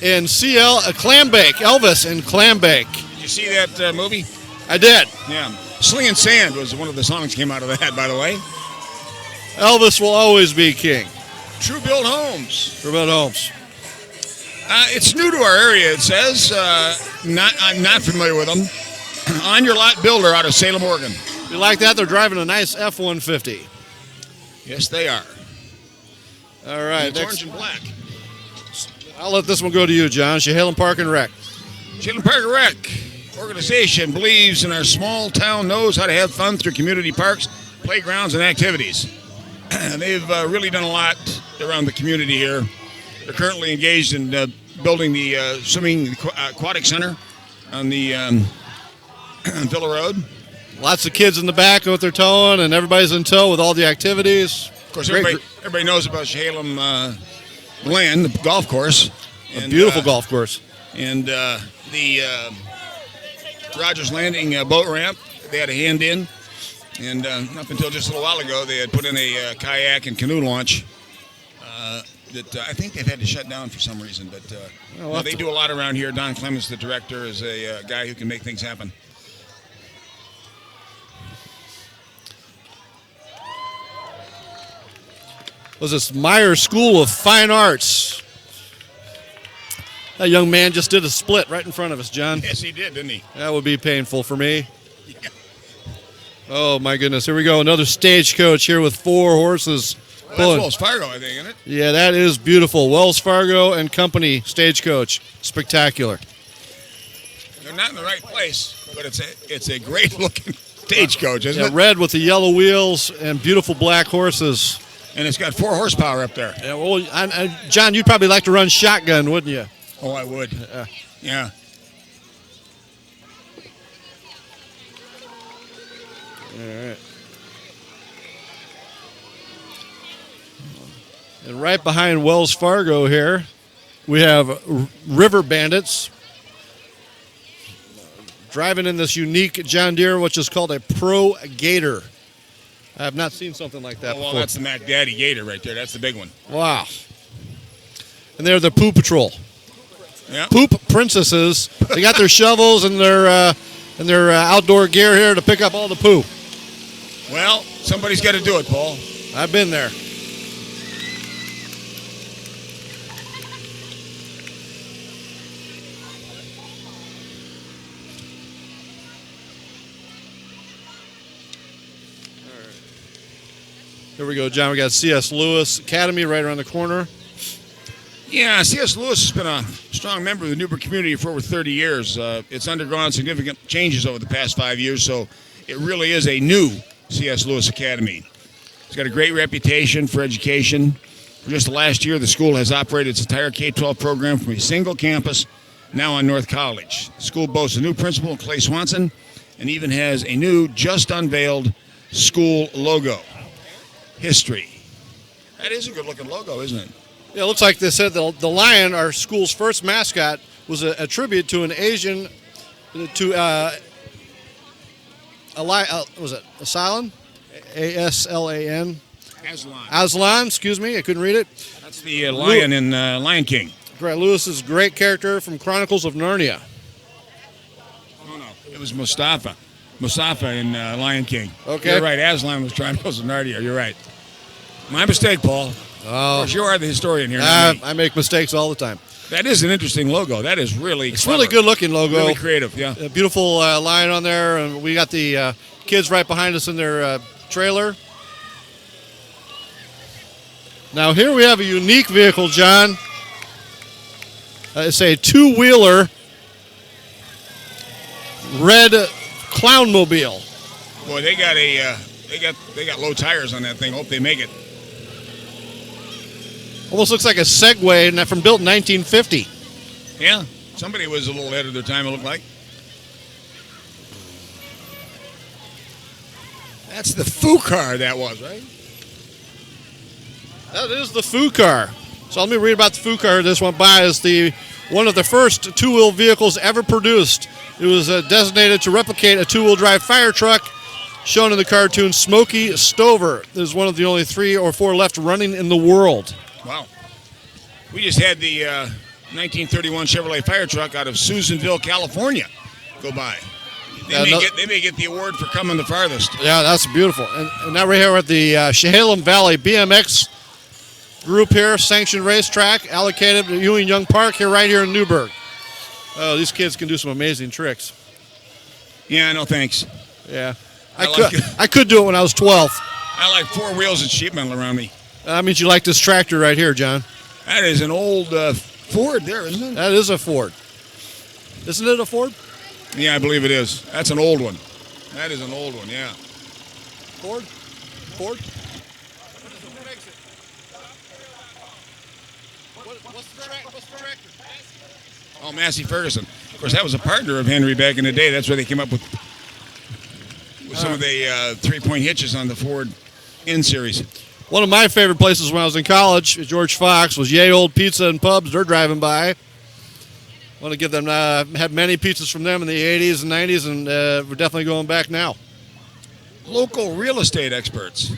Speaker 7: in CL, a clam bake. Elvis in clam bake.
Speaker 6: Did you see that movie?
Speaker 7: I did.
Speaker 6: Yeah. Slingin' Sand was one of the songs came out of that, by the way.
Speaker 7: Elvis will always be king.
Speaker 6: True Built Homes.
Speaker 7: True Built Homes.
Speaker 6: It's new to our area, it says. I'm not familiar with them. On Your Lot Builder out of Salem, Oregon.
Speaker 7: You like that? They're driving a nice F-150.
Speaker 6: Yes, they are.
Speaker 7: All right.
Speaker 6: It's orange and black.
Speaker 7: I'll let this one go to you, John. Hilum Park and Rec.
Speaker 6: Hilum Park and Rec organization believes in our small town, knows how to have fun through community parks, playgrounds, and activities. They've really done a lot around the community here. They're currently engaged in building the swimming aquatic center on the Villa Road.
Speaker 7: Lots of kids in the back with their towing, and everybody's in tow with all the activities.
Speaker 6: Of course, everybody knows about Hilum Glen, the golf course.
Speaker 7: A beautiful golf course.
Speaker 6: And the Rogers Landing boat ramp, they had a hand in. And up until just a little while ago, they had put in a kayak and canoe launch that I think they've had to shut down for some reason. But they do a lot around here. Don Clemens, the director, is a guy who can make things happen.
Speaker 7: Was this Myers School of Fine Arts? That young man just did a split right in front of us, John.
Speaker 6: Yes, he did, didn't he?
Speaker 7: That would be painful for me. Oh, my goodness. Here we go. Another Stagecoach here with 4 horses.
Speaker 6: Well, that's Wells Fargo, I think, isn't it?
Speaker 7: Yeah, that is beautiful. Wells Fargo and Company Stagecoach. Spectacular.
Speaker 6: They're not in the right place, but it's a great looking stagecoach, isn't it?
Speaker 7: Red with the yellow wheels and beautiful black horses.
Speaker 6: And it's got 4 horsepower up there.
Speaker 7: Yeah, well, John, you'd probably like to run shotgun, wouldn't you?
Speaker 6: Oh, I would. Yeah.
Speaker 7: All right. And right behind Wells Fargo here, we have River Bandits driving in this unique John Deere, which is called a Pro Gator. I have not seen something like that
Speaker 6: Well,
Speaker 7: before.
Speaker 6: that's the Mac Daddy Gator right there. That's the big one.
Speaker 7: Wow. And they're the Poo Patrol.
Speaker 6: Yeah.
Speaker 7: Poop Princesses. They got their shovels and their outdoor gear here to pick up all the poo.
Speaker 6: Well, somebody's got to do it, Paul.
Speaker 7: I've been there. Here we go, John. We got C.S. Lewis Academy right around the corner.
Speaker 6: Yeah, C.S. Lewis has been a strong member of the Newburgh community for over 30 years. It's undergone significant changes over the past 5 years, so it really is a new C.S. Lewis Academy. It's got a great reputation for education. For just the last year, the school has operated its entire K-12 program from a single campus, now on North College. The school boasts a new principal, Clay Swanson, and even has a new, just unveiled school logo. History. That is a good-looking logo, isn't it?
Speaker 7: Yeah, it looks like they said the lion, our school's first mascot, was a tribute to an Asian, was it Aslan? A-S-L-A-N? Aslan, excuse me, I couldn't read it.
Speaker 6: That's the lion in Lion King.
Speaker 7: Right, Lewis's great character from Chronicles of Narnia.
Speaker 6: Oh, no, it was Mustafa. Mustafa in Lion King.
Speaker 7: Okay.
Speaker 6: You're right, Aslan was Chronicles of Narnia. You're right. My mistake, Paul. Of course, you are the historian here.
Speaker 7: I make mistakes all the time.
Speaker 6: That is an interesting logo. That is really
Speaker 7: It's
Speaker 6: clever.
Speaker 7: really good-looking logo.
Speaker 6: Really creative, yeah.
Speaker 7: A beautiful lion on there, and we got the kids right behind us in their trailer. Now here we have a unique vehicle, John. It's a 2-wheeler red clownmobile.
Speaker 6: Boy, they got low tires on that thing. Hope they make it.
Speaker 7: Almost looks like a Segway, and from built in 1950.
Speaker 6: Yeah, somebody was a little ahead of their time, it looked like. That's the foo car that was, right?
Speaker 7: That is the foo car. So let me read about the foo car. This went by as one of the first 2-wheel vehicles ever produced. It was designated to replicate a 2-wheel drive fire truck shown in the cartoon Smokey Stover. It is one of the only 3 or 4 left running in the world.
Speaker 6: Wow. We just had the 1931 Chevrolet fire truck out of Susanville, California go by. They may get the award for coming the farthest.
Speaker 7: Yeah, that's beautiful. And now we're here at the Hilum Valley Bmx group here, sanctioned racetrack, allocated to Ewing Young Park here, right here in Newburgh. Oh, these kids can do some amazing tricks.
Speaker 6: Yeah, no thanks.
Speaker 7: Yeah. I could do it when I was 12.
Speaker 6: I like 4 wheels and sheet metal around me.
Speaker 7: That means you like this tractor right here, John.
Speaker 6: That is an old Ford there, isn't it?
Speaker 7: That is a Ford. Isn't it a Ford?
Speaker 6: Yeah, I believe it is. That's an old one. That is an old one, yeah.
Speaker 7: Ford? What's the tractor?
Speaker 6: Oh, Massey Ferguson. Of course, that was a partner of Henry back in the day. That's where they came up with some of the 3-point hitches on the Ford N-Series.
Speaker 7: One of my favorite places when I was in college at George Fox was Yay Old Pizza and Pubs. They're driving by. I want to give them, had many pizzas from them in the 80s and 90s, and we're definitely going back now.
Speaker 6: Local real estate experts.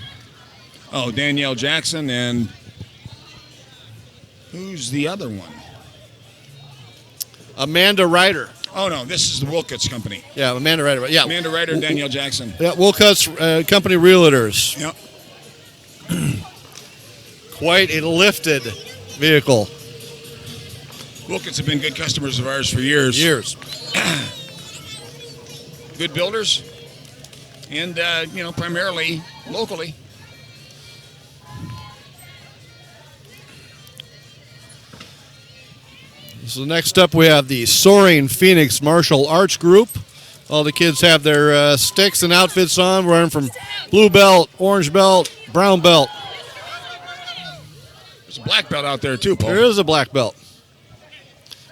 Speaker 6: Oh, Danielle Jackson and who's the other one?
Speaker 7: Amanda Ryder.
Speaker 6: Oh, no, this is the Wilcutt's company.
Speaker 7: Yeah, Amanda Ryder. Yeah.
Speaker 6: Amanda Ryder, Danielle Jackson.
Speaker 7: Yeah, Wilcutt's Company Realtors.
Speaker 6: Yep.
Speaker 7: Quite a lifted vehicle.
Speaker 6: Wilcutt's have been good customers of ours for years.
Speaker 7: Years.
Speaker 6: Good builders. and primarily locally.
Speaker 7: So next up we have the Soaring Phoenix Martial Arts Group. All the kids have their sticks and outfits on, wearing from blue belt, orange belt, brown belt.
Speaker 6: There's a black belt out there too, Paul.
Speaker 7: There is a black belt.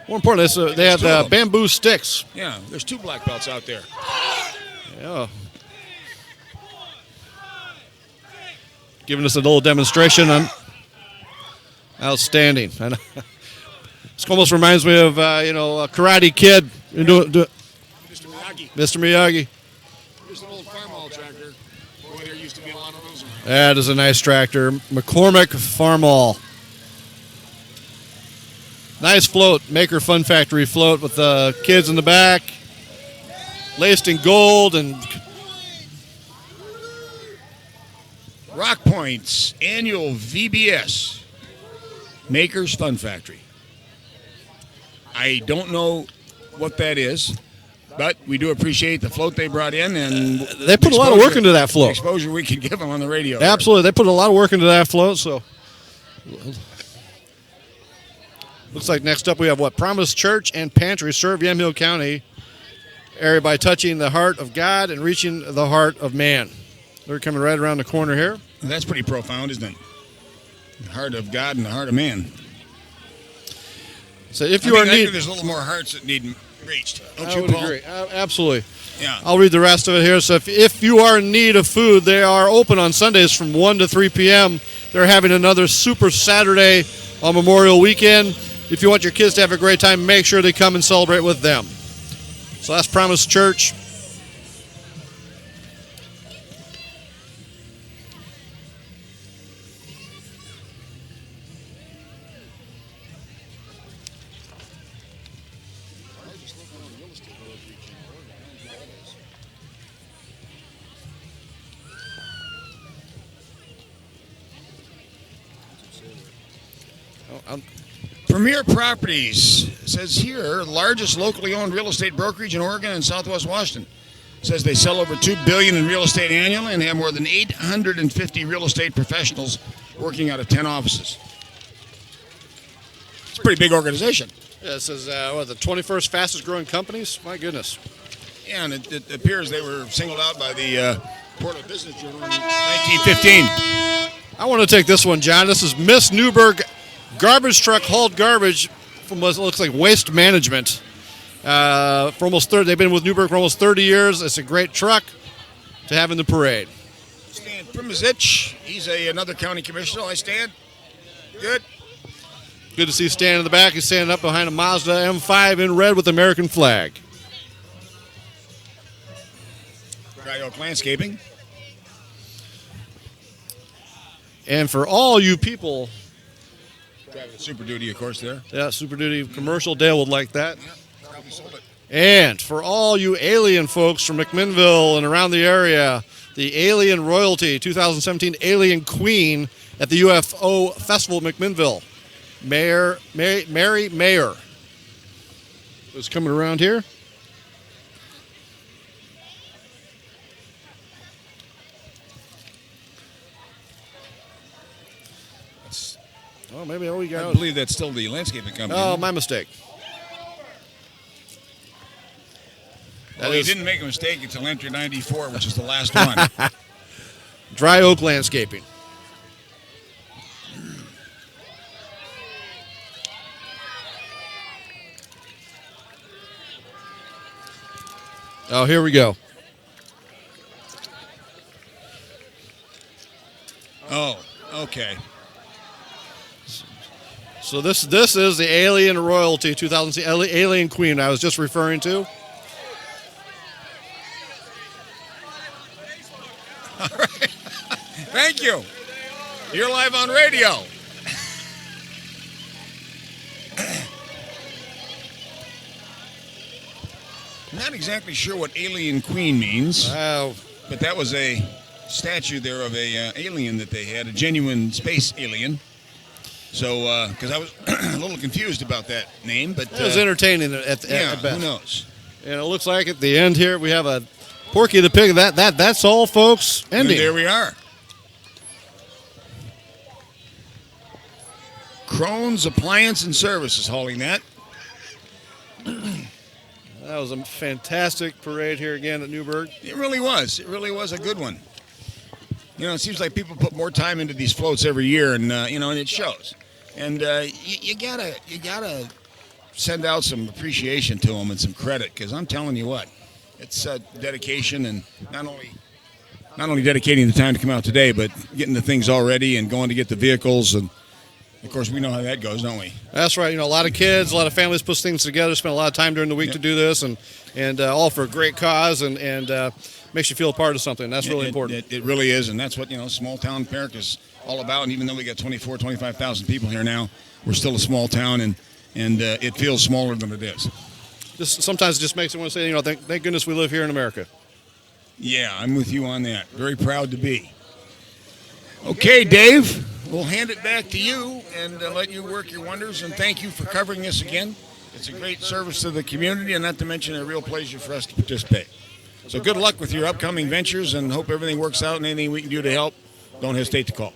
Speaker 7: More importantly, they have bamboo sticks.
Speaker 6: Yeah, there's 2 black belts out there.
Speaker 7: Yeah. Giving us a little demonstration on outstanding. This almost reminds me of a Karate Kid.
Speaker 6: Mr. Miyagi.
Speaker 7: Mr. Miyagi.
Speaker 6: There's an old farm tractor. Boy, there used to be a lot of those around.
Speaker 7: That is a nice tractor. McCormick Farmall. Nice float. Maker Fun Factory float with the kids in the back. Laced in gold and
Speaker 6: Rock Point's annual VBS, Makers Fun Factory. I don't know what that is, but we do appreciate the float they brought in, and
Speaker 7: they put a lot of work into that float.
Speaker 6: The exposure we can give them on the radio.
Speaker 7: Absolutely, they put a lot of work into that float. So, looks like next up we have Promise Church and Pantry serve Yamhill County area by touching the heart of God and reaching the heart of man. They're coming right around the corner here.
Speaker 6: That's pretty profound, isn't it? The heart of God and the heart of man.
Speaker 7: So if
Speaker 6: I think there's a little more hearts that need reached. Don't you, Paul?
Speaker 7: Agree. Absolutely.
Speaker 6: Yeah.
Speaker 7: I'll read the rest of it here. So if you are in need of food, they are open on Sundays from 1 to 3 p.m. They're having another Super Saturday on Memorial Weekend. If you want your kids to have a great time, make sure they come and celebrate with them. So that's Promise Church.
Speaker 6: Premier Properties says here, largest locally owned real estate brokerage in Oregon and Southwest Washington. Says they sell over $2 billion in real estate annually and have more than 850 real estate professionals working out of 10 offices. It's a pretty big organization.
Speaker 7: Yeah, it says the 21st fastest growing companies. My goodness.
Speaker 6: Yeah, and it appears they were singled out by the Portland Business Journal in 1915.
Speaker 7: I want to take this one, John. This is Miss Newberg garbage truck hauled garbage from what looks like Waste Management. For almost 30, they've been with Newburgh for almost 30 years. It's a great truck to have in the parade.
Speaker 6: Stan Primozic, he's another county commissioner. Hi, Stan. Good.
Speaker 7: Good to see Stan in the back. He's standing up behind a Mazda M5 in red with the American flag.
Speaker 6: Dry Oak Landscaping.
Speaker 7: And for all you people,
Speaker 6: driving a Super Duty, of course, there.
Speaker 7: Yeah, Super Duty commercial. Dale would like that.
Speaker 6: Yeah, probably sold it.
Speaker 7: And for all you alien folks from McMinnville and around the area, the Alien Royalty 2017 Alien Queen at the UFO Festival at McMinnville. Mary Mayer is coming around here. Oh, maybe all we got.
Speaker 6: I believe that's still the landscaping company.
Speaker 7: Oh, my mistake.
Speaker 6: Well, he didn't make a mistake until entry 94, which is the last one.
Speaker 7: Dry Oak Landscaping. Oh, here we go.
Speaker 6: Oh, okay.
Speaker 7: So this is the Alien Royalty 2000 Alien Queen I was just referring to.
Speaker 6: All right. Thank you. You're live on radio. Not exactly sure what Alien Queen means, but that was a statue there of a alien that they had, a genuine space alien. So, because I was a little confused about that name, but
Speaker 7: it was entertaining at
Speaker 6: best.
Speaker 7: Who
Speaker 6: knows?
Speaker 7: And it looks like at the end here we have a Porky the Pig. That's all, folks. Ending.
Speaker 6: And there we are. Crohn's Appliance and Services hauling that.
Speaker 7: That was a fantastic parade here again at Newburgh.
Speaker 6: It really was. It really was a good one. You know, it seems like people put more time into these floats every year, and and it shows. And you gotta send out some appreciation to them and some credit, because I'm telling you what, it's dedication, and not only dedicating the time to come out today, but getting the things all ready and going to get the vehicles. And of course, we know how that goes, don't we?
Speaker 7: That's right. A lot of kids, a lot of families put things together, spend a lot of time during the week to do this, and all for a great cause, and makes you feel a part of something. That's really important.
Speaker 6: It really is, and that's what small town America is all about. And even though we got 25,000 people here now, we're still a small town, and it feels smaller than it is.
Speaker 7: Sometimes it just makes me want to say, thank goodness we live here in America.
Speaker 6: Yeah, I'm with you on that. Very proud to be. Okay, Dave. We'll hand it back to you and let you work your wonders, and thank you for covering this again. It's a great service to the community, and not to mention a real pleasure for us to participate. So good luck with your upcoming ventures, and hope everything works out, and anything we can do to help, don't hesitate to call.